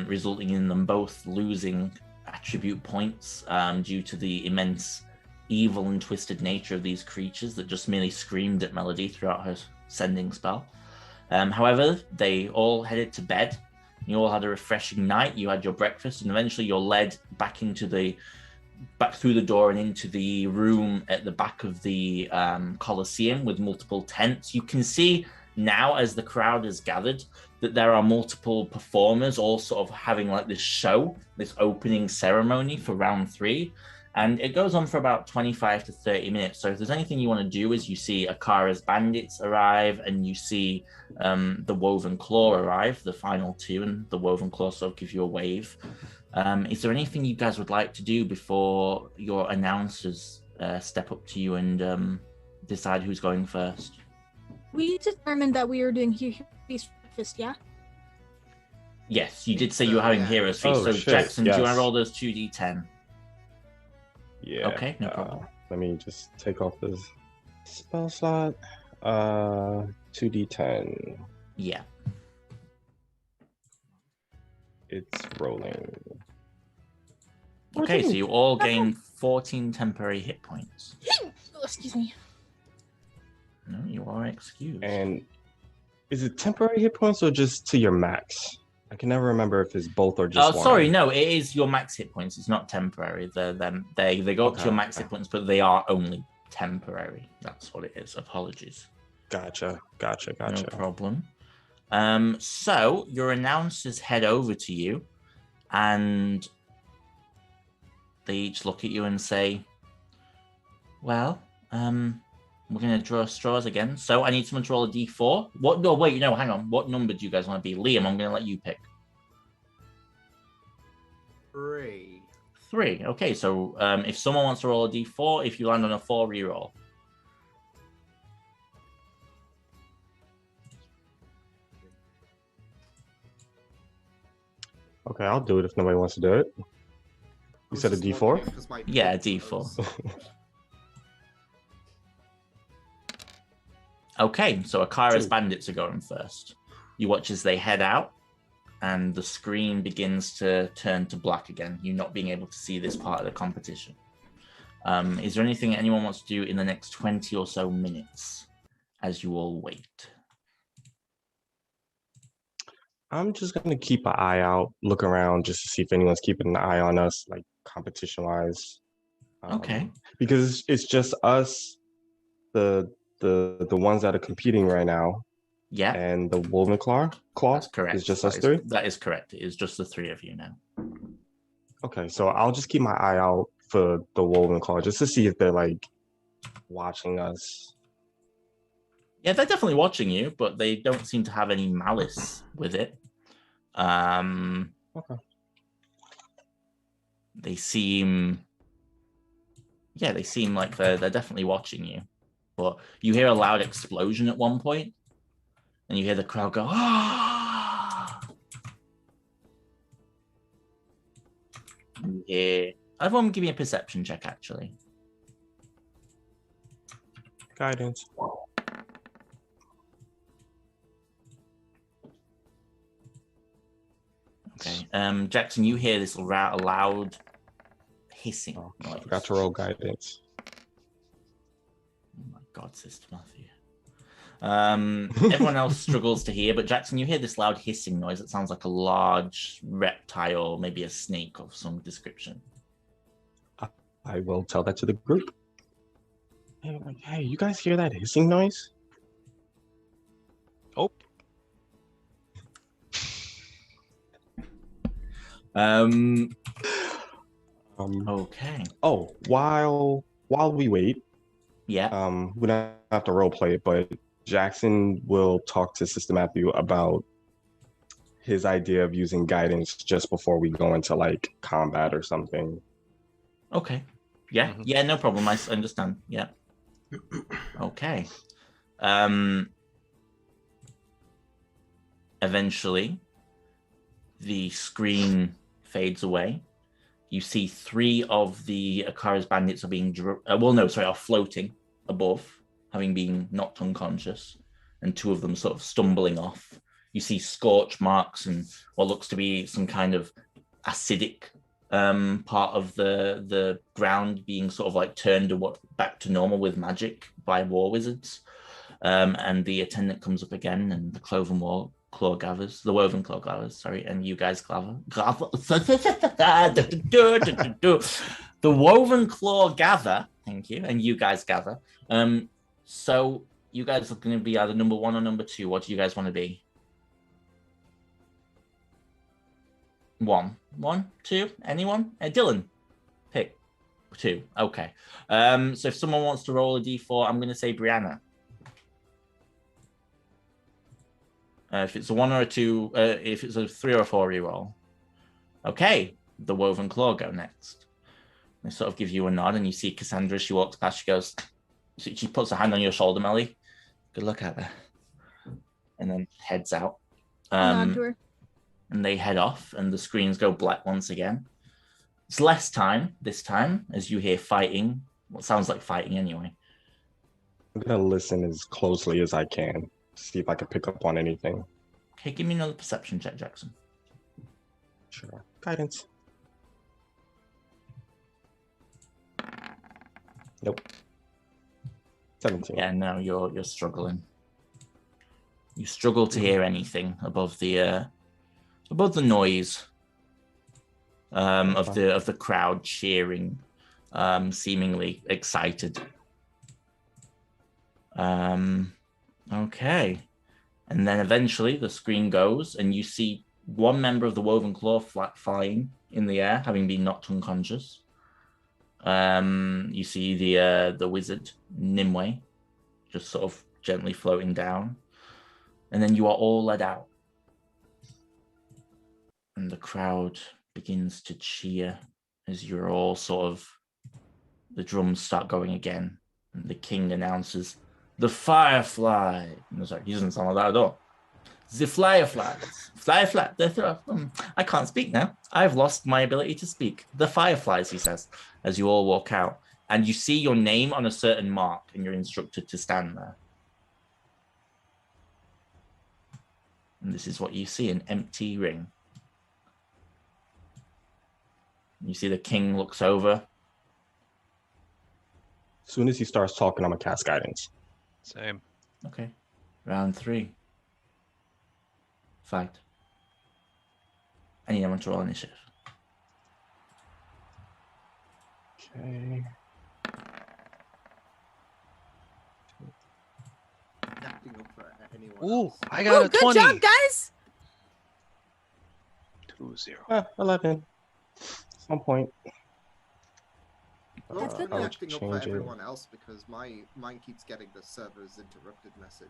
A: resulting in them both losing attribute points due to the immense evil and twisted nature of these creatures that just merely screamed at Melody throughout her sending spell. However, they all headed to bed. You all had a refreshing night. You had your breakfast, and eventually you're led back through the door and into the room at the back of the Colosseum with multiple tents. You can see now, as the crowd has gathered, that there are multiple performers all sort of having like this show, this opening ceremony for round 3. And it goes on for about 25 to 30 minutes. So if there's anything you want to do, is you see Akara's bandits arrive, and you see the Woven Claw arrive, the final 2, and the Woven Claw sort of gives you a wave. Is there anything you guys would like to do before your announcers step up to you and decide who's going first?
H: We determined that we were doing Heroes Fist, yeah?
A: Yes, you did say you were having Heroes Feast. So,
G: shit,
A: Jackson,
G: yes.
A: do you want to roll those 2d10?
G: Yeah.
A: Okay, no problem.
G: Let me just take off this spell slot. 2d10.
A: Yeah.
G: It's rolling.
A: Okay, so you all gain 14 temporary hit points.
H: Oh, excuse me.
A: No, you are excused.
G: And is it temporary hit points or just to your max? I can never remember if it's both or just one.
A: Sorry, no, it is your max hit points. It's not temporary. They go up to your max hit points, but they are only temporary. That's what it is. Apologies.
G: Gotcha.
A: No problem. So your announcers head over to you, and they each look at you and say, "Well, we're going to draw straws again. So I need someone to roll a d4. What? No, wait, no, hang on. What number do you guys want to be? Liam, I'm going to let you pick.
C: 3.
A: 3. Okay, so if someone wants to roll a d4, if you land on a 4, reroll.
G: Okay, I'll do it if nobody wants to do it. You said a d4?
A: Yeah, a d4. Okay, so Akara's bandits are going first. You watch as they head out, and the screen begins to turn to black again, you not being able to see this part of the competition. Is there anything anyone wants to do in the next 20 or so minutes as you all wait?
G: I'm just going to keep an eye out, look around just to see if anyone's keeping an eye on us, like competition-wise.
A: Okay.
G: Because it's just us, the ones that are competing right now.
A: Yeah.
G: And the Woven Claw?
A: That's correct.
G: It's just us 3?
A: That is correct. It is just the 3 of you now.
G: Okay, so I'll just keep my eye out for the Woven Claw just to see if they're like watching us.
A: Yeah, they're definitely watching you, but they don't seem to have any malice with it.
G: Okay.
A: They seem like they're definitely watching you. But you hear a loud explosion at one point, and you hear the crowd go, "Ah!" Yeah. Everyone give me a perception check, actually.
G: Guidance.
A: Okay. Jackson, you hear this loud hissing noise.
G: I forgot to roll guidance.
A: Oh my God, Sister Matthew. Everyone else struggles to hear, but Jackson, you hear this loud hissing noise. It sounds like a large reptile, maybe a snake of some description.
G: I will tell that to the group. Hey, you guys hear that hissing noise?
E: Oh.
A: Okay.
G: Oh, while we wait,
A: Yeah.
G: We don't have to role play it, but Jackson will talk to Sister Matthew about his idea of using guidance just before we go into like combat or something.
A: Okay. Yeah.
E: Mhm.
A: Yeah. No problem. I understand. Yeah. Okay. Eventually, the screen fades away. You see 3 of the Akara's bandits are being are floating above, having been knocked unconscious, and 2 of them sort of stumbling off. You see scorch marks and what looks to be some kind of acidic part of the ground being sort of like turned back to normal with magic by war wizards. And the attendant comes up again, and the woven claw gathers, and you guys gather. The woven claw gather, thank you, and you guys gather. So you guys are going to be either number 1 or number 2. What do you guys want to be? 1, 2, anyone? Dylan, pick 2. Okay. So if someone wants to roll a d4, I'm going to say Brianna. If it's a 1 or a 2, if it's a 3 or a 4 reroll. Okay, the Woven Claw go next. They sort of give you a nod, and you see Cassandra. She walks past. She goes. She puts her hand on your shoulder, Melly. Good luck out there. And then heads out.
H: Nod to her.
A: And they head off, and the screens go black once again. It's less time this time, as you hear fighting. What sounds like fighting anyway.
G: I'm gonna listen as closely as I can to see if I can pick up on anything.
A: Okay, give me another perception check, Jackson.
G: Sure. Guidance. Nope. 17.
A: Yeah, no, you're struggling. You struggle to hear anything above the noise of the crowd cheering, seemingly excited. Okay, and then eventually the screen goes, and you see 1 member of the Woven Claw flying in the air, having been knocked unconscious. You see the wizard Nimue just sort of gently floating down, and then you are all led out, and the crowd begins to cheer as you're all the drums start going again, and the king announces, "The Firefly." No, sorry, he doesn't sound like that at all. "The Fireflies. Firefly. I can't speak now. I've lost my ability to speak. The Fireflies," he says, as you all walk out. And you see your name on a certain mark, and you're instructed to stand there. And this is what you see, an empty ring. You see the king looks over.
G: As soon as he starts talking, I'm gonna cast guidance.
E: Same.
A: Okay. Round 3. Fight. I need everyone to roll initiative.
G: Okay.
E: Ooh, I got a
H: good
E: 20.
H: job, guys.
E: 2-0.
G: 11. Some point.
H: That's good.
C: I'm
H: though.
C: acting up for
G: Change it.
C: everyone else because mine keeps getting the server's interrupted message.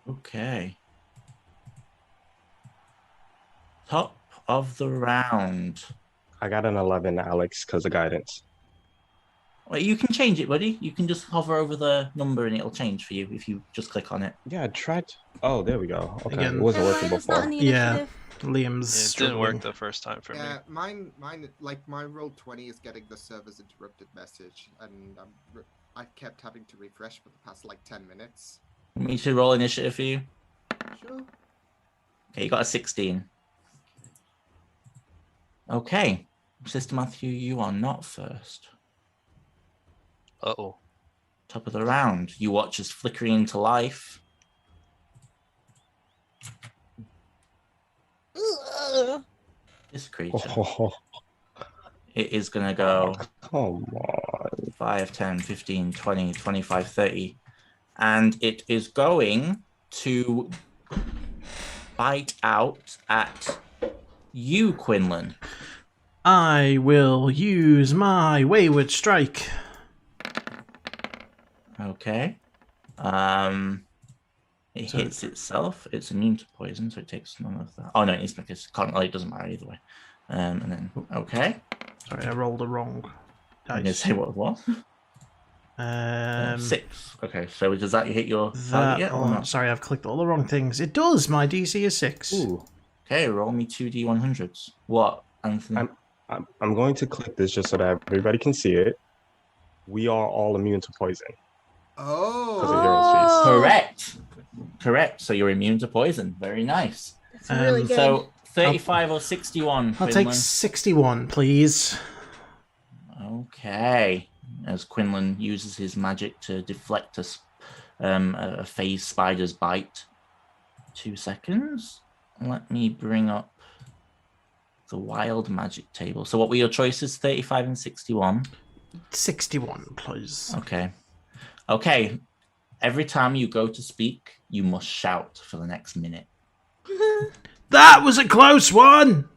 A: Okay. Top of the round.
G: I got an 11, Alex, because of guidance.
A: Well, you can change it, buddy. You can just hover over the number and it'll change for you if you just click on it.
G: Yeah, I tried. Oh, there we go. Okay,
B: Again.
G: it wasn't
H: Never
G: working
H: mind, it's not
G: before.
H: on the
B: Yeah.
H: initiative.
B: Liam's
E: It didn't
B: struggling.
E: work the first time for me.
C: Yeah, mine, like my roll 20 is getting the server's interrupted message, and I kept having to refresh for the past like 10 minutes.
A: Me to roll initiative for you.
C: Sure.
A: Okay, you got a 16. Okay. Sister Matthew, you are not first.
E: Uh-oh.
A: Top of the round. You watch as flickering into life. This creature.
G: Oh,
A: It is going to go
G: come on.
A: 5, 10, 15, 20, 25, 30. And it is going to bite out at you, Quinlan.
B: I will use my Wayward Strike.
A: Okay. It
B: So-
A: hits itself. It's immune to poison, so it takes none of that. Oh no, it's because it doesn't matter either way. And then okay.
B: Sorry, I rolled the wrong
A: I'm gonna
B: dice.
A: say what it was. 6. Okay, so does that hit your target yet or not?
B: Sorry, I've clicked all the wrong things. It does. My DC is 6.
A: Ooh. Okay, roll me 2d100s. What, Anthony?
G: I'm going to click this just so that everybody can see it. We are all immune to poison. Because of Hero's Feast.
A: Correct. So you're immune to poison. Very nice.
H: That's really good.
A: So 35 or 61.
B: I'll take 61, please.
A: Okay. As Quinlan uses his magic to deflect a phase spider's bite. 2 seconds. Let me bring up the wild magic table. So what were your choices? 35 and 61?
B: 61, please.
A: Okay. Every time you go to speak, you must shout for the next minute.
B: That was a close one!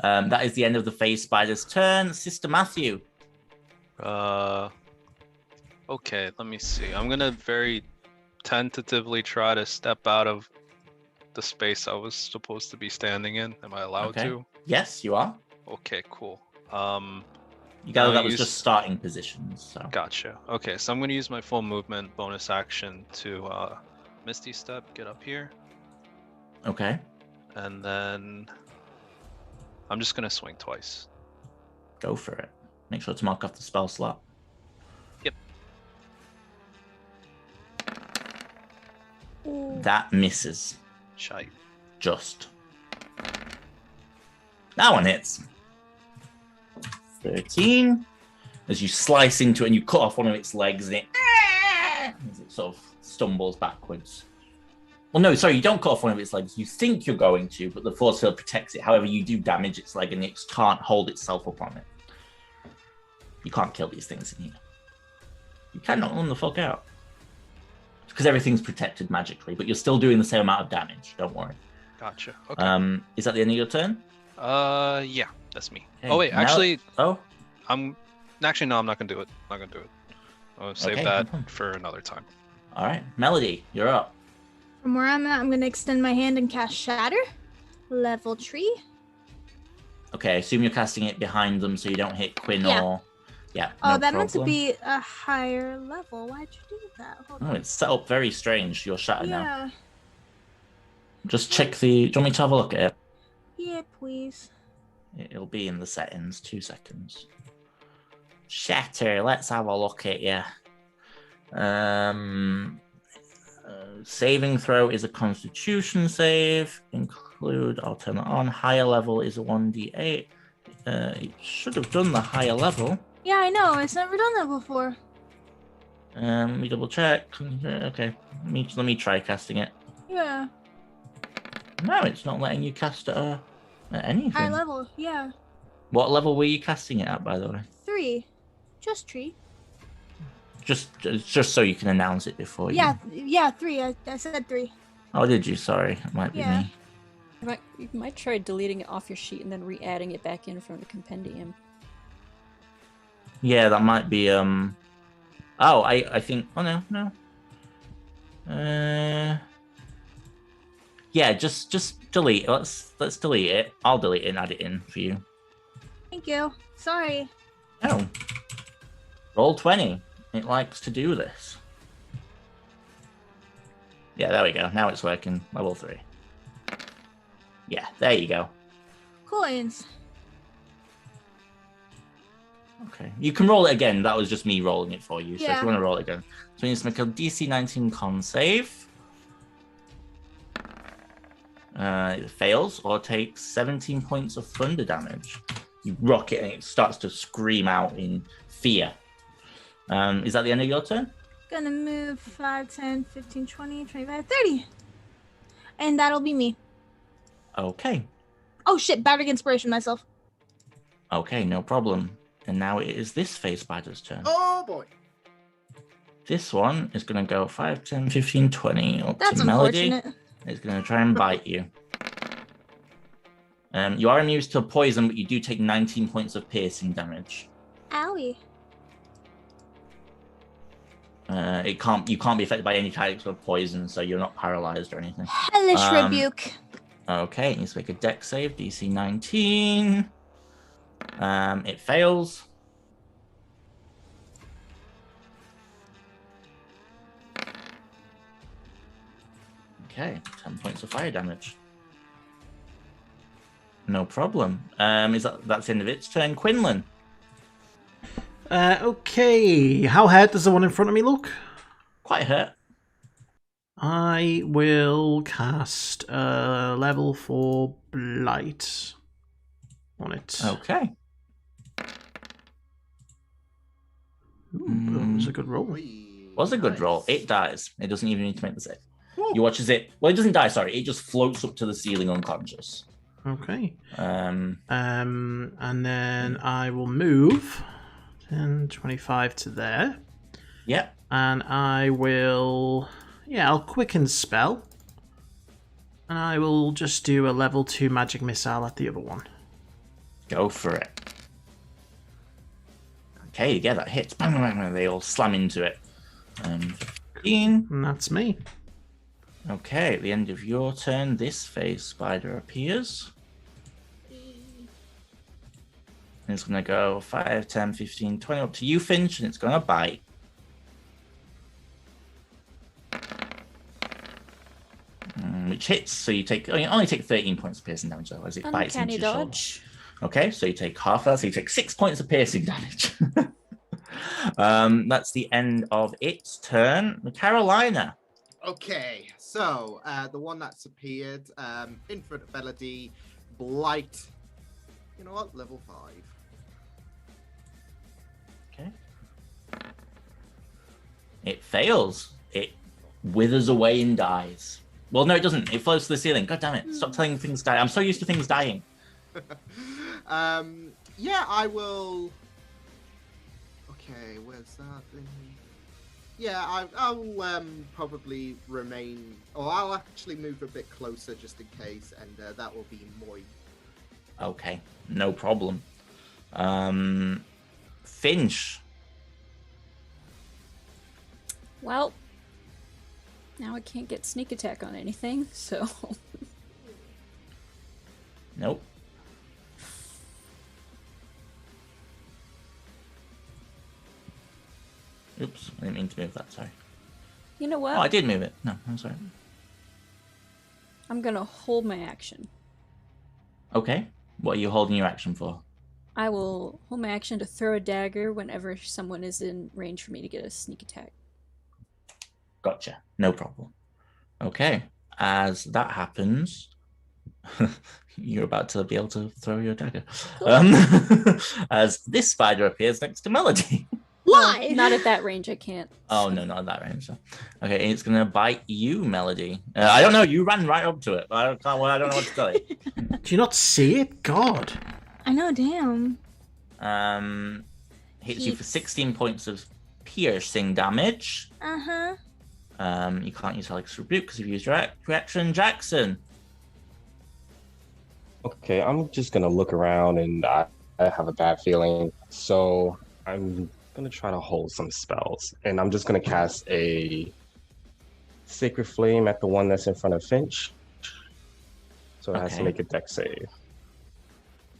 A: That is the end of the phase spider's turn. Sister Matthew.
E: Okay, let me see. I'm gonna very tentatively try to step out of the space I was supposed to be standing in. Am I allowed to?
A: Yes, you are.
E: Okay, cool.
A: You gather that was just starting positions. So.
E: Gotcha. Okay, so I'm gonna use my full movement bonus action to Misty Step, get up here.
A: Okay.
E: And then I'm just gonna swing twice.
A: Go for it. Make sure to mark off the spell slot.
E: Yep.
A: That misses.
E: Shite.
A: Just. That one hits. 13. As you slice into it and you cut off one of its legs and it sort of stumbles backwards. Well, no, sorry, you don't cut off one of its legs. You think you're going to, but the force field protects it. However, you do damage its leg and it can't hold itself up on it. You can't kill these things in here. You cannot run the fuck out. Because everything's protected magically, but you're still doing the same amount of damage. Don't worry.
E: Gotcha. Okay.
A: Is that the end of your turn?
E: Yeah, that's me.
A: Okay,
E: Oh wait,
A: now-
E: actually,
A: Oh,
E: I'm not gonna do it. I'll save
A: Okay,
E: that
A: no problem.
E: for another time.
A: all right. Melody, you're up.
H: From where I'm at, I'm gonna extend my hand and cast Shatter. Level 3.
A: Okay, I assume you're casting it behind them so you don't hit Quinn
H: Yeah.
A: or... Yeah,
H: Oh,
A: no
H: that meant to
A: problem.
H: be a higher level. Why'd you do that? Hold
A: Oh,
H: on.
A: it's set up very strange. You're shattered now.
H: Yeah.
A: Just check the... Do you want me to have a look at it?
H: Yeah, please.
A: It'll be in the settings. 2 seconds. Shatter, let's have a look at you. Saving throw is a constitution save. I'll turn it on. Higher level is a 1d8. It should have done the higher level.
H: Yeah, I know. It's never done that before.
A: Let me double check. Okay, let me try casting it.
H: Yeah.
A: No, it's not letting you cast it at anything.
H: High level. Yeah.
A: What level were you casting it at, by the way?
H: 3. Just tree.
A: Just so you can announce it before you.
H: Yeah, 3. I said 3.
A: Oh, did you? Sorry, it might be
H: Yeah.
A: me.
D: You might try deleting it off your sheet and then re-adding it back in from the compendium.
A: Yeah, that might be. Oh, I think. Oh no. Yeah, just delete it. Let's delete it. I'll delete it and add it in for you.
H: Thank you. Sorry.
A: Oh. Roll 20. It likes to do this. Yeah, there we go. Now it's working. Level 3. Yeah, there you go.
H: Coins.
A: Okay. You can roll it again. That was just me rolling it for you. So if
H: Yeah.
A: you want to roll it again. So you need to make a DC 19 con save. It fails or takes 17 points of thunder damage. You rock it and it starts to scream out in fear. Is that the end of your turn?
H: Gonna move 5, 10, 15, 20, 25, 30. And that'll be me.
A: Okay.
H: Oh shit, Bardic Inspiration myself.
A: Okay, no problem. And now it is this phase spider's turn.
C: Oh boy.
A: This one is going to go 5, 10, 15, 20 up
H: That's
A: to Melody.
H: unfortunate.
A: It's going to try and bite you. You are immune to poison, but you do take 19 points of piercing damage.
H: Owie.
A: You can't be affected by any types of poison, so you're not paralyzed or anything.
H: Hellish rebuke.
A: Okay, it needs to make a dex save, DC 19. It fails. Okay, 10 points of fire damage. No problem. That's the end of its turn. Quinlan.
B: Okay, how hurt does the one in front of me look?
A: Quite hurt.
B: I will cast level 4 Blight on it.
A: Okay.
B: Ooh, that was a good roll.
A: Was a good roll. It dies. It doesn't even need to make the save. You watch as it... Well, it doesn't die, sorry. It just floats up to the ceiling unconscious.
B: Okay. And then I will move 10, 25 to there.
A: Yep.
B: And I will... Yeah, I'll quicken spell. And I will just do a level 2 magic missile at the other one.
A: Go for it. Okay, yeah, that hits. Bang, bang, bang. They all slam into it. 15.
B: And that's me.
A: Okay, at the end of your turn, this phase spider appears. And it's going to go 5, 10, 15, 20 up to you, Finch, and it's going to bite. Which hits, so you only take 13 points of piercing damage though, as it bites into your
D: dodge.
A: shoulder. Okay, so you take half that, so you take 6 points of piercing damage. That's the end of its turn. Carolina.
C: Okay, so the one that's appeared, Infinite Melody, Blight. You know what? Level 5.
A: Okay. It fails. It withers away and dies. Well, no, it doesn't. It floats to the ceiling. God damn it. Stop telling things die. I'm so used to things dying.
C: Yeah, I will... Okay, where's that thing? Yeah, I'll probably remain... Or I'll actually move a bit closer just in case, and that will be Moi.
A: Okay, no problem. Finch.
D: Well, now I can't get sneak attack on anything, so...
A: Nope. Oops, I didn't mean to move that, sorry.
D: You know what?
A: Oh, I did move it. No, I'm sorry.
D: I'm gonna hold my action.
A: Okay, what are you holding your action for?
D: I will hold my action to throw a dagger whenever someone is in range for me to get a sneak attack.
A: Gotcha, no problem. Okay, as that happens, you're about to be able to throw your dagger.
D: Cool.
A: As this spider appears next to Melody.
H: Why?
D: Not at that range, I can't.
A: Oh, no, not at that range. So. Okay, it's going to bite you, Melody. I don't know, you ran right up to it. I don't know what to tell you.
B: Do you not see it? God.
H: I know, damn.
A: Hits you for 16 points of piercing damage.
H: Uh-huh.
A: You can't use Helix Rebuke because you've used your reaction. Jackson.
G: Okay, I'm just gonna look around and I have a bad feeling. So I'm gonna try to hold some spells. And I'm just gonna cast a Sacred Flame at the one that's in front of Finch. So it has to make a dex save.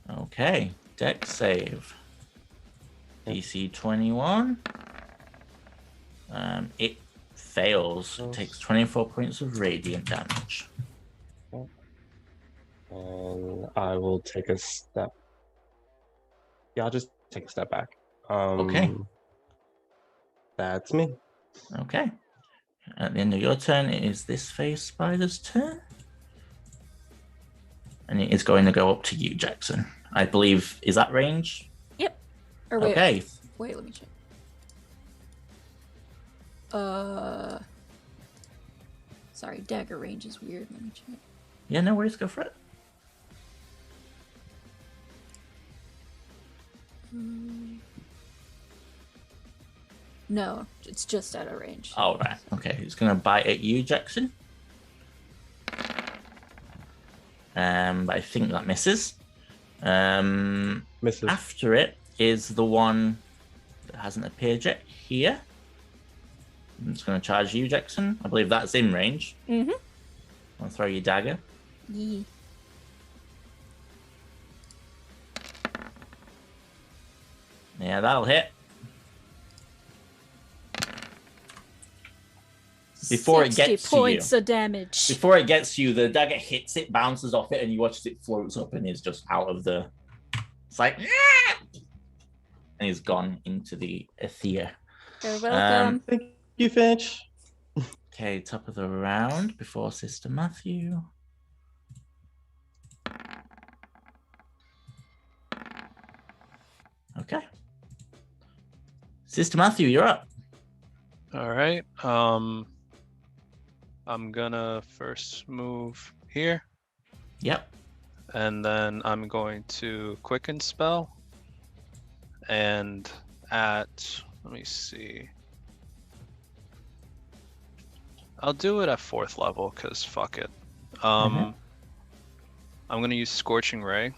A: Okay, dex save. DC 21. It fails. It takes 24 points of radiant damage.
G: And I will take a step. Yeah, I'll just take a step back.
A: Okay.
G: That's me.
A: Okay. At the end of your turn, it is this phase spider's turn. And it is going to go up to you, Jackson. I believe, is that range?
D: Yep. Or wait,
A: okay.
D: Wait, let me check. Sorry, dagger range is weird. Let me check.
A: Yeah, no worries. Go for it.
D: No, it's just out of range.
A: All right. Okay, it's going to bite at you, Jackson. But I think that misses.
G: Misses.
A: After it is the one that hasn't appeared yet here. I'm just going to charge you, Jackson. I believe that's in range.
D: Mm-hmm.
A: I'll throw your dagger.
D: Yeah.
A: Yeah, that'll hit. Before it
D: 60
A: gets to
D: points
A: you.
D: of damage.
A: Before it gets to you, the dagger hits it, bounces off it, and you watch as it floats up and is just out of the... It's like... And he's gone into the ether.
D: You're welcome.
G: Thank you, Finch.
A: Okay, top of the round before Sister Matthew. Okay. Sister Matthew, you're up.
E: All right. I'm gonna first move here,
A: Yep.
E: and then I'm going to quicken spell. And let me see. I'll do it at 4th level, because fuck it. I'm gonna use Scorching Ray,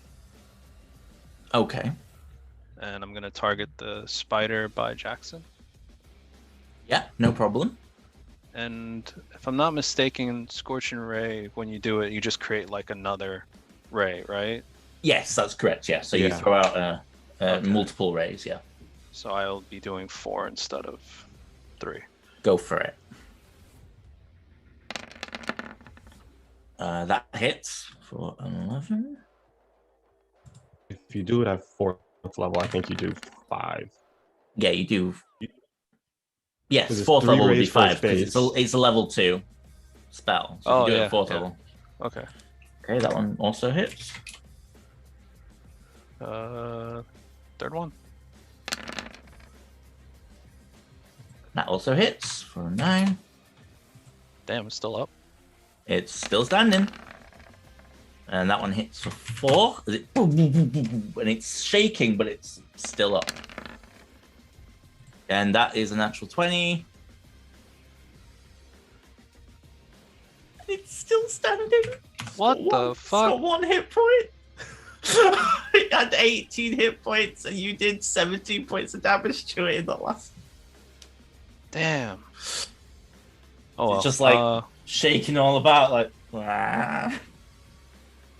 A: Okay.
E: and I'm gonna target the spider by Jackson.
A: Yeah, no problem.
E: And if I'm not mistaken, Scorching Ray, when you do it, you just create like another ray, right?
A: Yes, that's correct. Yeah, so you
G: Yeah.
A: throw out
E: Okay.
A: multiple rays. Yeah,
E: So I'll be doing 4 instead of 3.
A: go for it. That hits for an 11.
G: If you do it at 4th level, I think you do 5.
A: Yeah, you do. Yes,
G: 'Cause it's
A: 4th
G: 3
A: level would be
G: rays for
A: 5 because it's a level 2 spell. So
E: Oh,
A: you do it
E: yeah,
A: at 4th
E: yeah.
A: level.
E: Okay.
A: Okay, that one also hits.
E: 3rd one.
A: That also hits for a 9.
E: Damn, it's still up.
A: It's still standing. And that one hits for 4. Is it boom, boom, boom, boom, boom, and it's shaking, but it's still up. And that is a natural 20. And it's still standing.
E: What
A: It's got
E: the
A: It's
E: fuck?
A: got 1 hit point. It had 18 hit points, and you did 17 points of damage to it in the last.
E: Damn. Oh well.
A: It's just like shaking all about, like. "Ah." I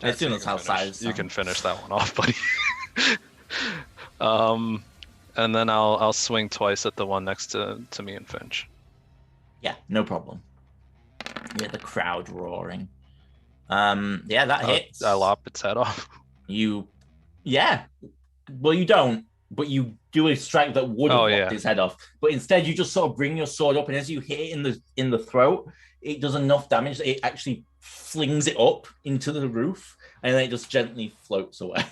E: Jackson,
A: assume
E: you
A: that's
E: can
A: how
E: finish-
A: size.
E: You can finish that one off, buddy. And then I'll swing twice at the one next to me and Finch.
A: Yeah, no problem. Yeah, the crowd roaring. Yeah, that hits.
E: I lop its head off.
A: Yeah. Well, you don't, but you do a strike that would have lopped his head off. But instead, you just sort of bring your sword up, and as you hit it in the throat, it does enough damage that it actually flings it up into the roof, and then it just gently floats away.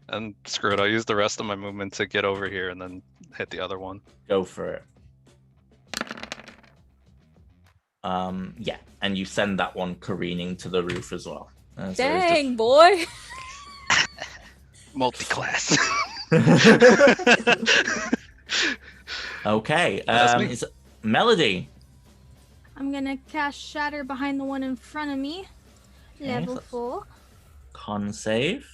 E: And screw it, I'll use the rest of my movement to get over here and then hit the other one.
A: Go for it. Yeah, and you send that one careening to the roof as well. So it's
D: Dang, boy.
E: Multi-class.
A: Okay,
E: That's me.
A: it's Melody.
H: I'm gonna cast Shatter behind the one in front of me. Level
A: so-
H: 4.
A: Con save.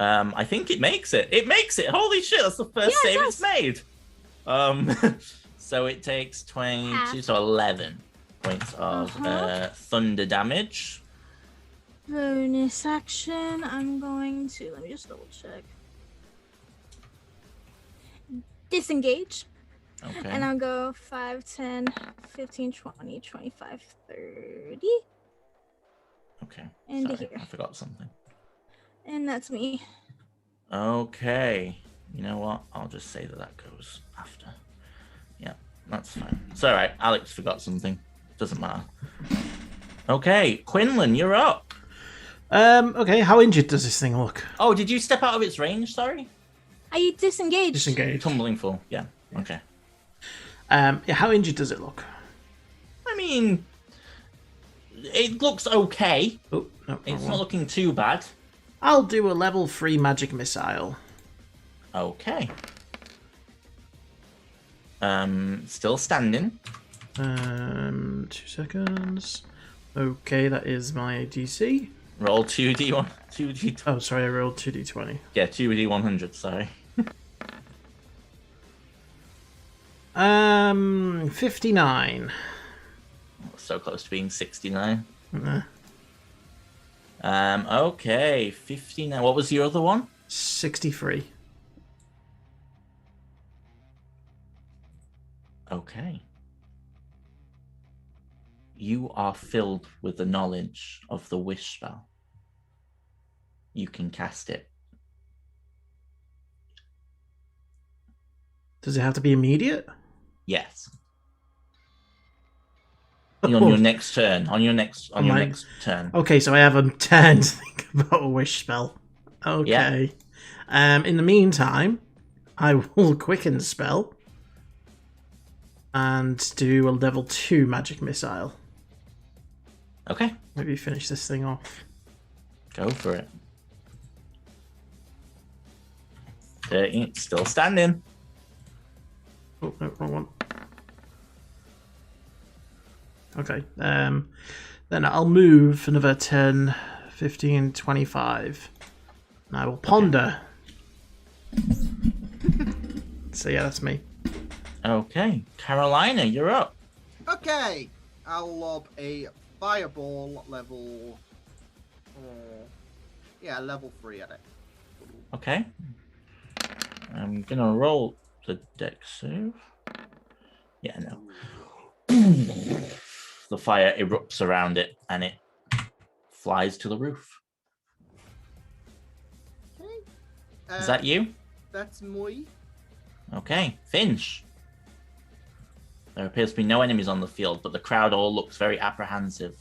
A: I think it makes it. It makes it. Holy shit, that's the first
H: Yeah, it
A: save it's
H: does.
A: made. So it takes 22,
H: Half.
A: so 11 points of thunder damage.
H: Bonus action. I'm going to, let me just double check. Disengage.
A: Okay.
H: And I'll go 5, 10, 15, 20, 25, 30.
A: Okay.
H: Into
A: Sorry,
H: here.
A: I forgot something.
H: And that's me.
A: Okay. You know what? I'll just say that goes after. Yeah, that's fine. It's all right. Alex forgot something. Doesn't matter. Okay, Quinlan, you're up.
B: Okay, how injured does this thing look?
A: Oh, did you step out of its range? Sorry.
H: I disengaged.
B: Disengaged.
A: Tumbling full. Yeah. Okay.
B: Yeah, how injured does it look?
A: I mean, it looks okay.
B: Oh, no,
A: It's
B: wrong
A: not
B: one.
A: looking too bad.
B: I'll do a level 3 magic missile.
A: Okay. Still standing.
B: 2 seconds. Okay, that is my DC.
A: Roll 2d1, 2d20.
B: Oh, sorry, I rolled 2d20.
A: Yeah, 2d100. Sorry.
B: 59.
A: So close to being 69.
B: Nah.
A: Okay, 59. What was your other one?
B: 63.
A: Okay. You are filled with the knowledge of the wish spell. You can cast it.
B: Does it have to be immediate?
A: Yes. On your next turn. On your next turn.
B: Okay, so I have a turn to think about a wish spell. Okay. In the meantime, I will quicken spell and do a level 2 magic missile.
A: Okay.
B: Maybe finish this thing off.
A: Go for it. 13, still standing.
B: Oh, no, wrong one. Okay. Then I'll move another 10, 15, 25. And I will ponder. So yeah, that's me.
A: Okay. Carolina, you're up.
C: Okay, I'll lob a fireball level. Level 3 at it.
A: Okay. I'm gonna roll the dex save. Yeah, no. The fire erupts around it and it flies to the roof. Is that you?
C: That's me.
A: Okay, Finch. There appears to be no enemies on the field, but the crowd all looks very apprehensive.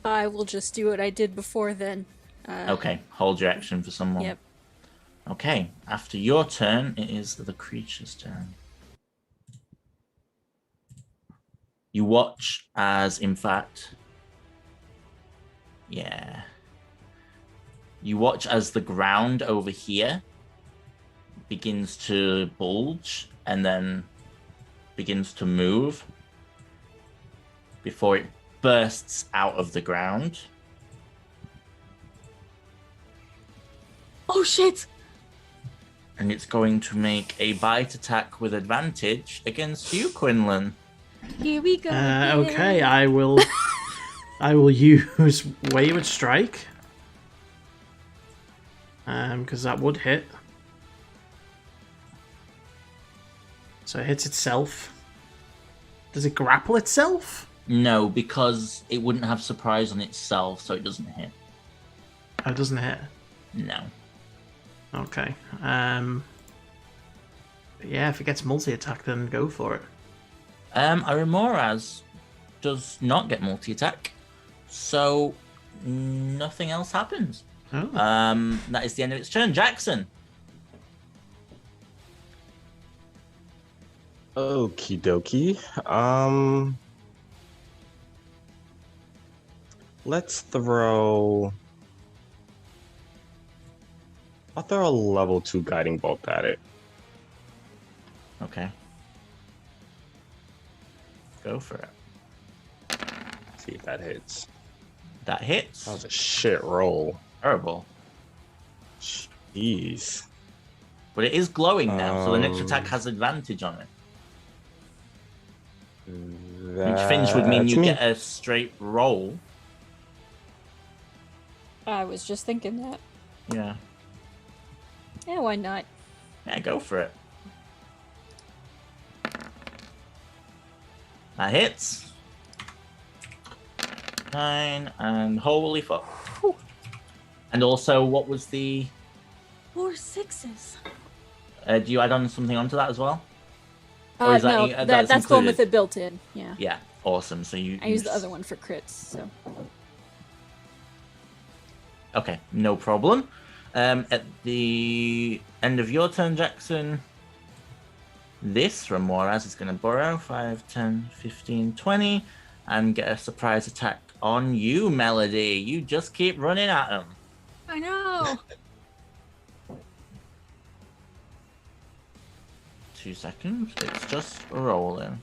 D: I will just do what I did before then.
A: Okay, hold your action for someone.
D: Yep.
A: Okay, after your turn, it is the creature's turn. You watch as, in fact... Yeah. You watch as the ground over here begins to bulge and then begins to move before it bursts out of the ground.
H: Oh shit!
A: And it's going to make a bite attack with advantage against you, Quinlan.
H: Here we go.
B: Okay, I will use Wayward Strike. Because that would hit. So it hits itself. Does it grapple itself?
A: No, because it wouldn't have surprise on itself, so it doesn't hit.
B: Oh, it doesn't hit?
A: No.
B: Okay. But yeah, if it gets multi-attack, then go for it.
A: Arimoraz does not get multi-attack, so nothing else happens.
B: Oh.
A: That is the end of its turn. Jackson.
G: Okie dokie. Let's throw... I'll throw a level 2 guiding bolt at it.
A: Okay. Go for it.
G: See if that hits.
A: That hits.
G: That was a shit roll.
A: Terrible.
G: Jeez.
A: But it is glowing now, so the next attack has advantage on it. Which Finch would mean you get a straight roll.
D: I was just thinking that.
A: Yeah.
D: Yeah, why not?
A: Yeah, go for it. That hits. 9 and holy fuck. Whew. And also, what was the...
H: 4 6s.
A: do you add on something onto that as well? Or is
D: No,
A: that's
D: that's the one with
A: included?
D: it built in. Yeah.
A: Yeah, awesome. So
D: I used the other one for crits, so.
A: Okay, no problem. At the end of your turn, Jackson, this from Moraz is going to borrow 5, 10, 15, 20 and get a surprise attack on you, Melody. You just keep running at him.
H: I know.
A: 2 seconds. It's just rolling.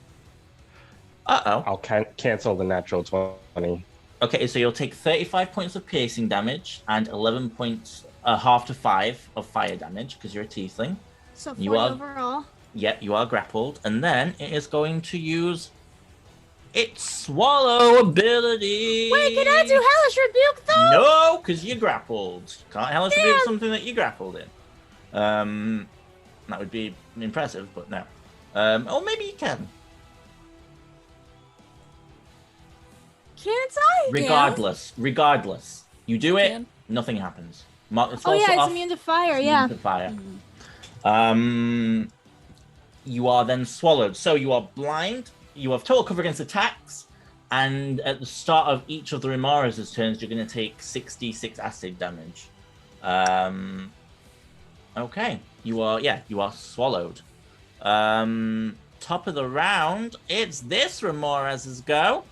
A: Uh-oh.
G: I'll cancel the natural 20.
A: Okay, so you'll take 35 points of piercing damage and 11 points, half to 5 of fire damage because you're a tiefling.
H: So 40
A: You are-
H: overall.
A: Yep, you are grappled. And then it is going to use its swallow ability.
H: Wait, can I do Hellish Rebuke though?
A: No, because you're grappled. Can't hellish rebuke
H: Damn.
A: something that you're grappled in. That would be impressive, but no. Or maybe you can.
H: Can't I?
A: Regardless. You do it,
D: Can.
A: nothing happens. It's
H: Oh
A: also
H: yeah, it's
A: off-
H: immune to fire.
A: immune
H: Yeah.
A: to fire. You are then swallowed. So you are blind. You have total cover against attacks. And at the start of each of the Remoras' turns, you're going to take 66 acid damage. Okay. You are swallowed. Top of the round, it's this Remoras' go.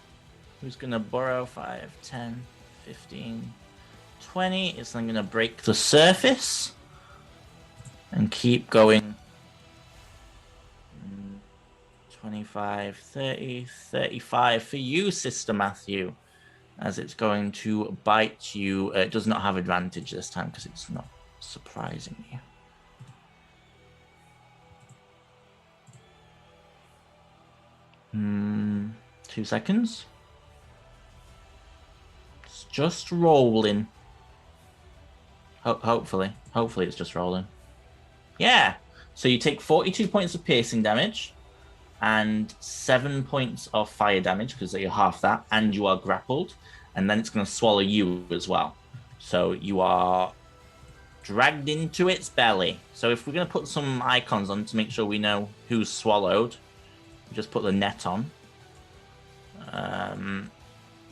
A: Who's going to burrow 5, 10, 15, 20. It's then going to break the surface and keep going. 25, 30, 35 for you, Sister Matthew, as it's going to bite you. It does not have advantage this time because it's not surprising you. Hmm, 2 seconds. It's just rolling. Hopefully it's just rolling. Yeah. So you take 42 points of piercing damage and 7 points of fire damage because you're half that, and you are grappled, and then it's going to swallow you as well. So you are dragged into its belly. So if we're going to put some icons on to make sure we know who's swallowed, just put the net on.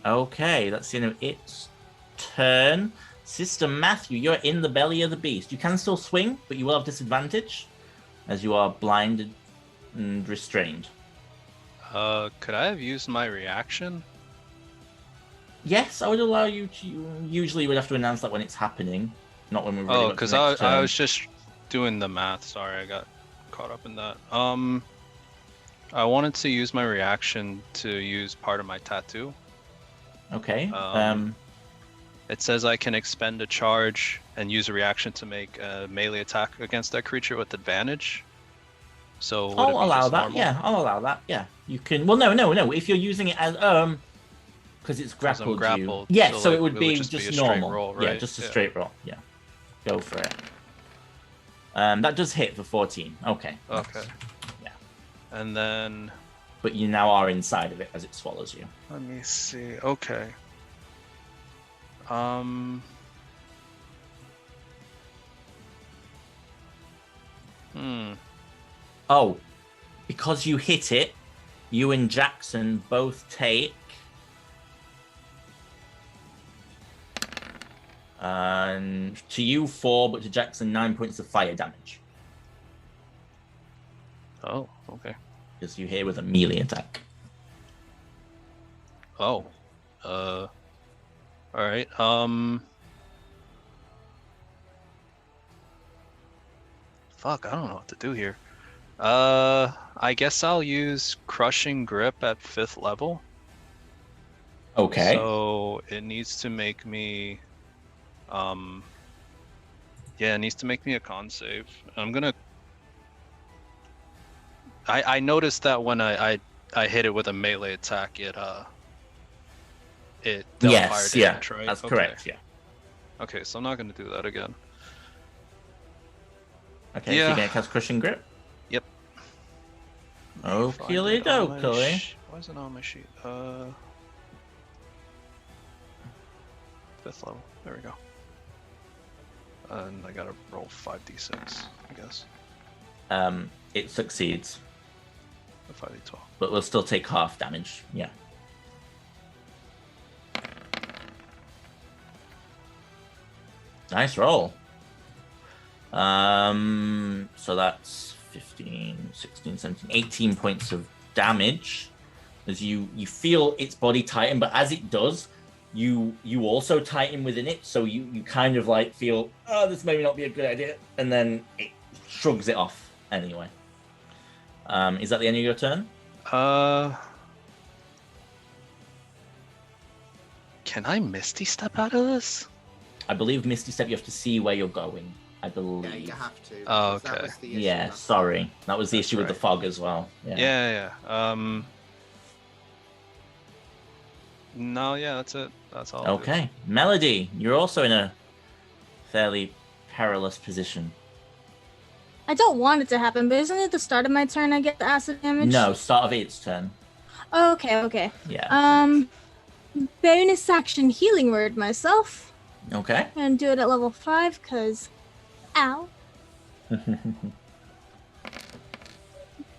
A: Okay, that's the end of its turn. Sister Matthew, you're in the belly of the beast. You can still swing, but you will have disadvantage as you are blinded and restrained.
E: Could I have used my reaction?
A: Yes, I would allow you to. Usually, you would have to announce that when it's happening, not when we're ready.
E: Oh, because I was just doing the math. Sorry, I got caught up in that. I wanted to use my reaction to use part of my tattoo.
A: Okay.
E: It says I can expend a charge and use a reaction to make a melee attack against that creature with advantage. So would it be
A: I'll allow
E: just
A: that.
E: normal?
A: Yeah, I'll allow that. Yeah, you can. Well, no. If you're using it as because it's
E: 'Cause I'm
A: grappled,
E: grappled,
A: you. Yeah,
E: so,
A: so
E: like,
A: it would
E: it
A: be
E: would
A: just
E: just be a straight
A: normal.
E: roll,
A: Yeah,
E: right?
A: just a
E: Yeah.
A: straight roll. Yeah, go for it. That does hit for 14. Okay.
E: Okay.
A: Yeah.
E: And then
A: But you now are inside of it as it swallows you.
E: let me see. Okay.
A: Oh, because you hit it, you and Jackson both take. And to you 4, but to Jackson 9 points of fire damage.
E: Oh, okay.
A: Because you hit with a melee attack.
E: Oh. All right. Fuck, I don't know what to do here. I guess I'll use Crushing Grip at 5th level.
A: Okay.
E: So it needs to make me, yeah, it needs to make me a con save. I'm gonna. I noticed that when I hit it with a melee attack, it dealt
A: Yes,
E: fire
A: yeah,
E: damage, right?
A: that's
E: Okay.
A: correct, yeah.
E: Okay, so I'm not gonna do that again.
A: Okay, so
E: Yeah.
A: you're going to cast Crushing Grip?
E: Yep.
A: Okie
E: Find it on my
A: dokie.
E: Why is it on my sheet? 5th level. There we go. And I gotta roll 5d6, I guess.
A: It succeeds,
E: A 5d12.
A: but we'll still take half damage. Yeah. Nice roll. So that's 15, 16, 17, 18 points of damage as you feel its body tighten, but as it does, you also tighten within it, so you kind of like feel, oh, this maybe not be a good idea, and then it shrugs it off anyway. Is that the end of your turn?
E: Can I Misty Step out of this?
A: I believe Misty Step, you have to see where you're going. I believe.
C: Yeah, you have to.
E: Oh,
C: because that
E: okay.
C: was the issue
A: Yeah,
C: last
A: sorry. That was the
E: That's
A: issue with the
E: right.
A: fog as well.
E: Yeah. No, yeah, that's it. That's all. I'll do.
A: Okay. Melody, you're also in a fairly perilous position.
H: I don't want it to happen, but isn't it the start of my turn I get the acid damage?
A: No, start of its turn.
H: Oh, okay.
A: Yeah.
H: Bonus action healing word myself.
A: Okay.
H: And do it at level 5, cause ow.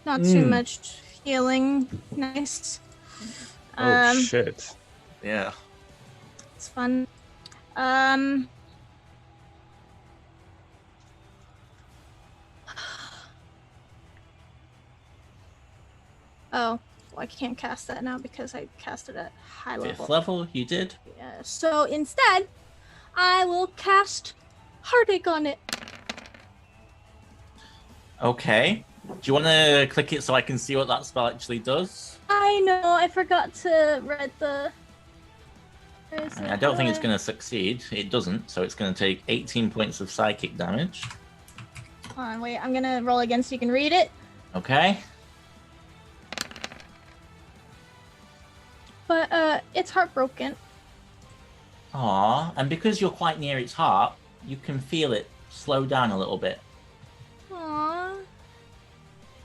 H: Not too much healing. Nice.
G: Oh shit.
E: Yeah.
H: It's fun. Oh, well, I can't cast that now because I cast it at high level.
A: 5th level, you did.
H: Yeah, so instead, I will cast Heartache on it.
A: Okay. Do you want to click it so I can see what that spell actually does?
H: I know, I forgot to read the...
A: I don't think it's going to succeed. It doesn't, so it's going to take 18 points of psychic damage.
H: Hold on, wait, I'm gonna roll again so you can read it.
A: Okay.
H: But, it's heartbroken.
A: Aww, and because you're quite near its heart, you can feel it slow down a little bit.
H: Aww,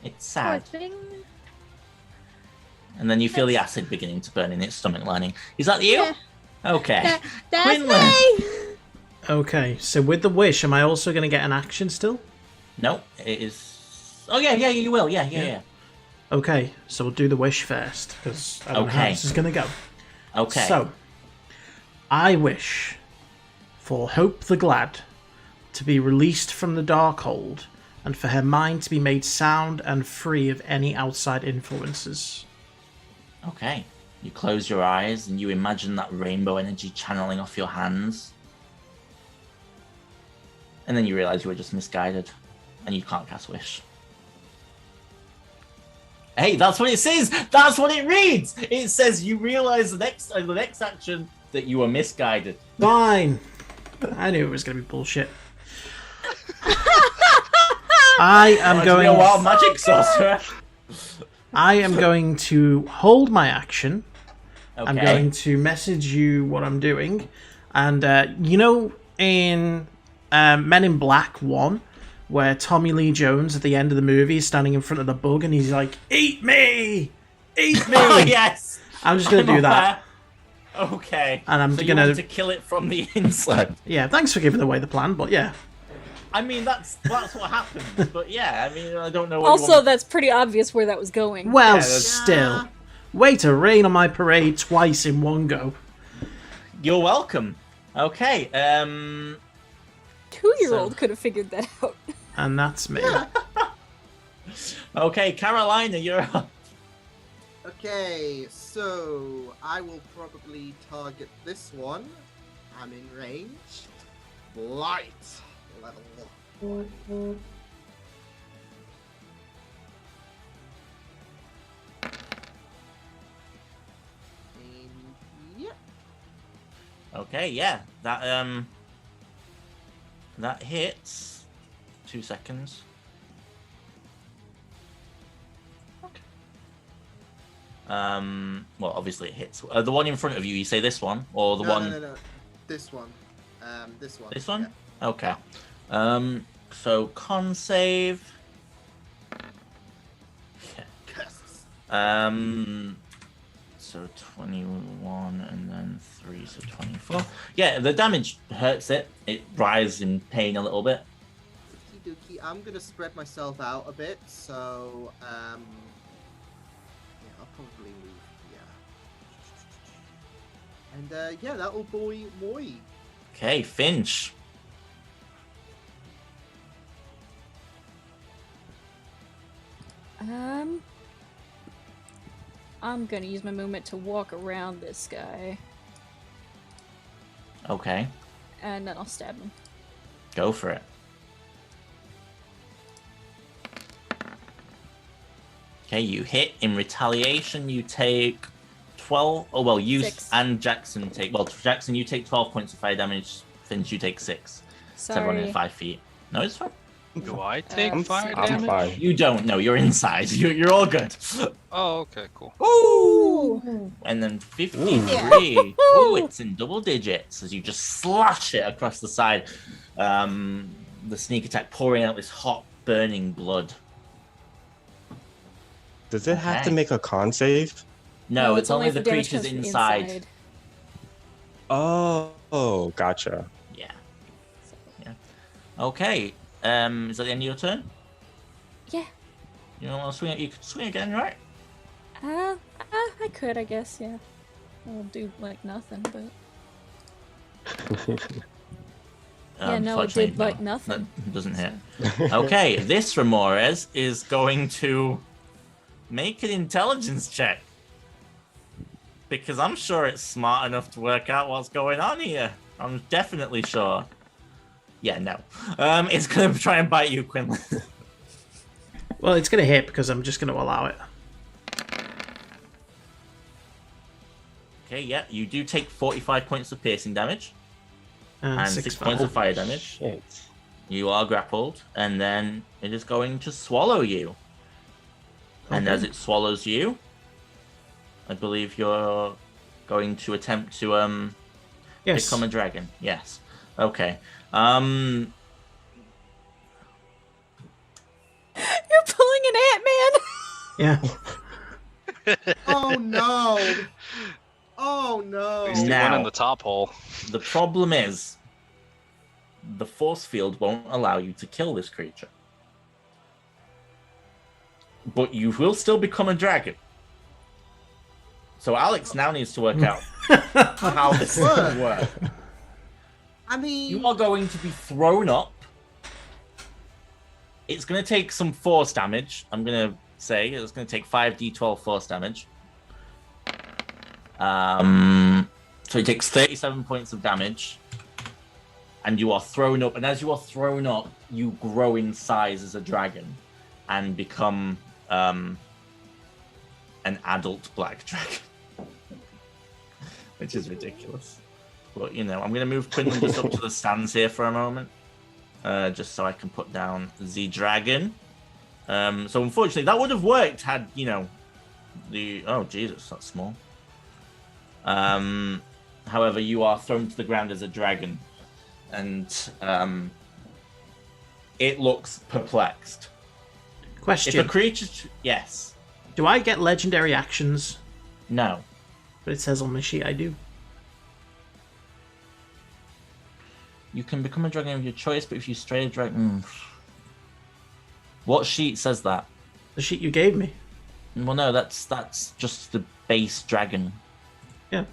A: It's
H: poor
A: sad.
H: thing.
A: And then you feel the acid beginning to burn in its stomach lining. Is that you?
H: Yeah.
A: Okay.
H: That's
A: Quinlan.
H: me!
B: Okay, so with the wish, am I also going to get an action still?
A: No, it is... Oh, yeah, you will. Yeah.
B: Okay, so we'll do the wish first, because I don't know how
A: Okay.
B: this is going to go.
A: Okay.
B: So, I wish for Hope the Glad to be released from the Darkhold, and for her mind to be made sound and free of any outside influences.
A: Okay. You close your eyes and you imagine that rainbow energy channeling off your hands. And then you realize you were just misguided and you can't cast Wish. Hey, that's what it says! That's what it reads! It says you realize the next action that you were misguided.
B: Fine! I knew it was going to be bullshit. I am
A: To be a
B: going...
A: wild magic sorcerer.
B: I am going to hold my action.
A: Okay.
B: I'm going to message you what I'm doing. And, you know, in Men in Black 1, where Tommy Lee Jones at the end of the movie is standing in front of the bug and he's like, "Eat me! Eat me!"
A: Oh, yes!
B: I'm just going to do that.
A: Okay.
B: And I'm
A: so
B: gonna-
A: you want to kill it from the inside.
B: Yeah, thanks for giving away the plan, but yeah.
A: I mean, that's what happens. But yeah, I mean, I don't know what you
D: Also,
A: want...
D: that's pretty obvious where that was going.
B: Well,
A: that's-
B: still. Way to rain on my parade twice in one go.
A: You're welcome. Okay,
D: 2-year-old could have figured that out.
B: And that's me.
A: Okay, Carolina, you're up.
C: Okay, so I will probably target this one. I'm in range. Light level 1. Yep.
A: Okay, yeah, that hits. 2 seconds. Well, obviously it hits. The one in front of you. You say this one, or the one?
C: No. This one. This one.
A: This one?
C: Yeah.
A: Okay. So con save.
C: Curses.
A: So 21 and then 3, so 24. Yeah, the damage hurts it. It writhes in pain a little bit.
C: Okie dokie. I'm gonna spread myself out a bit, so yeah, I'll probably move here. And yeah, that'll boy moi.
A: Okay, Finch.
D: I'm gonna use my movement to walk around this guy,
A: Okay,
D: and then I'll stab him.
A: go for it. Okay, you hit. In retaliation, you take 12. Oh, well, you
D: 6.
A: and Jackson take. Well, Jackson, you take 12 points of fire damage. Finch, you take 6. It's everyone in
D: Sorry.
A: 5 feet. No, it's fine.
E: Do I take fire
G: I'm
E: damage?
G: fine.
A: You don't know. You're inside. You're all good.
E: Oh, okay, cool.
A: Ooh! And then 53. Oh, it's in double digits as you just slash it across the side. The sneak attack pouring out this hot, burning blood.
G: Does it have to
A: Okay.
G: make a con save?
A: No, it's only
D: if
A: the
D: damage
A: creatures
D: comes from
A: inside.
G: Oh, gotcha.
A: Yeah. Okay. Is that the end of your turn?
D: Yeah.
A: You don't want to swing it? You could swing again, right?
D: I could, I guess, yeah. I'll do like nothing, but yeah, no, it did like nothing.
A: That doesn't hit. Okay, this Ramores is going to make an intelligence check. Because I'm sure it's smart enough to work out what's going on here. I'm definitely sure. Yeah, no. It's going to try and bite you, Quinlan.
B: Well, it's going to hit because I'm just going to allow it.
A: Okay, yeah, you do take 45 points of piercing damage. And 6
B: fire.
A: points of fire damage.
G: Shit.
A: You are grappled, and then it is going to swallow you. And
B: Okay.
A: as it swallows you, I believe you're going to attempt to
B: Yes.
A: become a dragon. Yes. Okay.
D: You're pulling an Ant-Man!
B: Yeah.
C: Oh no! Oh no!
E: At least he went
A: Now-
E: in the top hole.
A: The problem is, the force field won't allow you to kill this creature. But you will still become a dragon. So Alex now needs to work out how this is going to work.
C: I mean,
A: You are going to be thrown up. It's going to take some force damage. I'm going to say it's going to take 5d12 force damage. So it takes 37 points of damage. And you are thrown up. And as you are thrown up, you grow in size as a dragon and become an adult black dragon. Which is ridiculous. But, you know, I'm going to move Quinlan just up to the stands here for a moment. Just so I can put down the dragon. So unfortunately, that would have worked had, you know, the... Oh, Jesus, that's small. However, you are thrown to the ground as a dragon. And it looks perplexed.
B: Question.
A: If a creature... Yes.
B: Do I get legendary actions?
A: No.
B: But it says on my sheet I do.
A: You can become a dragon of your choice, but if you stray a dragon... What sheet says that?
B: The sheet you gave me.
A: Well, no, that's just the base dragon.
B: Yeah.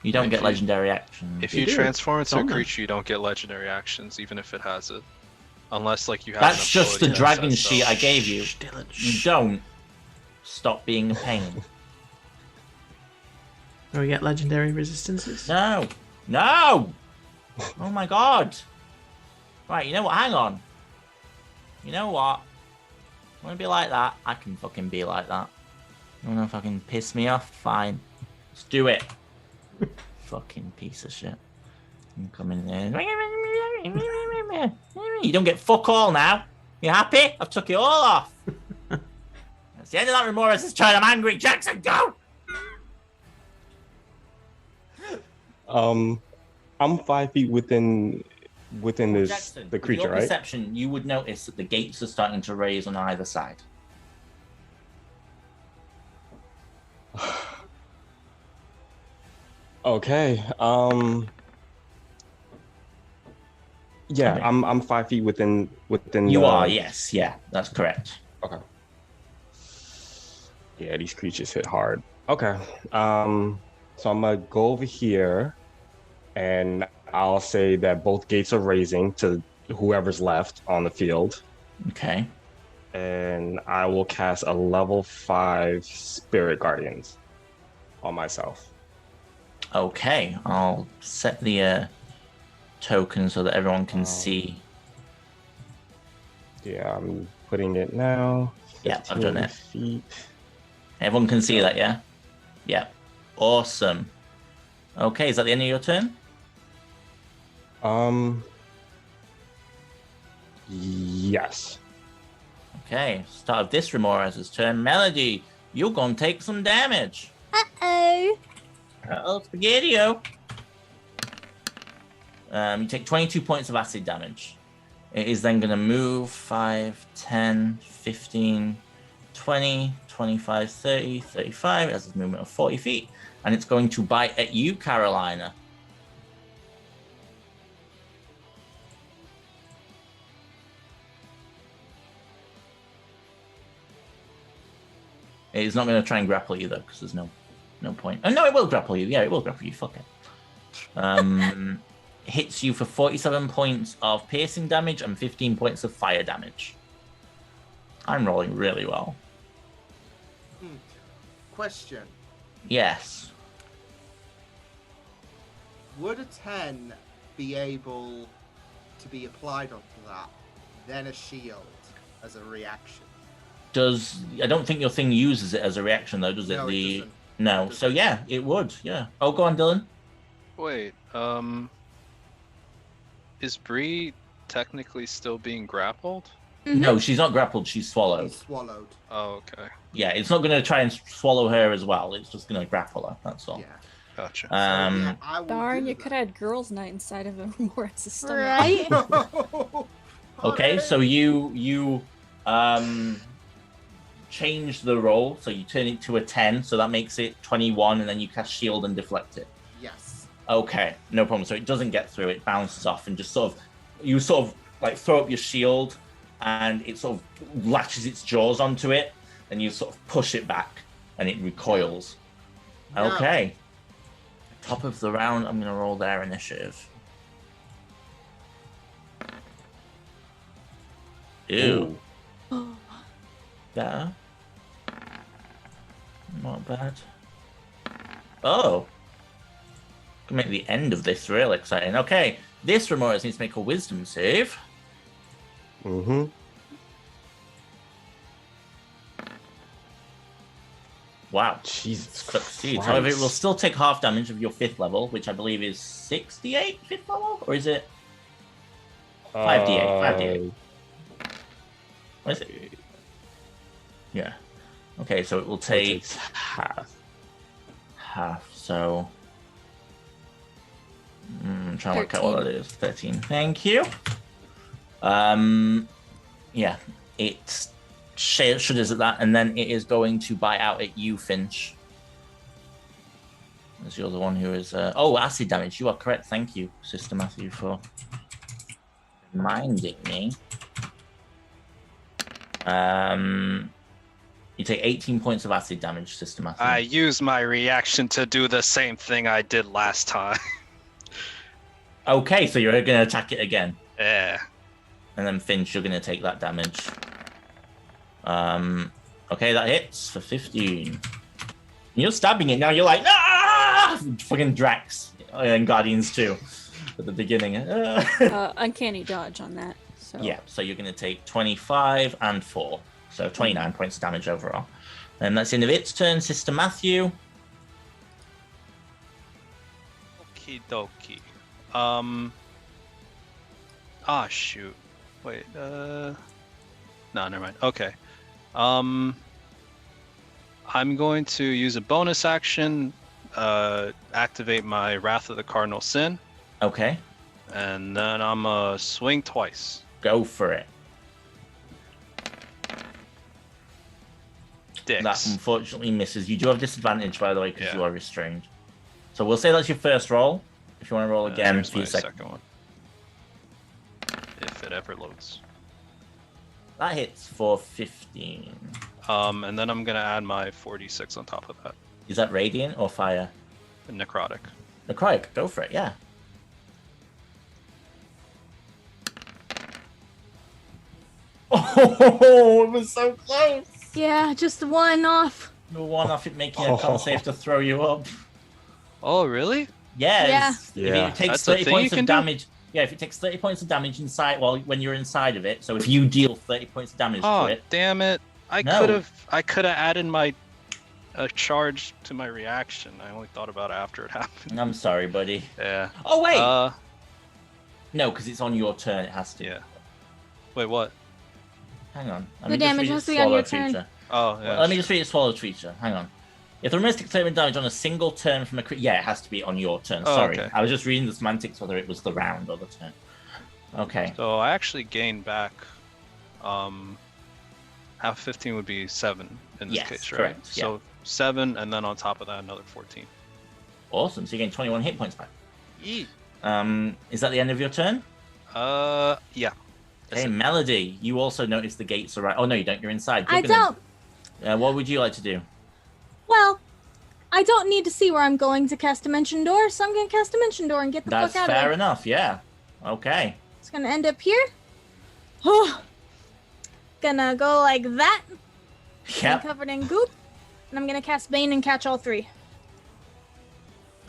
A: You don't
E: If
A: get
E: you-
A: legendary actions.
E: If
B: You
E: you
B: do.
E: transform
B: It's
E: into a
B: on there.
E: creature, you don't get legendary actions, even if it has it. Unless, like, you have
A: That's
E: an
A: just the
E: ability that
A: dragon
E: says so.
A: sheet I gave you.
B: Shh, Dylan,
A: You
B: shh.
A: don't stop being a pain.
B: Do I get legendary resistances?
A: No. No! Oh my god. Right, you know what? Hang on. You know what? I want to be like that. I can fucking be like that. You want to fucking piss me off? Fine. Let's do it. Fucking piece of shit. I'm coming in. You don't get fuck all now. You happy? I've took it all off. That's the end of that Remorse' turn. I'm angry. Jackson, go!
G: I'm 5 feet within this
A: Jackson,
G: the
A: with
G: creature,
A: your
G: right?
A: perception, you would notice that the gates are starting to raise on either side.
G: Okay. Yeah,
A: Okay.
G: I'm 5 feet within.
A: You are, yes, yeah, that's correct.
G: Okay. Yeah, these creatures hit hard. Okay. So I'm gonna go over here, and I'll say that both gates are raising to whoever's left on the field,
A: Okay.
G: and I will cast a level 5 Spirit Guardians on myself.
A: Okay, I'll set the token so that everyone can see.
G: Yeah, I'm putting it now.
A: Yeah, I've done
G: 15
A: it.
G: Feet.
A: Everyone can see that, yeah? Yeah. Awesome. Okay, is that the end of your turn?
G: Yes.
A: Okay, start of this Remora's turn. Melody, you're gonna take some damage.
H: Uh-oh.
A: Oh, Spaghetti-O. You take 22 points of acid damage. It is then going to move 5, 10, 15, 20, 25, 30, 35. It has a movement of 40 feet. And it's going to bite at you, Carolina. It's not going to try and grapple you, though, because there's no point. Oh, no, it will grapple you. Yeah, it will grapple you. Fuck it. Hits you for 47 points of piercing damage and 15 points of fire damage. I'm rolling really well.
C: Question.
A: Yes.
C: Would a 10 be able to be applied onto that, then a shield as a reaction?
A: I don't think your thing uses it as a reaction, though, does it?
C: No, it doesn't.
A: No. So, yeah, it would. Yeah. Oh, go on, Dylan.
E: Wait, is Bree technically still being grappled?
A: No, she's not grappled. She's swallowed.
C: He's swallowed.
E: Oh, okay.
A: Yeah, it's not going to try and swallow her as well. It's just going to grapple her. That's all.
C: Yeah.
E: Gotcha.
C: I will
D: Darn,
C: do
D: you could have had girls' night inside of a Moraz's stomach.
H: Right?
C: that.
A: Okay, so you change the roll. So you turn it to a 10. So that makes it 21, and then you cast shield and deflect it.
C: Yes.
A: Okay, no problem. So it doesn't get through. It bounces off and just you like throw up your shield, and it sort of latches its jaws onto it, and you sort of push it back, and it recoils.
C: No.
A: Okay. Top of the round, I'm going to roll their initiative. Ew. Better. Not bad. Oh. Can make the end of this real exciting. Okay, this Remoras needs to make a wisdom save.
G: Mm-hmm.
A: Wow.
G: Jesus
A: Succeeds.
G: Christ.
A: However, it will still take half damage of your 5th level, which I believe is 68 5th level? Or is it 5d8? 5d8. What is it? Yeah. Okay, so it will take half. So I'm trying to work out what that is. 13. Thank you. Yeah, it shudders at that, and then it is going to bite out at you, Finch. As you're the one who is. Acid damage. You are correct. Thank you, Sister Matthew, for reminding me. You take 18 points of acid damage, Sister Matthew.
E: I used my reaction to do the same thing I did last time.
A: Okay, so you're going to attack it again.
E: Yeah.
A: And then Finch, you're going to take that damage. Okay, that hits for 15. You're stabbing it now. You're like, ah! Fucking Drax and Guardians 2 at the beginning.
D: Uncanny dodge on that. So.
A: Yeah, so you're going to take 25 and 4. So 29 points of damage overall. And that's the end of its turn. Sister Matthew.
E: Okie dokie. Shoot. Wait, no, never mind. Okay. I'm going to use a bonus action, activate my Wrath of the Cardinal Sin.
A: Okay.
E: And then I'm gonna swing twice.
A: Go for it.
E: Dicks.
A: That unfortunately misses. You do have disadvantage, by the way, because you are restrained. So we'll say that's your first roll. If you want to roll again,
E: there's
A: for your
E: my second one. If it ever loads.
A: That hits for 15.
E: And then I'm gonna add my 46 on top of that.
A: Is that radiant or fire?
E: Necrotic.
A: Necrotic, go for it, yeah. Oh, it was so close.
H: Yeah, just one off.
A: The one off it making a con save to throw you up.
E: Oh, really?
A: Yes.
G: Yeah.
A: If it takes 30 points of damage. Yeah, if it takes 30 points of damage inside when you're inside of it, so if you deal 30 points of damage to it.
E: Damn it. I could have added my a charge to my reaction. I only thought about it after it happened.
A: I'm sorry, buddy.
E: Yeah.
A: Oh, wait! No, because it's on your turn, it has to.
E: Yeah. Wait, what?
A: Hang on.
H: The damage has to be on your turn.
E: Oh, yeah.
A: Well, let me just read Swallow Feature. Hang on. If the remaining claiming damage on a single turn from a crit... Yeah, it has to be on your turn.
E: Oh,
A: Sorry.
E: okay.
A: I was just reading the semantics, whether it was the round or the turn. Okay.
E: So I actually gained back... half 15 would be 7 in this
A: Yes,
E: case, right?
A: correct, yeah.
E: So 7, and then on top of that, another 14.
A: Awesome. So you gain 21 hit points back.
E: Yeet.
A: Is that the end of your turn?
E: Yeah.
A: Hey, Melody, you also notice the gates are right. Oh, no, you don't. You're inside.
H: I don't.
A: What would you like to do?
H: Well, I don't need to see where I'm going to cast Dimension Door, so I'm going to cast Dimension Door and get the
A: That's
H: fuck out of
A: fair
H: there.
A: enough, yeah. Okay.
H: It's going to end up here. Oh, gonna go like that.
A: Yep.
H: I'm covered in goop. And I'm going to cast Bane and catch all 3.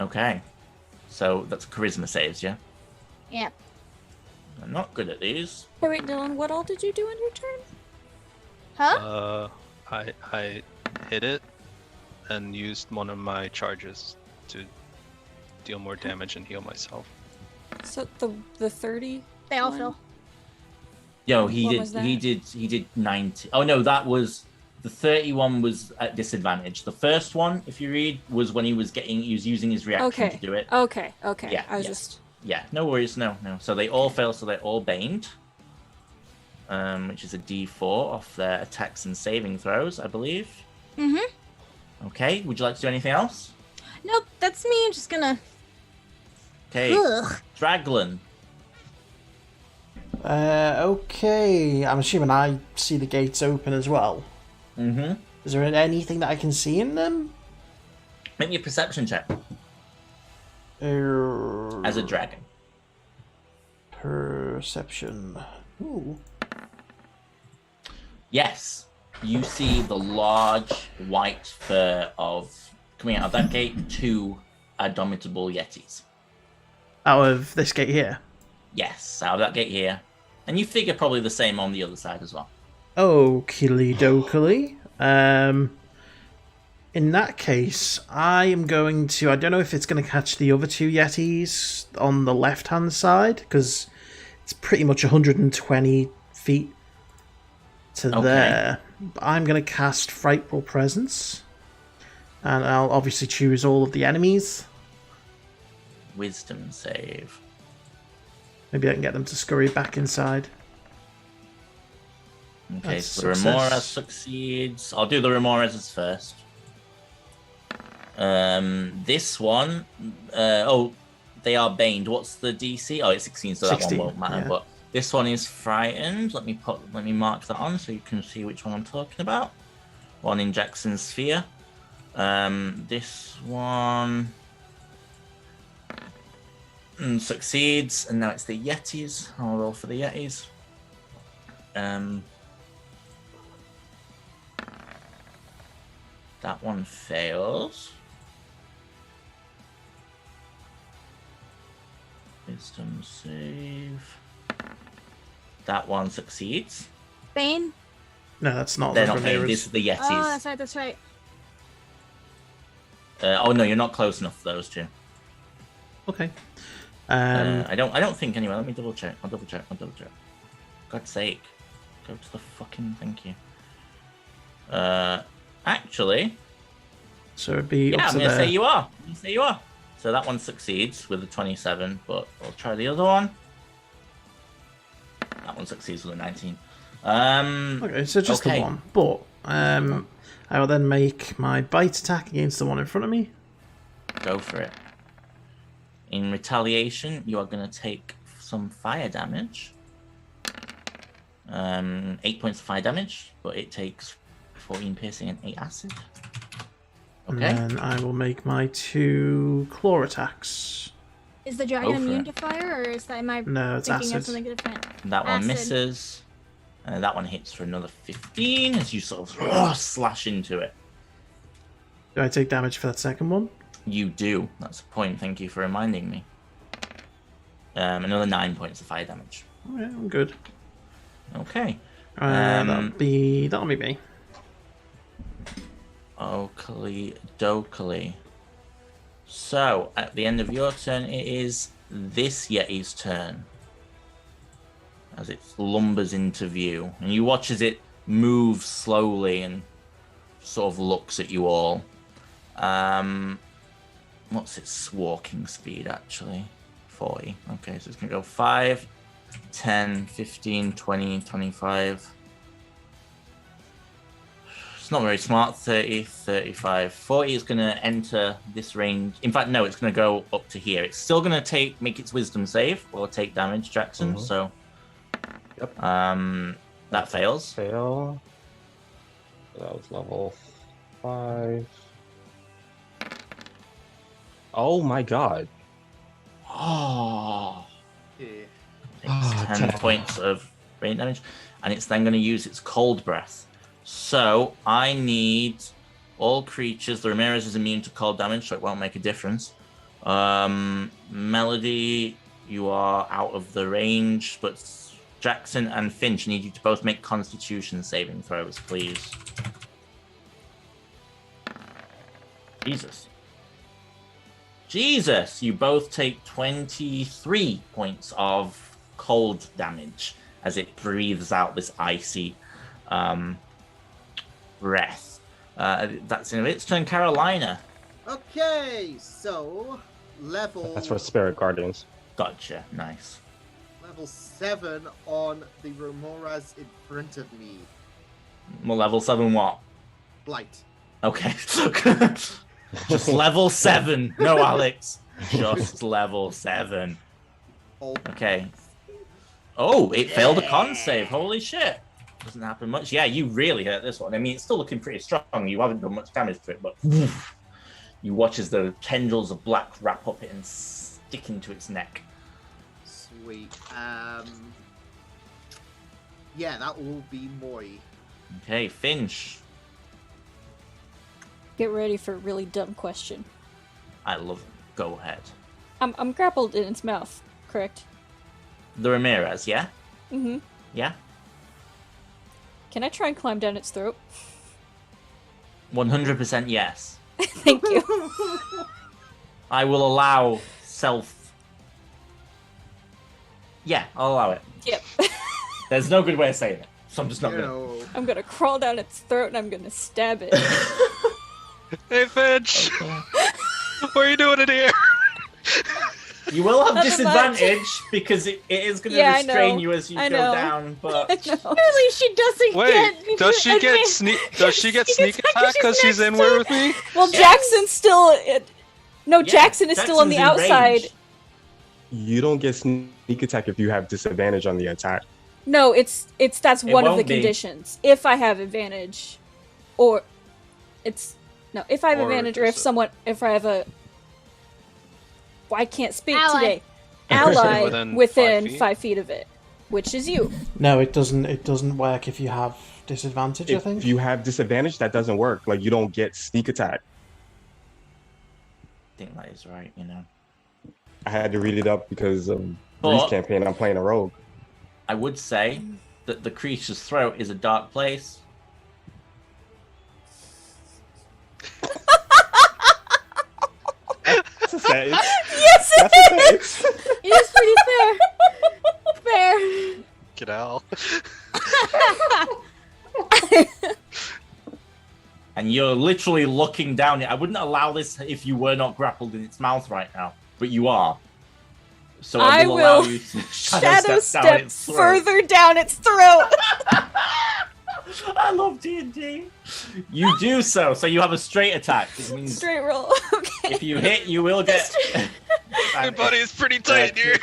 A: Okay. So that's charisma saves, yeah?
H: Yep.
A: I'm not good at these.
D: Wait, Dylan, what all did you do on your turn?
H: Huh?
E: I hit it and used one of my charges to deal more damage and heal myself.
D: So the 30?
H: They all
D: one?
H: fill.
A: Yo,
D: What was that?
A: he did 90. Oh no, that was the 31 was at disadvantage. The first one, if you read, was when he was using his reaction to do it.
D: Okay.
A: Yeah,
D: I was
A: yeah.
D: just...
A: Yeah, no worries, no. So they all fail, so they're all baned. Which is a D4 off their attacks and saving throws, I believe.
H: Mm-hmm.
A: Okay, would you like to do anything else?
H: Nope, that's me. I'm just gonna...
A: Okay,
H: Ugh.
A: Draglan.
B: Okay. I'm assuming I see the gates open as well.
A: Mm-hmm.
B: Is there anything that I can see in them?
A: Make me a perception check as a dragon.
B: Perception. Ooh.
A: Yes, you see the large white fur of coming out of that gate, 2 indomitable yetis.
B: Out of this gate here?
A: Yes, out of that gate here. And you figure probably the same on the other side as well.
B: Okie dokily. In that case, I am going to... I don't know if it's going to catch the other 2 yetis on the left-hand side, because it's pretty much 120 feet to there. But I'm going to cast Frightful Presence, and I'll obviously choose all of the enemies.
A: Wisdom save.
B: Maybe I can get them to scurry back inside.
A: Okay,
B: That's
A: so the
B: success.
A: Remora succeeds. I'll do the Remoras first. This one, they are baned. What's the DC? Oh, it's 16, so
B: 16,
A: that one won't matter.
B: yeah.
A: But this one is frightened. Let me mark that on so you can see which one I'm talking about. One in Jackson's sphere. This one succeeds, and now it's the Yetis. I'll roll for the Yetis. That one fails. Wisdom save. That one succeeds.
H: Bane?
B: No, that's not.
A: They're
B: those
A: not paying.
B: Remeras.
A: This is the Yetis.
H: Oh, that's right.
A: Oh no, you're not close enough for those 2.
B: Okay.
A: I don't think anyway. Let me double check. I'll double check. God's sake. Go to the fucking thank you. Actually,
B: So it'd be
A: yeah,
B: up
A: I'm
B: to
A: gonna
B: there.
A: say you are. So that one succeeds with a 27, but I'll try the other one. That one succeeds with a 19.
B: Okay, so just
A: okay.
B: the one. But I will then make my bite attack against the one in front of me.
A: Go for it. In retaliation, you are going to take some fire damage. 8 points of fire damage, but it takes 14 piercing and 8 acid. Okay.
B: And then I will make my 2 claw attacks.
H: Is the dragon
A: Go for
H: immune
A: it.
H: to fire, or is that, am I
B: No, it's
H: thinking of
B: acid.
H: something different?
A: That one
H: Acid.
A: misses. That one hits for another 15 as you sort of slash into it.
B: Do I take damage for that second one?
A: You do. That's a point. Thank you for reminding me. Another 9 points of fire damage.
B: Oh, yeah, I'm good.
A: Okay.
B: That'll be me.
A: Oakley dokely. So, at the end of your turn, it is this Yeti's turn. As it lumbers into view. And you watch as it moves slowly and sort of looks at you all. What's its walking speed, actually? 40. Okay, so it's going to go 5, 10, 15, 20, 25... It's not very smart. 30, 35, 40 is going to enter this range. In fact, no, it's going to go up to here. It's still going to make its wisdom save or take damage, Jackson.
G: Mhm.
A: So,
G: Yep.
A: that fails.
G: Fail. That was level 5. Oh my god.
A: Oh,
C: Yeah.
A: takes 10 points of rain damage, and it's then going to use its cold breath. So I need all creatures. The Ramirez is immune to cold damage, so it won't make a difference. Melody, you are out of the range, but Jackson and Finch, I need you to both make Constitution saving throws, please. Jesus, you both take 23 points of cold damage as it breathes out this icy breath. That's in its turn. Carolina.
C: Okay, so level.
G: That's for Spirit Guardians.
A: Gotcha. Nice.
C: Level 7 on the Remoras in front of me.
A: Well, level 7 what?
C: Blight.
A: Okay. Just level 7. No, Alex. Just level 7. Okay. Oh, it failed a con save. Holy shit. Doesn't happen much. Yeah, you really hurt this one. I mean, it's still looking pretty strong. You haven't done much damage to it, but you watch as the tendrils of black wrap up it and stick into its neck.
C: Sweet. Yeah, that will be Moi.
A: Okay, Finch.
D: Get ready for a really dumb question.
A: I love it. Go ahead.
D: I'm grappled in its mouth, correct?
A: The Ramirez, yeah?
D: Mm-hmm.
A: Yeah?
D: Can I try and climb down its throat?
A: 100% yes.
D: Thank you.
A: I will allow self... Yeah, I'll allow it.
D: Yep.
A: There's no good way of saying it, so I'm just not gonna...
D: I'm gonna crawl down its throat and I'm gonna stab it.
E: Hey, Finch! What are you doing in here?
A: You will have
D: Nothing
A: disadvantage because it is going to
D: Yeah, I
A: restrain
D: know.
A: you as you
D: I
A: go
D: know.
A: down, but...
H: Surely she doesn't
E: Wait, does she get sneak attack because she's in where with me?
D: Well, Jackson's still... No,
A: Yeah,
D: Jackson is still on the
A: Jackson's in
D: outside.
A: range.
G: You don't get sneak attack if you have disadvantage on the attack.
D: No, that's one of the
A: won't be.
D: conditions. If I have advantage, or it's no. If I have
E: Or
D: advantage, or if I have a. Well, I can't speak
H: Ally.
D: today. Ally
E: Within
D: within
E: 5 feet?
D: 5 feet of it, which is you.
B: No, it doesn't. It doesn't work if you have disadvantage. I
G: If
B: think.
G: you have disadvantage, that doesn't work. Like, you don't get sneak attack.
A: I think that is right, you know.
G: I had to read it up because of
A: But-
G: Breeze campaign. I'm playing a rogue.
A: I would say that the creature's throat is a dark place.
G: That's a sentence.
D: Yes,
G: That's a sentence.
H: It is pretty fair. Fair.
E: Get out.
A: And you're literally looking down it. I wouldn't allow this if you were not grappled in its mouth right now, but you are. So I will allow you to
D: shadow
A: step down
D: step
A: its throat.
D: further down its throat.
A: I love D&D. You do so you have a straight attack. It means
D: Straight roll. Okay.
A: if you hit, you will get...
E: Hey, buddy, it's pretty tight here.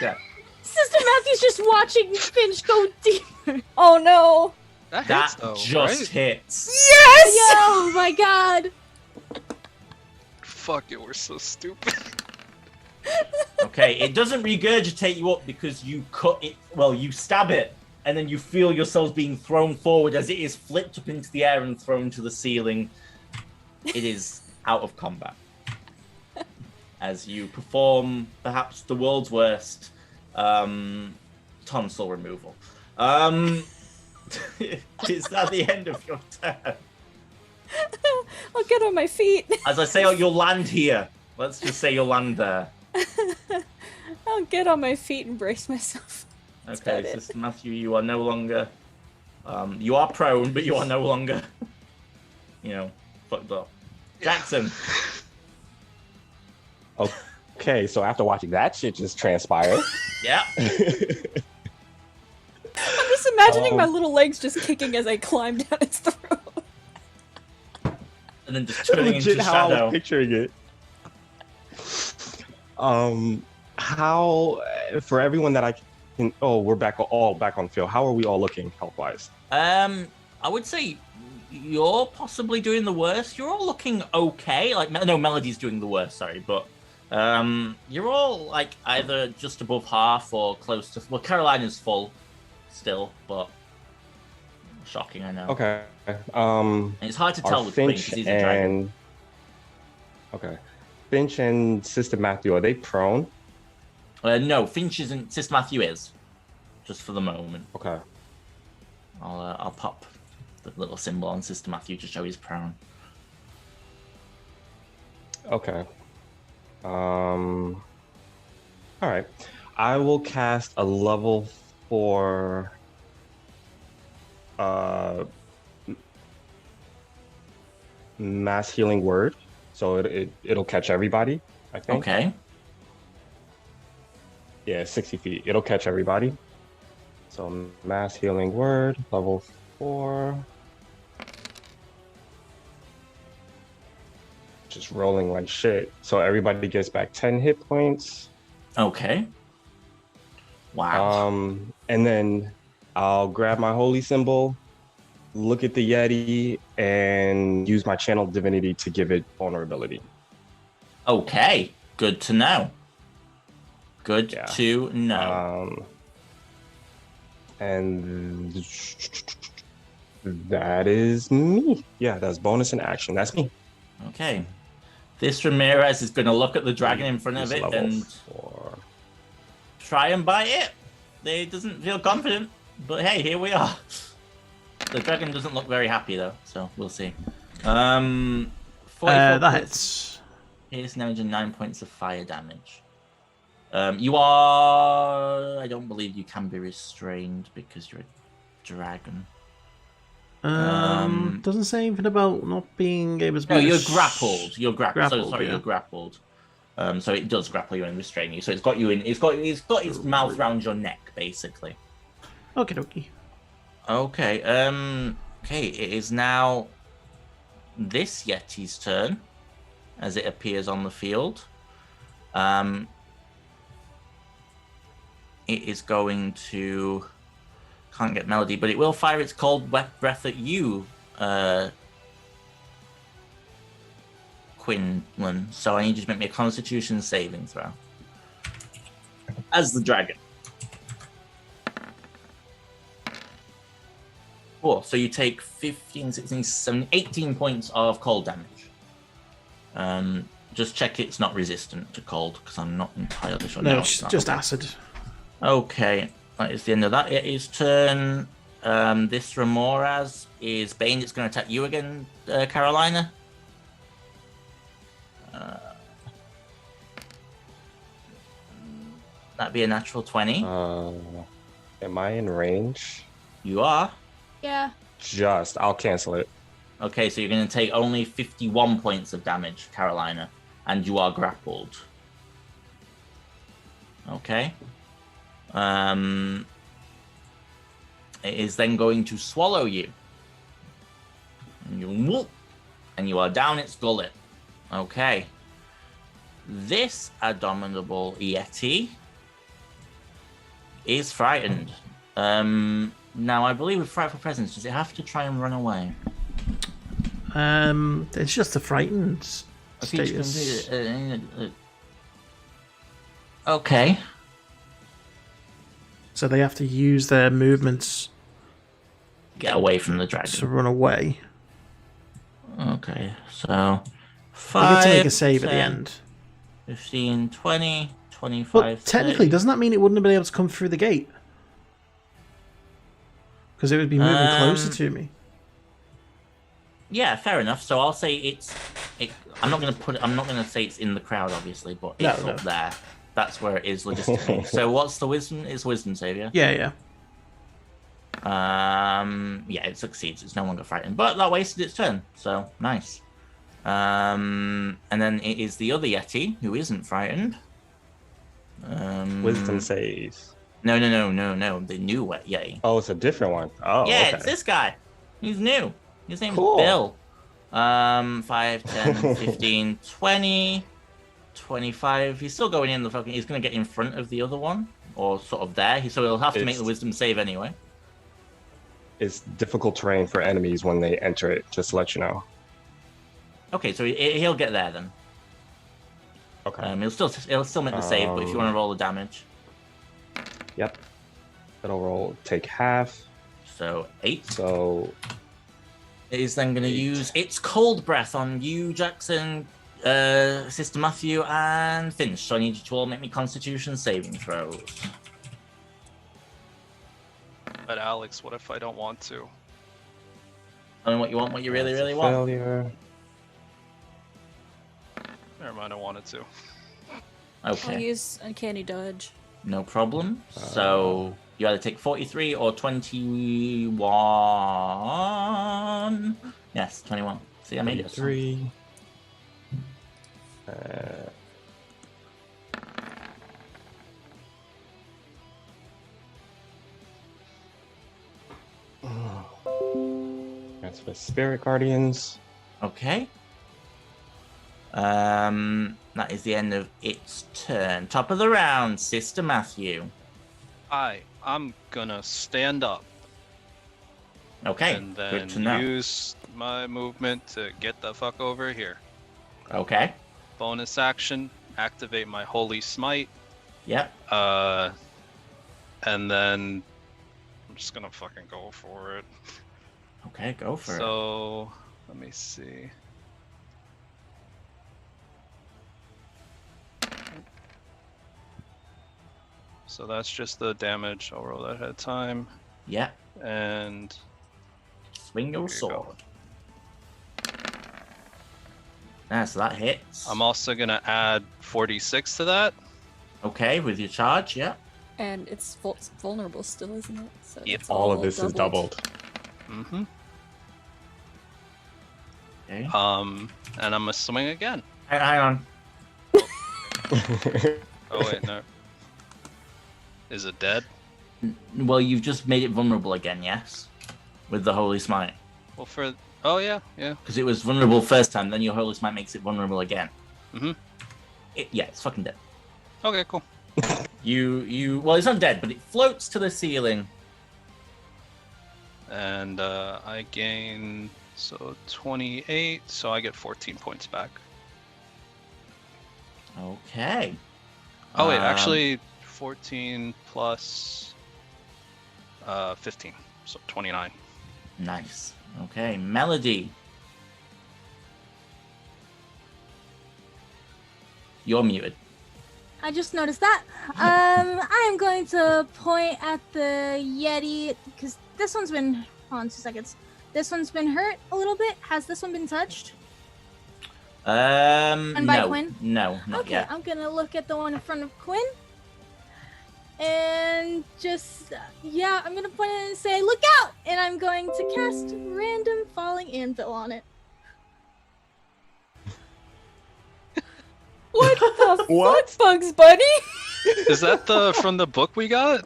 H: Sister Matthew's just watching Finch go deeper.
D: Oh no.
E: That
A: That
E: hits, though,
A: just
E: right?
A: hits.
D: Yes.
H: Oh my god.
E: Fuck it, we're so stupid.
A: Okay, it doesn't regurgitate you up because you cut it. Well, you stab it, and then you feel yourselves being thrown forward as it is flipped up into the air and thrown to the ceiling. It is out of combat. As you perform perhaps the world's worst tonsil removal. Is that the end of your turn?
D: I'll get on my feet.
A: As I say, oh, you'll land here. Let's just say you'll land there.
D: I'll get on my feet and brace myself. That's
A: Okay,
D: about it.
A: Sister Matthew, you are no longer... you are prone, but you are no longer... fucked up. Jackson.
G: Okay, so after watching that shit just transpire...
A: Yeah.
D: I'm just imagining my little legs just kicking as I climb down its throat.
A: And then just turning into
G: Legit how I
A: shadow.
G: was picturing it. How for everyone that I can... Oh, we're all back on field. How are we all looking health-wise?
A: I would say you're possibly doing the worst. You're all looking okay. Like, no, Melody's doing the worst, sorry, but you're all like either just above half or close to... Well, Carolina's full still, but shocking, I know.
G: Okay.
A: And it's hard to tell with Quinn because he's a dragon.
G: Okay. Finch and Sister Matthew, are they prone?
A: No, Finch isn't. Sister Matthew is. Just for the moment.
G: Okay.
A: I'll pop the little symbol on Sister Matthew to show he's prone.
G: Okay. All right. I will cast a level 4 mass healing word, so it'll catch everybody, I think.
A: Okay.
G: Yeah, 60 feet. It'll catch everybody. So mass healing word, level 4. Just rolling like shit. So everybody gets back 10 hit points.
A: Okay. Wow.
G: And then I'll grab my holy symbol, look at the Yeti, and use my channel divinity to give it vulnerability.
A: Okay. Good to know. Good to know.
G: And that is me. Yeah, that's bonus in action. That's me.
A: Okay. This Ramirez is going to look at the dragon in front of it and try and bite it. He doesn't feel confident, but hey, here we are. The dragon doesn't look very happy though, so we'll see.
B: That hits.
A: Here's damage and 9 points of fire damage. You are... I don't believe you can be restrained because you're a dragon.
B: Doesn't say anything about not being able to be...
A: No, you're grappled. You're grappled. So, sorry,
B: yeah.
A: You're grappled. So it does grapple you and restrain you. So it's got you in... It's got its mouth around your neck, basically.
B: Okie dokie.
A: Okay, okay, it is now this Yeti's turn as it appears on the field. It is going to... Can't get Melody, but it will fire its cold breath at you, Quinlan. So I need you to make me a Constitution saving throw. As the dragon. Cool. So you take 15, 16, 17, 18 points of cold damage. Just check it's not resistant to cold, because I'm not entirely sure.
B: No, it's just acid.
A: Okay, that is the end of that. It is turn. This Ramoraz is Bane. It's going to attack you again, Carolina. That'd be a natural 20.
G: Am I in range?
A: You are.
H: Yeah.
G: I'll cancel it.
A: Okay, so you're going to take only 51 points of damage, Carolina, and you are grappled. Okay. It is then going to swallow you. And you are down its gullet. Okay. This abominable Yeti is frightened. Now, I believe with Frightful Presence, does it have to try and run away?
B: It's just a frightened status.
A: Okay.
B: So they have to use their movements
A: Get away from the dragon.
B: to run away.
A: Okay, so
B: They
A: 5,
B: get to make a save
A: 10,
B: at the end.
A: 15, 20, 25,
B: But technically,
A: 30.
B: doesn't that mean it wouldn't have been able to come through the gate? Because it would be moving closer to me.
A: Yeah, fair enough. So I'll say I'm not gonna say it's in the crowd, obviously, but it's
B: No.
A: up there. That's where it is logistically. So what's the wisdom? It's wisdom save, yeah?
B: Yeah.
A: Yeah, it succeeds. It's no longer frightened, but that wasted its turn. So nice. And then it is the other Yeti who isn't frightened.
G: Wisdom saves.
A: No. The new Yeti.
G: Oh, it's a different one. Oh,
A: Yeah,
G: okay.
A: it's this guy. He's new. His name's
G: Cool.
A: Bill. 5, 10, 15, 20, 25. He's still going in the fucking. He's going to get in front of the other one, or sort of there. So he'll have to make the wisdom save anyway.
G: It's difficult terrain for enemies when they enter it, just to let you know.
A: Okay, so he'll get there then.
G: Okay.
A: He'll still make the save, but if you want to roll the damage.
G: Yep. It'll take half.
A: So 8.
G: So
A: it is then going to use its cold breath on you, Jackson, Sister Matthew, and Finch. So I need you to all make me Constitution saving throws.
E: But Alex, what if I don't want to?
A: I don't know what you want, what you really, really want.
G: Failure.
E: Never mind, I wanted to.
A: Okay.
D: I'll use Uncanny Dodge.
A: No problem. So you either take 43 or 21. Yes, 21. See, I made it.
G: 3. That's for Spirit Guardians.
A: Okay. That is the end of its turn. Top of the round, Sister Matthew.
E: I'm gonna stand up.
A: Okay,
E: and then
A: good to know.
E: Use my movement to get the fuck over here.
A: Okay.
E: Bonus action, activate my Holy Smite.
A: Yep.
E: And then I'm just gonna fucking go for it.
A: Okay, go for it.
E: So let me see. So that's just the damage. I'll roll that ahead of time.
A: Yeah.
E: And
A: swing your sword. So that hits.
E: I'm also gonna add 46 to that.
A: Okay, with your charge, yeah.
D: And it's vulnerable still, isn't it? So
E: Yep.
D: it's
G: All of this is doubled.
E: Mm-hmm.
A: Okay.
E: And I'm gonna swing again.
A: Hang on.
E: Oh wait, no. Is it dead?
A: Well, you've just made it vulnerable again, yes? With the Holy Smite.
E: Well, oh yeah.
A: Because it was vulnerable first time, then your Holy Smite makes it vulnerable again.
E: Mm-hmm.
A: Yeah, it's fucking dead.
E: Okay, cool.
A: Well, it's not dead, but it floats to the ceiling.
E: And I gain 28, so I get 14 points back.
A: Okay.
E: Oh wait, actually 14 plus 15, so 29.
A: Nice. Okay, Melody. You're muted.
H: I just noticed that. I am going to point at the Yeti because this one's been. Hold on 2 seconds. This one's been hurt a little bit. Has this one been touched? And by
A: no.
H: Quinn?
A: No, not
H: Okay,
A: yet.
H: I'm gonna look at the one in front of Quinn. And just, I'm gonna point it and say, look out! And I'm going to cast random falling anvil on it.
D: What the
G: What?
D: fuck, Bugs Bunny?
E: Is that from the book we got?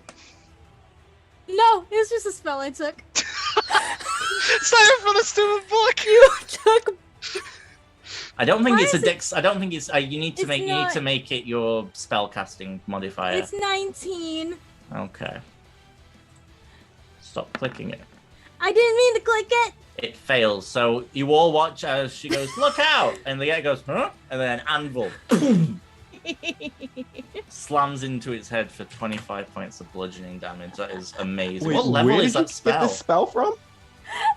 H: No, it was just a spell I took.
E: It's not even from the stupid book.
D: You took.
A: I don't think
H: Why
A: it's a
H: is it-
A: dex. I don't think it's. You need to
H: It's
A: make. You
H: not-
A: need to make it your spellcasting modifier.
H: It's 19.
A: Okay. Stop clicking it.
H: I didn't mean to click it.
A: It fails. So you all watch as she goes, "Look out!" and the guy goes, "Huh?" and then anvil slams into its head for 25 points of bludgeoning damage. That is amazing.
G: Wait,
A: what level
G: where
A: is
G: did you
A: that
G: get
A: spell?
G: this spell from?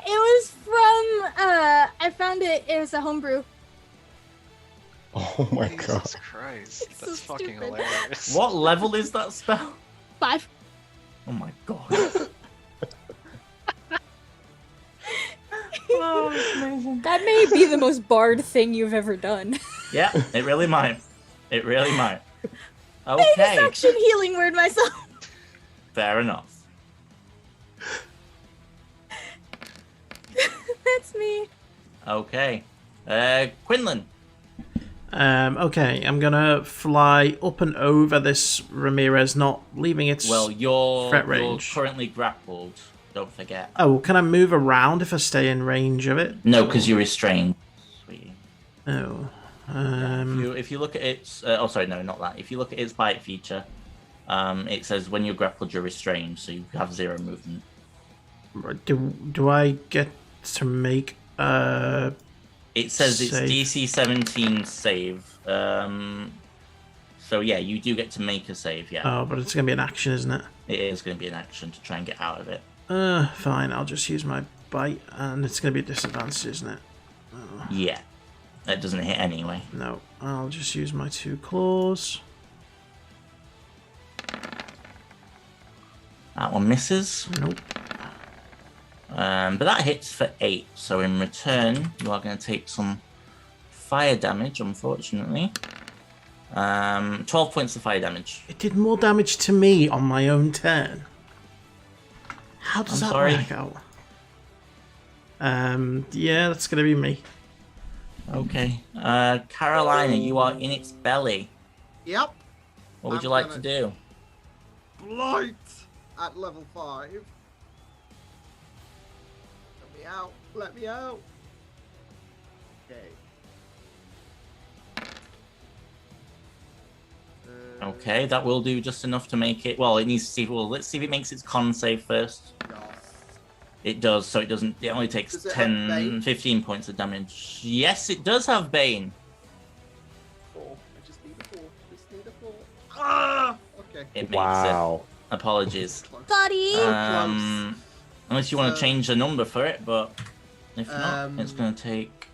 H: It was from, I found it as a homebrew.
G: Oh my god.
E: Jesus Christ,
H: It's so
E: that's fucking
H: stupid.
E: hilarious.
A: What level is that spell?
H: 5.
A: Oh my god. Oh
D: That may be the most barred thing you've ever done.
A: Yeah, it really might. It really might.
H: I just
A: Okay,
H: action healing word myself.
A: fair enough.
H: That's me.
A: Okay. Quinlan.
B: Okay, I'm gonna fly up and over this Ramirez, not leaving its
A: Well, you're
B: threat range.
A: currently grappled. Don't forget.
B: Oh, can I move around if I stay in range of it?
A: No, because you're restrained, sweetie.
B: Oh.
A: If you look at its, oh sorry, no, not that. If you look at its bite feature, it says when you're grappled, you're restrained, so you have 0 movement.
B: Do I get to make a?
A: It says
B: save?
A: it's DC 17 save. So yeah, you do get to make a save. Yeah.
B: Oh, but it's gonna be an action, isn't it?
A: It is going to be an action to try and get out of it.
B: Fine. I'll just use my bite, and it's gonna be a disadvantage, isn't it? Oh.
A: Yeah. That doesn't hit anyway.
B: No, I'll just use my 2 claws.
A: That one misses.
B: Nope.
A: But that hits for 8. So in return, you are going to take some fire damage, unfortunately. 12 points of fire damage.
B: It did more damage to me on my own turn. How does that work out? Yeah, that's going to be me.
A: Okay. Carolina, you are in its belly.
C: Yep.
A: What would you like to do?
C: Blight at level 5. Let me out. Let me out. Okay.
A: Okay, that will do just enough to make it. Well, it needs to see. Well, let's see if it makes its con save first.
C: Yes.
A: It does, so it doesn't. It only takes
C: Does it have
A: 10,
C: Bane?
A: 15 points of damage. Yes, it does have Bane.
C: 4. I just need a 4. Just need a 4. Ah! Okay.
A: It makes
G: Wow.
A: it. Apologies.
H: Buddy.
A: Unless you want to
C: So-
A: change the number for it, but if not, it's going to take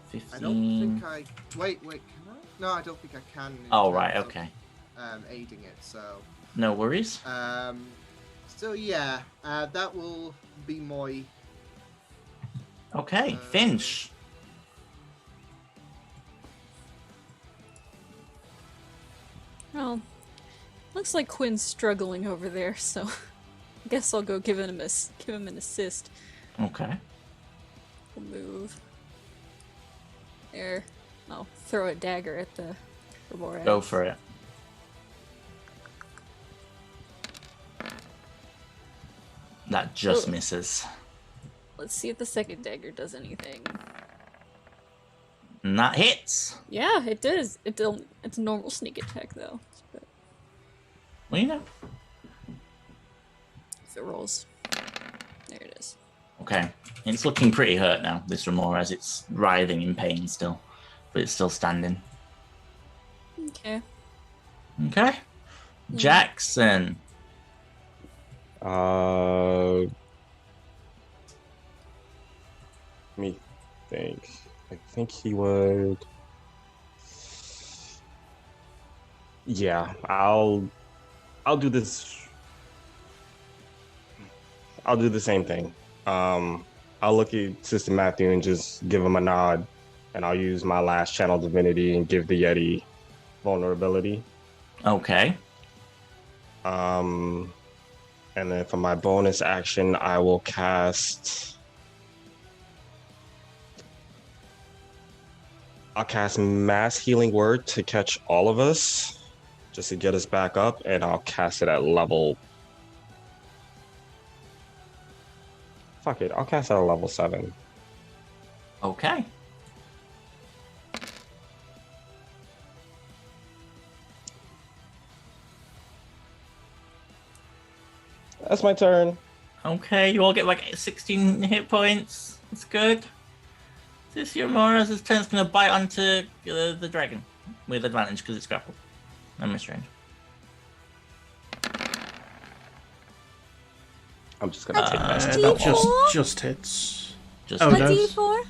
C: I
A: 15.
C: don't think I. Wait, can I? No, I don't think I can. in
A: Oh,
C: terms
A: right,
C: of,
A: okay.
C: Aiding it, so.
A: No worries.
C: So yeah, that will be my.
A: Okay, Finch.
D: Well, looks like Quinn's struggling over there, so I guess I'll go give him an assist.
A: Okay.
D: We'll move. There. I'll throw a dagger at the Ramirez.
A: Go for it. That just
D: Ugh.
A: misses.
D: Let's see if the second dagger does anything.
A: And that hits.
D: Yeah, it does. It's a normal sneak attack though. But
A: Well, you know.
D: if it rolls, there it is.
A: Okay. It's looking pretty hurt now, this Ramirez. It's writhing in pain still. But it's still standing.
D: Okay.
A: Okay. Jackson.
G: Let me think. I think he would. Yeah, I'll do this. I'll do the same thing. I'll look at Sister Matthew and just give him a nod, and I'll use my last channel divinity and give the Yeti vulnerability.
A: Okay.
G: And then for my bonus action, I will cast. I'll cast Mass Healing Word to catch all of us, just to get us back up, and I'll cast it at level. Fuck it, I'll cast it at level 7.
A: Okay.
G: That's my turn.
A: Okay, you all get like 16 hit points. That's good. This Ramirez's turn's gonna bite onto the dragon with advantage because it's grappled. I'm restrained.
G: I'm just gonna take that.
H: D4?
B: Just hits.
A: Just
B: Oh,
H: A
B: no.
H: D4?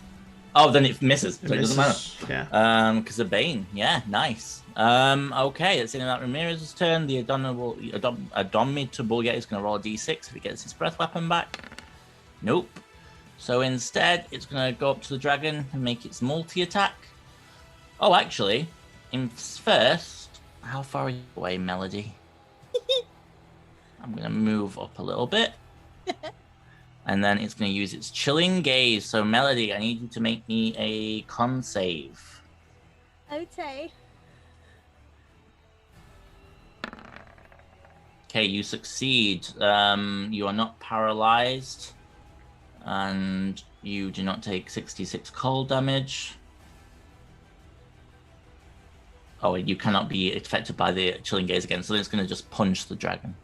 A: Oh, then it misses, so it doesn't matter.
B: misses. Yeah.
A: Because of Bane. Yeah, nice. Okay, it's in that Ramirez's turn. The Indomitable Yeti is going to roll a d6 if he gets his breath weapon back. Nope. So instead, it's going to go up to the dragon and make its multi-attack. Oh, actually, first, how far are you away, Melody? I'm going to move up a little bit. And then it's going to use its chilling gaze. So, Melody, I need you to make me a con save.
H: Okay.
A: Okay, you succeed. You are not paralyzed. And you do not take 66 cold damage. Oh, you cannot be affected by the chilling gaze again. So then it's going to just punch the dragon.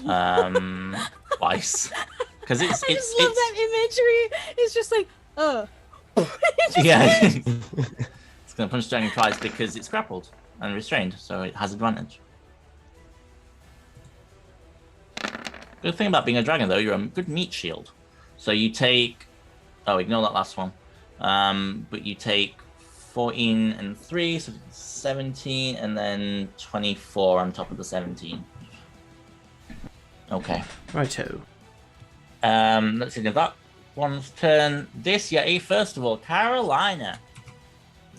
A: Twice. Because it's
H: I just love that imagery. It's just like,
A: yeah. It's going to punch the dragon twice because it's grappled and restrained, so it has advantage. Good thing about being a dragon, though, you're a good meat shield. So you take... Oh, ignore that last one. But you take 14 and 3, so 17, and then 24 on top of the 17. Okay.
B: Righto.
A: Let's see, that one's turn. This Yeti, first of all, Carolina.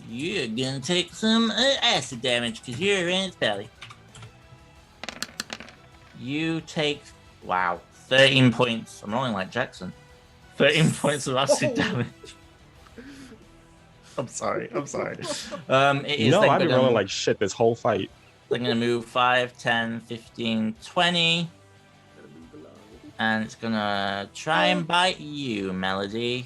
A: You're gonna take some acid damage because you're in its belly. You take, wow, 13 points. I'm rolling like Jackson. 13 points of acid damage. I'm sorry. It is
G: I've been rolling like shit this whole fight.
A: They're going to move 5, 10, 15, 20. And it's going to try and bite you, Melody.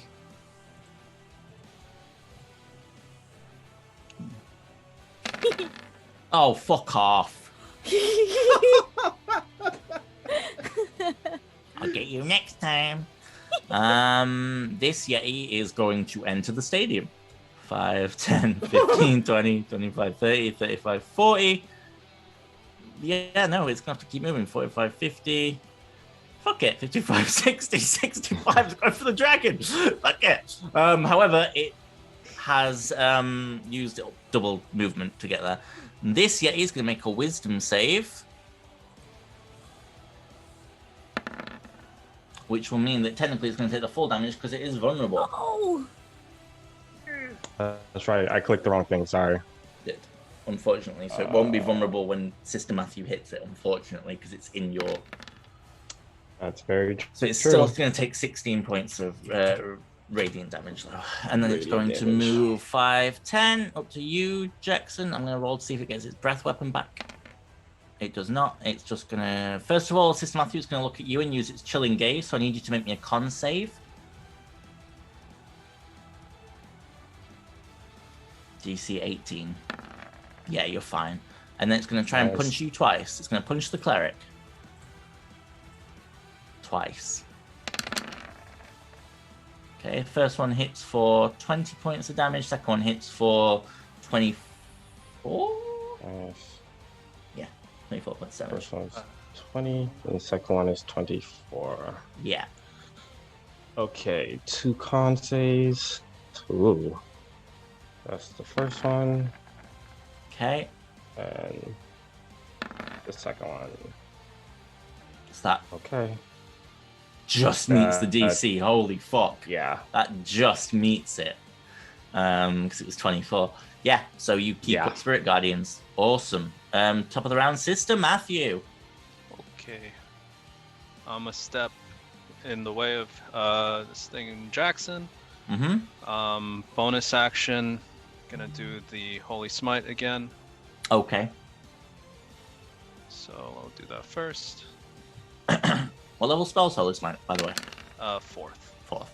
A: Oh, fuck off. I'll get you next time. This Yeti is going to enter the stadium. 5, 10, 15, 20, 25, 30, 35, 40. Yeah, no, it's going to have to keep moving. 45, 50. Fuck it. 55, 60, 65. It's going for the dragon. Fuck it. However, it has used double movement to get there. This Yeti is going to make a wisdom save. Which will mean that technically it's going to take the full damage because it is vulnerable.
H: Oh!
G: That's right. I clicked the wrong thing. Sorry.
A: Unfortunately, so it won't be vulnerable when Sister Matthew hits it. Unfortunately, because it's in your.
G: That's very true.
A: So it's still going to take 16 points of radiant damage, though, and then it's going to move 5, 10 up to you, Jackson. I'm going to roll to see if it gets its breath weapon back. It does not. It's just going to. First of all, Sister Matthew is going to look at you and use its chilling gaze. So I need you to make me a con save. DC 18. Yeah, you're fine. And then it's going to try and punch you twice. It's going to punch the cleric. Twice. Okay, first one hits for 20 points of damage. Second one hits for 24? Yeah, 24 points of damage.
G: First one's 20, and the second one is 24.
A: Yeah.
G: Okay, 2 con saves. Ooh. That's the first one.
A: Okay.
G: And the second one.
A: What's that?
G: Okay.
A: Just meets the DC. Holy fuck.
G: Yeah.
A: That just meets it. Because it was 24. Yeah, so you keep up Spirit Guardians. Awesome. Top of the round, Sister Matthew.
E: Okay. I'm a step in the way of this thing, Jackson.
A: Mm-hmm.
E: Bonus action. Gonna do the Holy Smite again.
A: Okay.
E: So I'll do that first.
A: What level spell is Holy Smite, by the way?
E: 4th.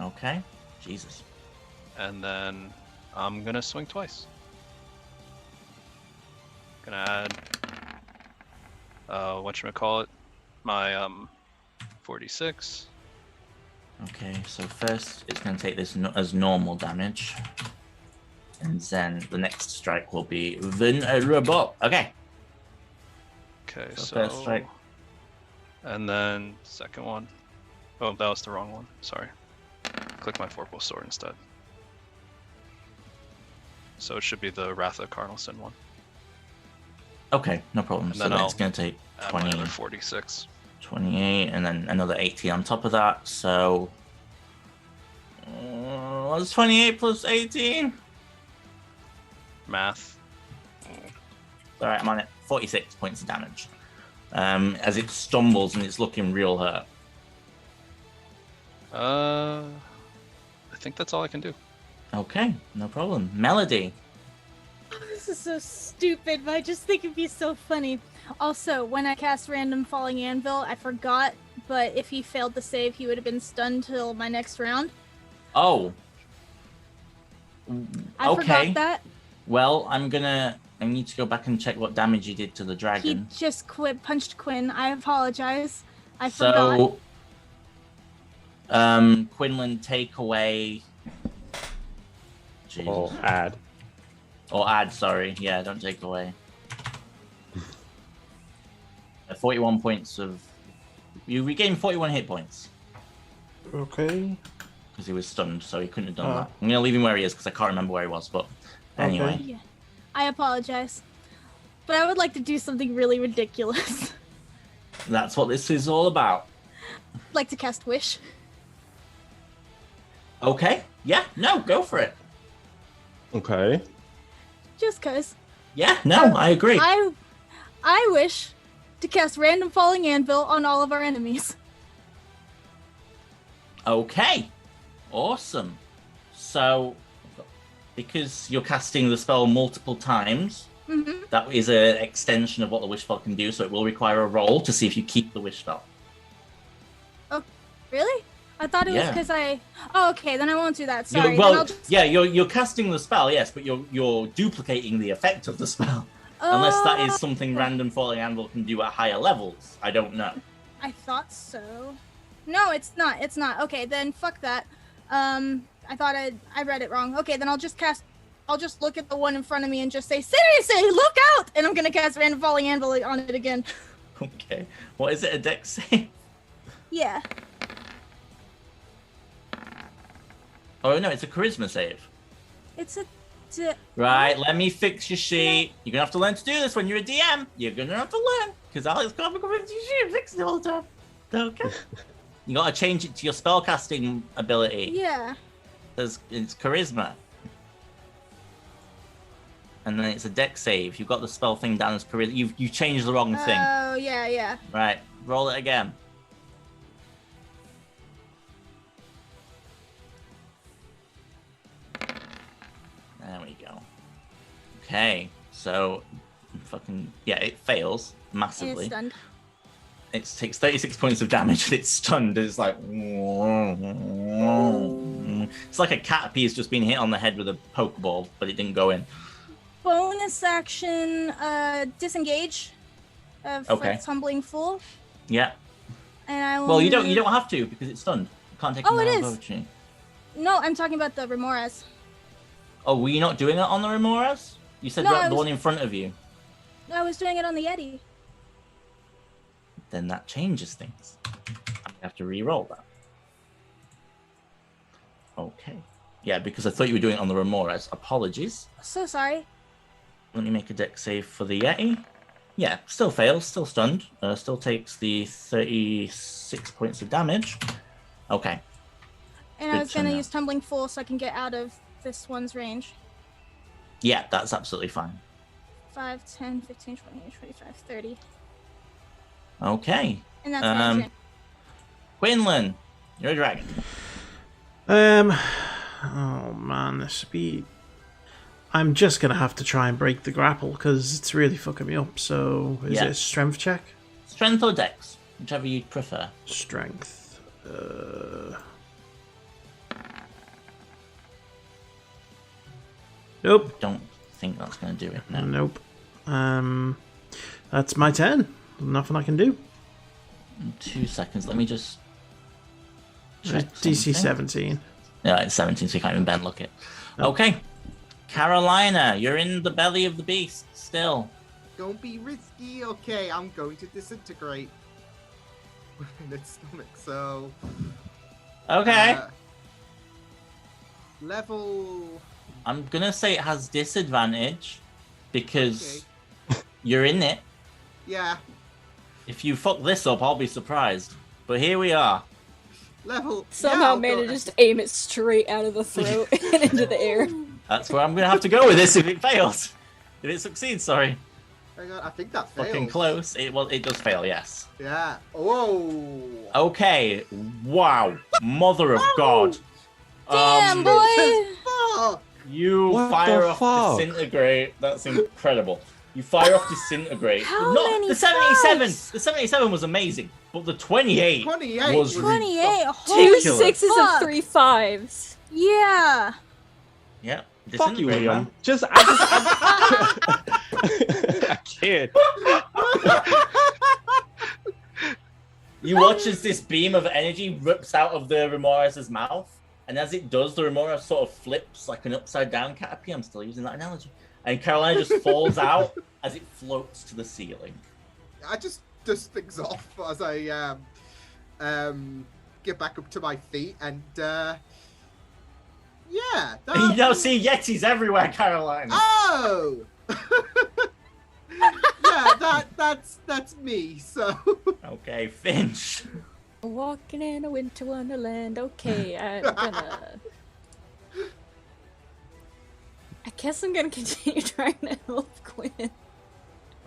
A: Okay. Jesus.
E: And then I'm gonna swing twice. Gonna add whatchamacallit, my 46.
A: Okay, so first it's going to take this as normal damage. And then the next strike will be vulnerable. Okay.
E: Okay, so
A: first strike.
E: And then second one. Oh, that was the wrong one. Sorry. Click my four-bow sword instead. So it should be the Wrath of Carnelson one.
A: Okay, no problem.
E: And
A: So
E: then
A: then
E: I'll
A: it's going to take
E: add
A: 20.
E: my other 46.
A: 28, and then another 18 on top of that. So, what's 28 plus 18?
E: Math.
A: All right, I'm on it. 46 points of damage. As it stumbles and it's looking real hurt.
E: I think that's all I can do.
A: Okay, no problem. Melody.
H: This is so stupid, but I just think it'd be so funny. Also, when I cast Random Falling Anvil, I forgot, but if he failed the save, he would have been stunned till my next round.
A: Oh.
H: I forgot that.
A: Well, I need to go back and check what damage he did to the dragon.
H: He just punched Quinn. I apologize. I forgot.
A: Quinlan, take away. Jesus.
G: Or add.
A: Or add, sorry. Yeah, don't take away. 41 points of. You regain 41 hit points.
B: Okay.
A: Because he was stunned, so he couldn't have done that. I'm going to leave him where he is because I can't remember where he was, but anyway.
B: Okay.
H: Yeah. I apologize. But I would like to do something really ridiculous.
A: That's what this is all about.
H: Like to cast Wish.
A: Okay. Yeah, no, go for it.
G: Okay.
H: Just cause.
A: Yeah, no, I agree.
H: I wish to cast Random Falling Anvil on all of our enemies.
A: Okay. Awesome. So, because you're casting the spell multiple times, that is an extension of what the wish spell can do, so it will require a roll to see if you keep the wish spell.
H: Oh, really? I thought it was because I... Oh, okay, then I won't do that. Sorry.
A: You're casting the spell, yes, but you're duplicating the effect of the spell. Unless that is something Random Falling Anvil can do at higher levels. I don't know.
H: I thought so. No, it's not. It's not. Okay, then fuck that. I thought I read it wrong. Okay, then I'll just look at the one in front of me and just say, seriously, look out! And I'm gonna cast Random Falling Anvil on it again.
A: Okay. What is it, a dex save?
H: Yeah.
A: Oh, no, it's a charisma save.
H: It's a...
A: Right, let me fix your sheet. You're gonna have to learn to do this when you're a DM. You're gonna have to learn, because Alex can't come into your sheet and fix it all the time. Okay. You gotta change it to your spellcasting ability.
H: Yeah.
A: It's charisma. And then it's a dex save. You've got the spell thing down as charisma. You changed the wrong thing.
H: Oh, yeah.
A: Right, roll it again. There we go. Okay, so it fails massively.
H: And it's stunned.
A: It takes 36 points of damage and it's stunned. It's like it's like a caterpie has just been hit on the head with a pokeball, but it didn't go in.
H: Bonus action, disengage.
A: Okay.
H: Tumbling Fool.
A: Yeah.
H: And I will.
A: Well, you don't have to because it's stunned. You can't take.
H: Oh, it is.
A: Opportunity.
H: No, I'm talking about the Remoras.
A: Oh, were you not doing it on the Remoras? You said the one in front of you.
H: I was doing it on the Yeti.
A: Then that changes things. I have to re-roll that. Okay. Yeah, because I thought you were doing it on the Remoras. Apologies.
H: So sorry.
A: Let me make a dex save for the Yeti. Yeah, still fails, still stunned. Still takes the 36 points of damage. Okay.
H: And I was going to use Tumbling Fool so I can get out of this one's range.
A: Yeah, that's absolutely fine.
H: 5, 10, 15, 20, 25, 30.
A: Okay.
H: And that's my turn.
A: Quinlan, you're a dragon.
B: Oh man, this would be... I'm just going to have to try and break the grapple because it's really fucking me up. So, is it a strength check?
A: Strength or dex, whichever you prefer.
B: Strength. Nope.
A: Don't think that's going to do it. No.
B: Nope. That's my turn. Nothing I can do.
A: 2 seconds. Let me just check
B: DC
A: something.
B: 17.
A: Yeah, it's 17, so you can't even bend look it. Okay. Carolina, you're in the belly of the beast still.
C: Don't be risky. Okay, I'm going to disintegrate in its stomach. So.
A: Okay.
C: Level.
A: I'm gonna say it has disadvantage because you're in it.
C: Yeah.
A: If you fuck this up, I'll be surprised. But here we are.
C: Level.
D: Somehow manages to aim it straight out of the throat and into the air.
A: That's where I'm gonna have to go with this if it fails. If it succeeds, sorry.
C: Hang on, I think that fails.
A: Fucking close. It does fail, yes.
C: Yeah. Whoa.
A: Okay. Wow. Mother of God.
H: Damn, boy!
C: Fuck.
A: You
G: What
A: fire
G: the
A: off
G: fuck?
A: Disintegrate. That's incredible. You fire off Disintegrate.
H: How
A: Not
H: many
A: the 77.
H: frogs?
A: The 77 was amazing, but the 28,
C: 28
A: was
C: was
H: 28.
D: Two
H: Holy
A: Ridiculous.
D: sixes and
H: fuck.
D: 3 5s.
H: Yeah.
A: Yeah.
G: Fuck you,
A: Disintegrate,
G: Liam.
A: man.
G: I can't.
A: You watch as this beam of energy rips out of the Remora's mouth, and as it does, the Remora sort of flips like an upside down caterpie. I'm still using that analogy. And Carolina just falls out as it floats to the ceiling.
C: I just dust things off as I get back up to my feet and yeah.
A: And you now see Yetis everywhere, Carolina.
C: Oh. Yeah, that's me. So.
A: Okay, Finch.
D: Walking in a winter wonderland. Okay, I guess I'm gonna continue trying to help Quinn.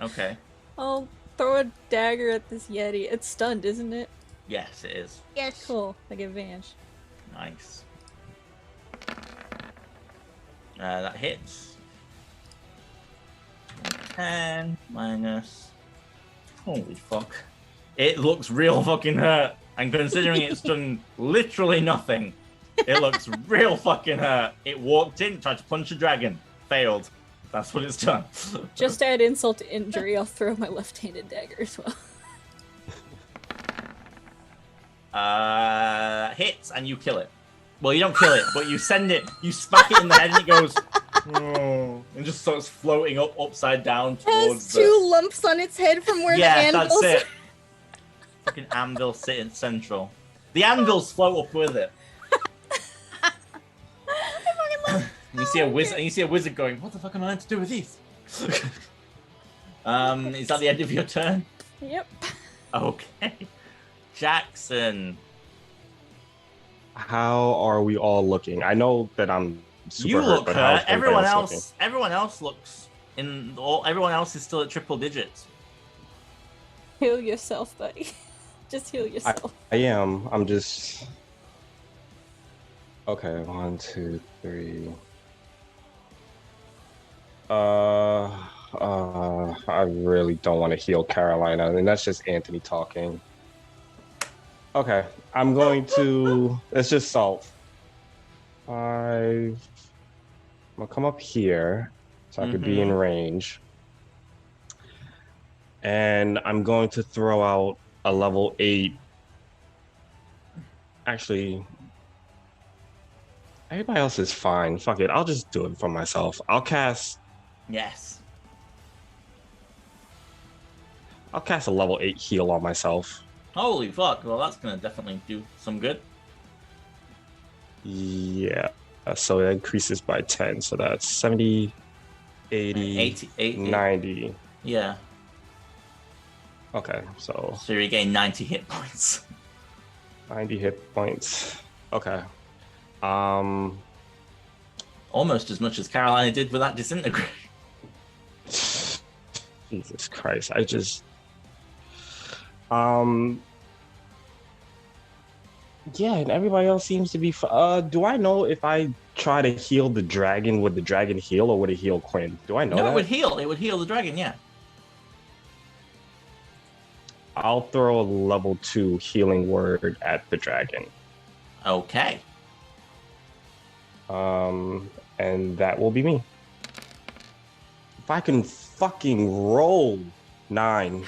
A: Okay.
D: I'll throw a dagger at this Yeti. It's stunned, isn't it?
A: Yes, it is.
H: Yes.
D: Cool. I get advantage.
A: Nice. That hits. 10 minus. Holy fuck. It looks real fucking hurt. And considering it's done literally nothing, it looks real fucking hurt. It walked in, tried to punch a dragon, failed. That's what it's done.
D: Just to add insult to injury, I'll throw my left-handed dagger as well.
A: Hits and you kill it. Well, you don't kill it, but you send it, you smack it in the head and it goes, oh, and just starts floating upside down
H: It has
A: towards
H: two lumps on its head from where the anvils.
A: that's it. Fucking anvil sitting central. The anvils float up with it. And you see a wizard. And you see a wizard going, "What the fuck am I meant to do with these?" Is that the end of your turn?
D: Yep.
A: Okay, Jackson.
G: How are we all looking? I know that I'm super
A: You
G: hurt,
A: look
G: but how's
A: hurt. Everyone
G: everybody else
A: else. Everyone else looks in. Everyone else is still at triple digits.
D: Heal yourself, buddy. Just heal
G: looking?
D: yourself.
G: I am. I'm just. Okay, 1, 2, 3. I really don't want to heal Carolina, and that's just Anthony talking. Okay, I'm going to. Let's just solve. 5. I'm gonna come up here so I could be in range, and I'm going to throw out a level 8. Actually, everybody else is fine. Fuck it, I'll just do it for myself. I'll cast
A: Yes.
G: a level 8 heal on myself.
A: Holy fuck. Well, that's gonna definitely do some good.
G: Yeah, so it increases by 10, so that's 70, 80,
A: 80.
G: 90.
A: Yeah.
G: Okay, so
A: So you regain 90 hit points.
G: 90 hit points. Okay.
A: Almost as much as Carolina did with that disintegrate.
G: Jesus Christ, I just yeah, and everybody else seems to be do I know if I try to heal the dragon, would the dragon heal or would it heal Quinn? Do I know
A: No,
G: that?
A: it would heal. It would heal the dragon, yeah.
G: I'll throw a level 2 healing word at the dragon.
A: Okay.
G: And that will be me. If I can fucking roll 9.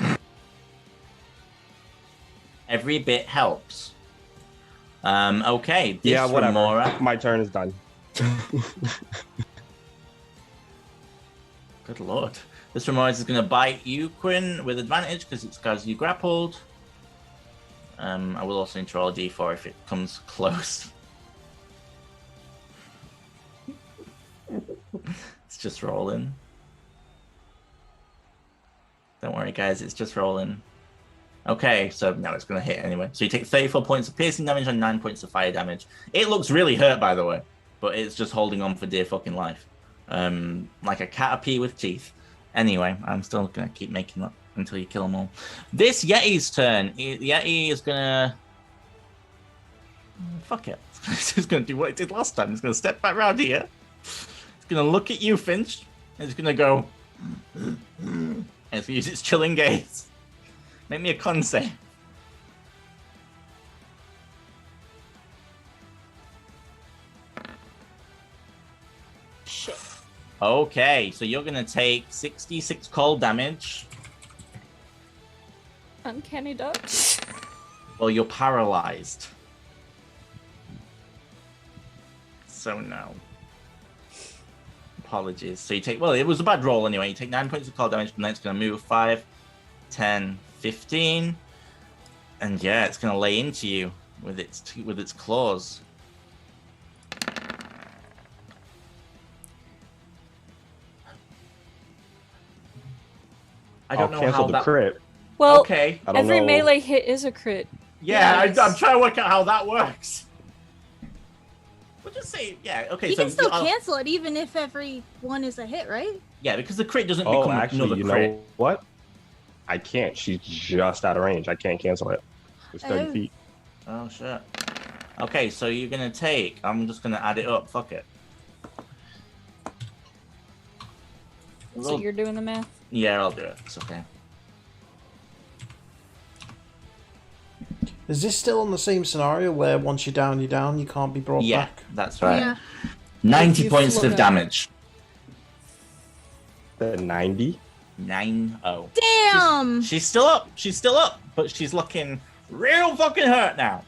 A: Every bit helps. Okay. This
G: Yeah, whatever.
A: Remora.
G: My turn is done.
A: Good lord. This Remora is going to bite you, Quinn, with advantage because you grappled. I will also need to roll a d4 if it comes close. It's just rolling. Don't worry, guys. It's just rolling. Okay, so no, it's going to hit anyway. So you take 34 points of piercing damage and 9 points of fire damage. It looks really hurt, by the way, but it's just holding on for dear fucking life. Like a caterpie with teeth. Anyway, I'm still going to keep making that until you kill them all. This Yeti's turn. Yeti is going to... Fuck it. It's going to do what it did last time. It's going to step back around here. It's going to look at you, Finch. And it's going to go... And it's going to use its chilling gaze. Make me a con save.
D: Shit.
A: Okay, so you're going to take 66 cold damage.
D: Uncanny dodge.
A: Well, you're paralyzed. So no. Apologies. So you take... Well, it was a bad roll anyway. You take 9 points of cold damage, and then it's going to move 5, 10, 15. And yeah, it's going to lay into you with its claws. I don't know
G: cancel
A: how
G: the
A: that...
G: crit.
D: Well,
A: okay.
G: I don't
D: every
G: know.
D: melee hit is a crit.
A: Yeah,
D: Yes.
A: I'm trying to work out how that works. We'll just say, yeah, okay.
H: You
A: so
H: can still cancel it even if every one is a hit, right?
A: Yeah, because the crit doesn't
G: Oh,
A: become
G: actually,
A: another
G: you
A: crit.
G: know what? I can't. She's just out of range. I can't cancel it. It's 30
H: Oh.
G: feet.
A: Oh shit. Okay, so you're gonna take. I'm just gonna add it up. Fuck it.
D: So you're doing the math?
A: Yeah, I'll do it. It's okay.
B: Is this still on the same scenario where once you're down, you can't be brought
A: Yeah,
B: back?
A: that's right.
H: Yeah.
A: 90
D: You
A: points
D: float
A: of
D: up.
A: damage.
G: The 90?
A: 9-0.
H: Damn!
A: She's still up. She's still up, but she's looking real fucking hurt now.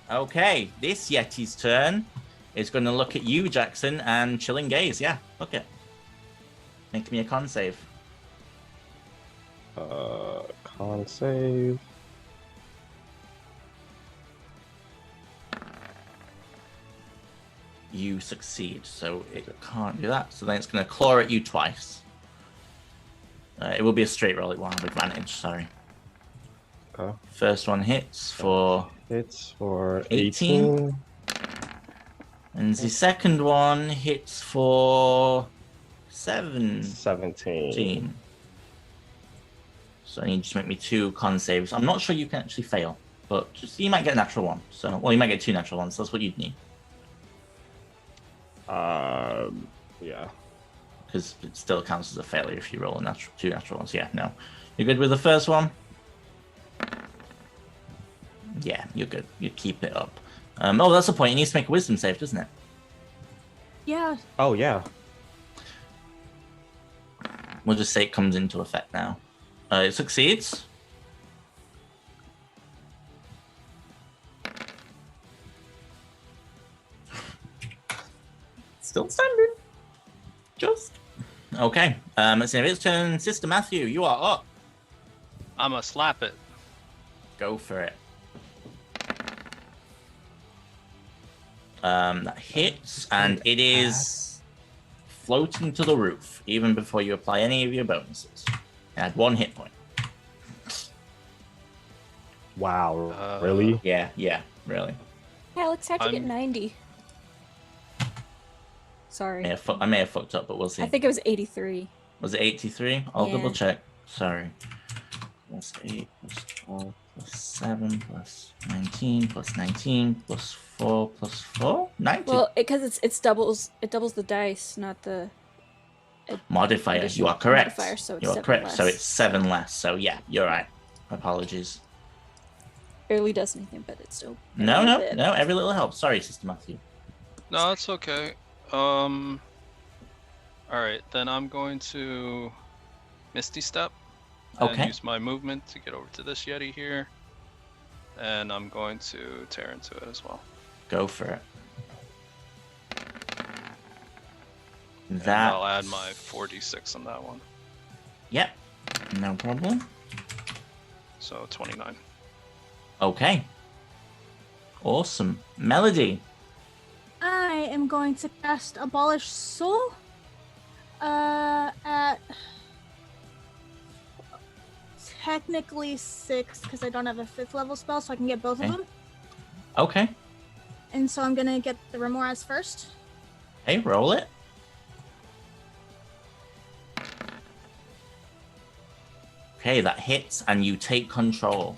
A: Okay, this Yeti's turn is going to look at you, Jackson, and chilling gaze. Yeah, look it. Make me a con save.
G: Con save.
A: You succeed, so it can't do that. So then it's going to claw at you twice. It will be a straight roll. It won't have advantage. Sorry.
G: Okay.
A: First one hits for
G: Hits for
A: 18.
G: 18.
A: And the second one hits for 17.
G: 17.
A: So you need to make me 2 con saves. I'm not sure you can actually fail, but just you might get a natural one. So, well, you might get 2 natural ones. So that's what you'd need.
G: Yeah.
A: Because it still counts as a failure if you roll a 2 natural ones. Yeah, no. You're good with the first one? Yeah, you're good. You keep it up. Oh, that's the point. It needs to make a wisdom save, doesn't it?
H: Yeah.
G: Oh, yeah.
A: We'll just say it comes into effect now. It succeeds. Still standing. Just. Okay. It's the end of its turn. Sister Matthew, you are up.
E: I'ma slap it.
A: Go for it. That hits, and it is floating to the roof, even before you apply any of your bonuses. Add 1 hit point.
G: Wow. Really?
A: Yeah, really.
D: Alex, how'd you get
E: I'm-
D: 90? Sorry.
A: I may have fucked up, but we'll see.
D: I think it was 83.
A: Was it 83? I'll
D: Yeah.
A: double check. Sorry. Plus 8, plus 12, plus 7, plus 19, plus 19, plus 4, plus 4? 90.
D: Well, because it doubles the dice, not the
A: Modifier. You
D: additional
A: are correct.
D: modifier, so it's
A: You are
D: 7
A: correct.
D: less.
A: So it's 7 less. So yeah, you're right. Apologies.
D: barely does anything, but it's still
A: No,
D: a
A: no,
D: bit.
A: no. Every little helps. Sorry, Sister Matthew.
E: No, it's okay. Alright, then I'm going to Misty Step. And
A: Okay.
E: use my movement to get over to this Yeti here. And I'm going to tear into it as well.
A: Go for it.
E: And
A: That.
E: I'll add my 46 on that one.
A: Yep. No problem.
E: So 29.
A: Okay. Awesome. Melody.
H: I am going to cast Abolish Soul. At technically 6 because I don't have a 5th level spell, so I can get both of
A: Okay.
H: them.
A: Okay.
H: And so I'm gonna get the Remoras first.
A: Hey, roll it. Okay, that hits, and you take control.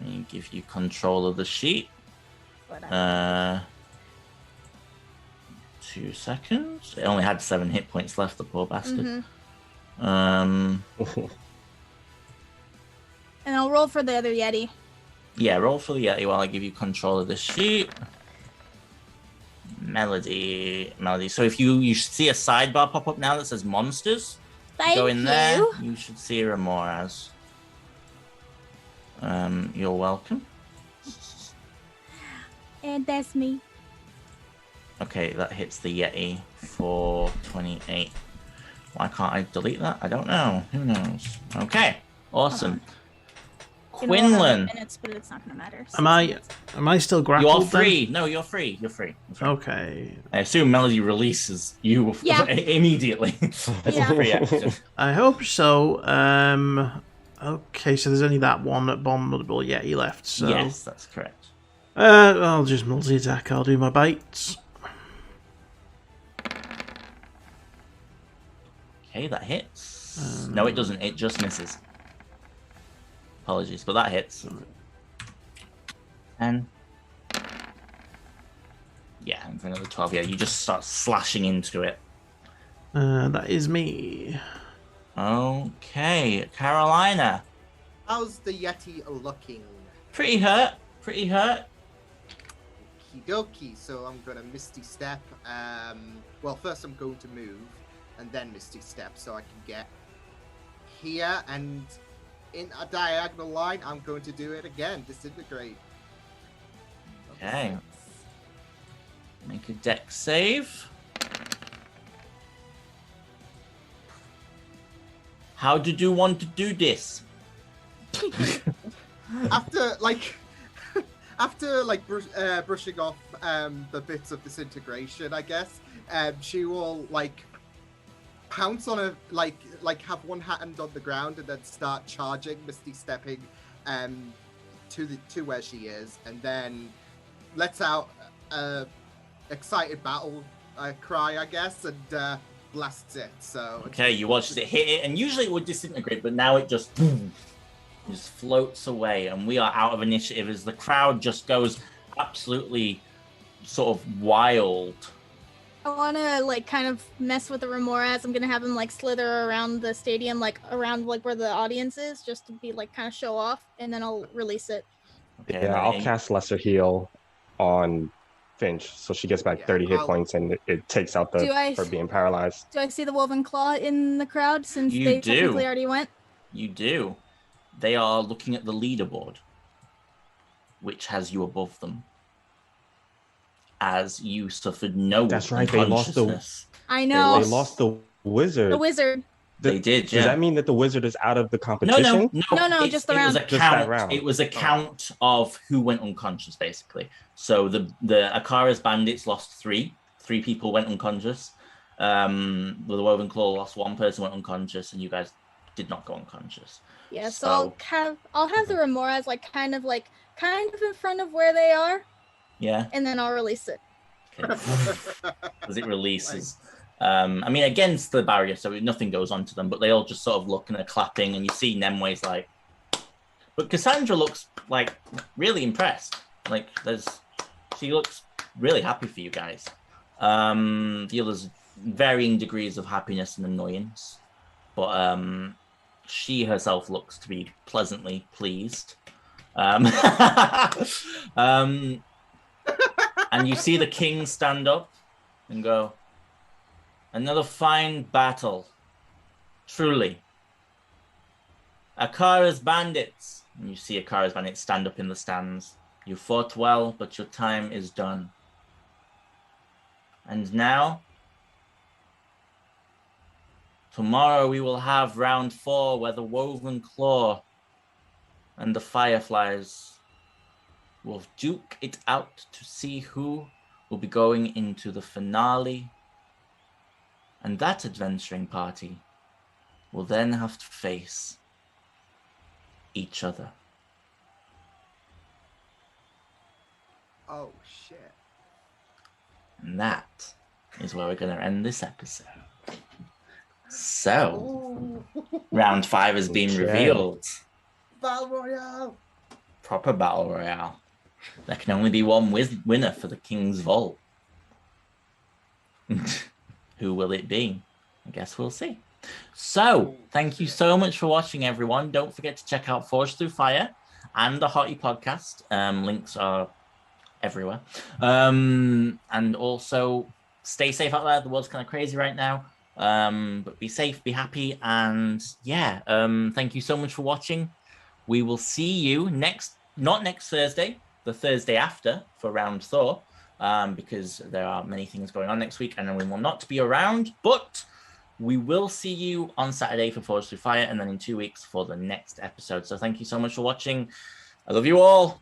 A: Let me give you control of the sheet. 2 seconds. It only had 7 hit points left, the poor bastard.
H: And I'll roll for the other Yeti.
A: Yeah, roll for the Yeti while I give you control of the sheet. Melody. So if you see a sidebar pop up now that says monsters, go in there. You should see Remoras. You're welcome.
H: And that's me.
A: Okay, that hits the Yeti for 28. Why can't I delete that? I don't know. Who knows? Okay, awesome. Quinlan.
H: Minutes, but it's not gonna matter.
B: Am I still grappled?
A: You're free. Then? No, you're free. You're free.
B: Okay.
A: I assume Melody releases you immediately. That's a free action.
B: I hope so. Okay, so there's only that one abominable Yeti left. So
A: yes, that's correct.
B: I'll just multi-attack. I'll do my bites.
A: Okay, that hits. No, it doesn't. It just misses. Apologies, but that hits. And yeah, and for another 12. Yeah, you just start slashing into it.
B: That is me.
A: Okay, Carolina.
C: How's the Yeti looking?
A: Pretty hurt. Pretty hurt.
C: Okie dokie. So I'm gonna Misty Step. Well, first I'm going to move, and then Misty Step, so I can get here, and in a diagonal line, I'm going to do it again. Disintegrate.
A: Okay. Make a dex save. How did you want to do this?
C: After brushing off the bits of disintegration, I guess, she will pounce on a have one hand on the ground and then start charging, Misty stepping to where she is, and then lets out a excited battle cry, I guess, and blasts it. So
A: okay, you watch it hit it, and usually it would disintegrate, but now it just floats away, and we are out of initiative as the crowd just goes absolutely sort of wild.
H: I want to kind of mess with the Remoras. I'm gonna have him slither around the stadium, around where the audience is, just to be kind of show off, and then I'll release it.
A: Okay,
G: yeah, I'll cast Lesser Heal on Finch, so she gets back 30 hit points, and it takes out her being paralyzed.
H: Do I see the Woven Claw in the crowd since they technically already went?
A: You do. They are looking at the leaderboard, which has you above them, as you suffered no unconsciousness.
G: They lost
H: I know.
G: They lost the wizard.
H: The wizard.
A: They did, yeah.
G: Does that mean that the wizard is out of the competition?
H: No, just the round.
A: It was a count of who went unconscious, basically. So the Akara's bandits lost 3. 3 people went unconscious. The Woven Claw lost 1 person, went unconscious, and you guys did not go unconscious.
H: Yeah, so I'll have the Remoras kind of in front of where they are.
A: Yeah.
H: And then I'll release it.
A: Okay. As it releases. Against the barrier, so nothing goes onto them, but they all just sort of look and are clapping, and you see Nemwe's but Cassandra looks really impressed. She looks really happy for you guys. The others, varying degrees of happiness and annoyance, but she herself looks to be pleasantly pleased. And you see the king stand up and go, "Another fine battle, truly. Akara's bandits." And you see Akara's bandits stand up in the stands. "You fought well, but your time is done. And now, tomorrow we will have round 4 where the Woven Claw and the Fireflies will duke it out to see who will be going into the finale. And that adventuring party will then have to face each other.
C: Oh shit.
A: And that is where we're going to end this episode. So, round 5 has been
G: Okay.
A: revealed.
C: Battle Royale.
A: Proper battle royale. There can only be one winner for the King's Vault. Who will it be? I guess we'll see. So, thank you so much for watching, everyone. Don't forget to check out Forge Through Fire and the Hottie podcast. Links are everywhere. And also, stay safe out there. The world's kind of crazy right now. But be safe, be happy, and yeah, thank you so much for watching. We will see you not next Thursday, the Thursday after for round Thor, because there are many things going on next week, and we will not be around, but we will see you on Saturday for Forge Through Fire, and then in 2 weeks for the next episode. So thank you so much for watching. I love you all.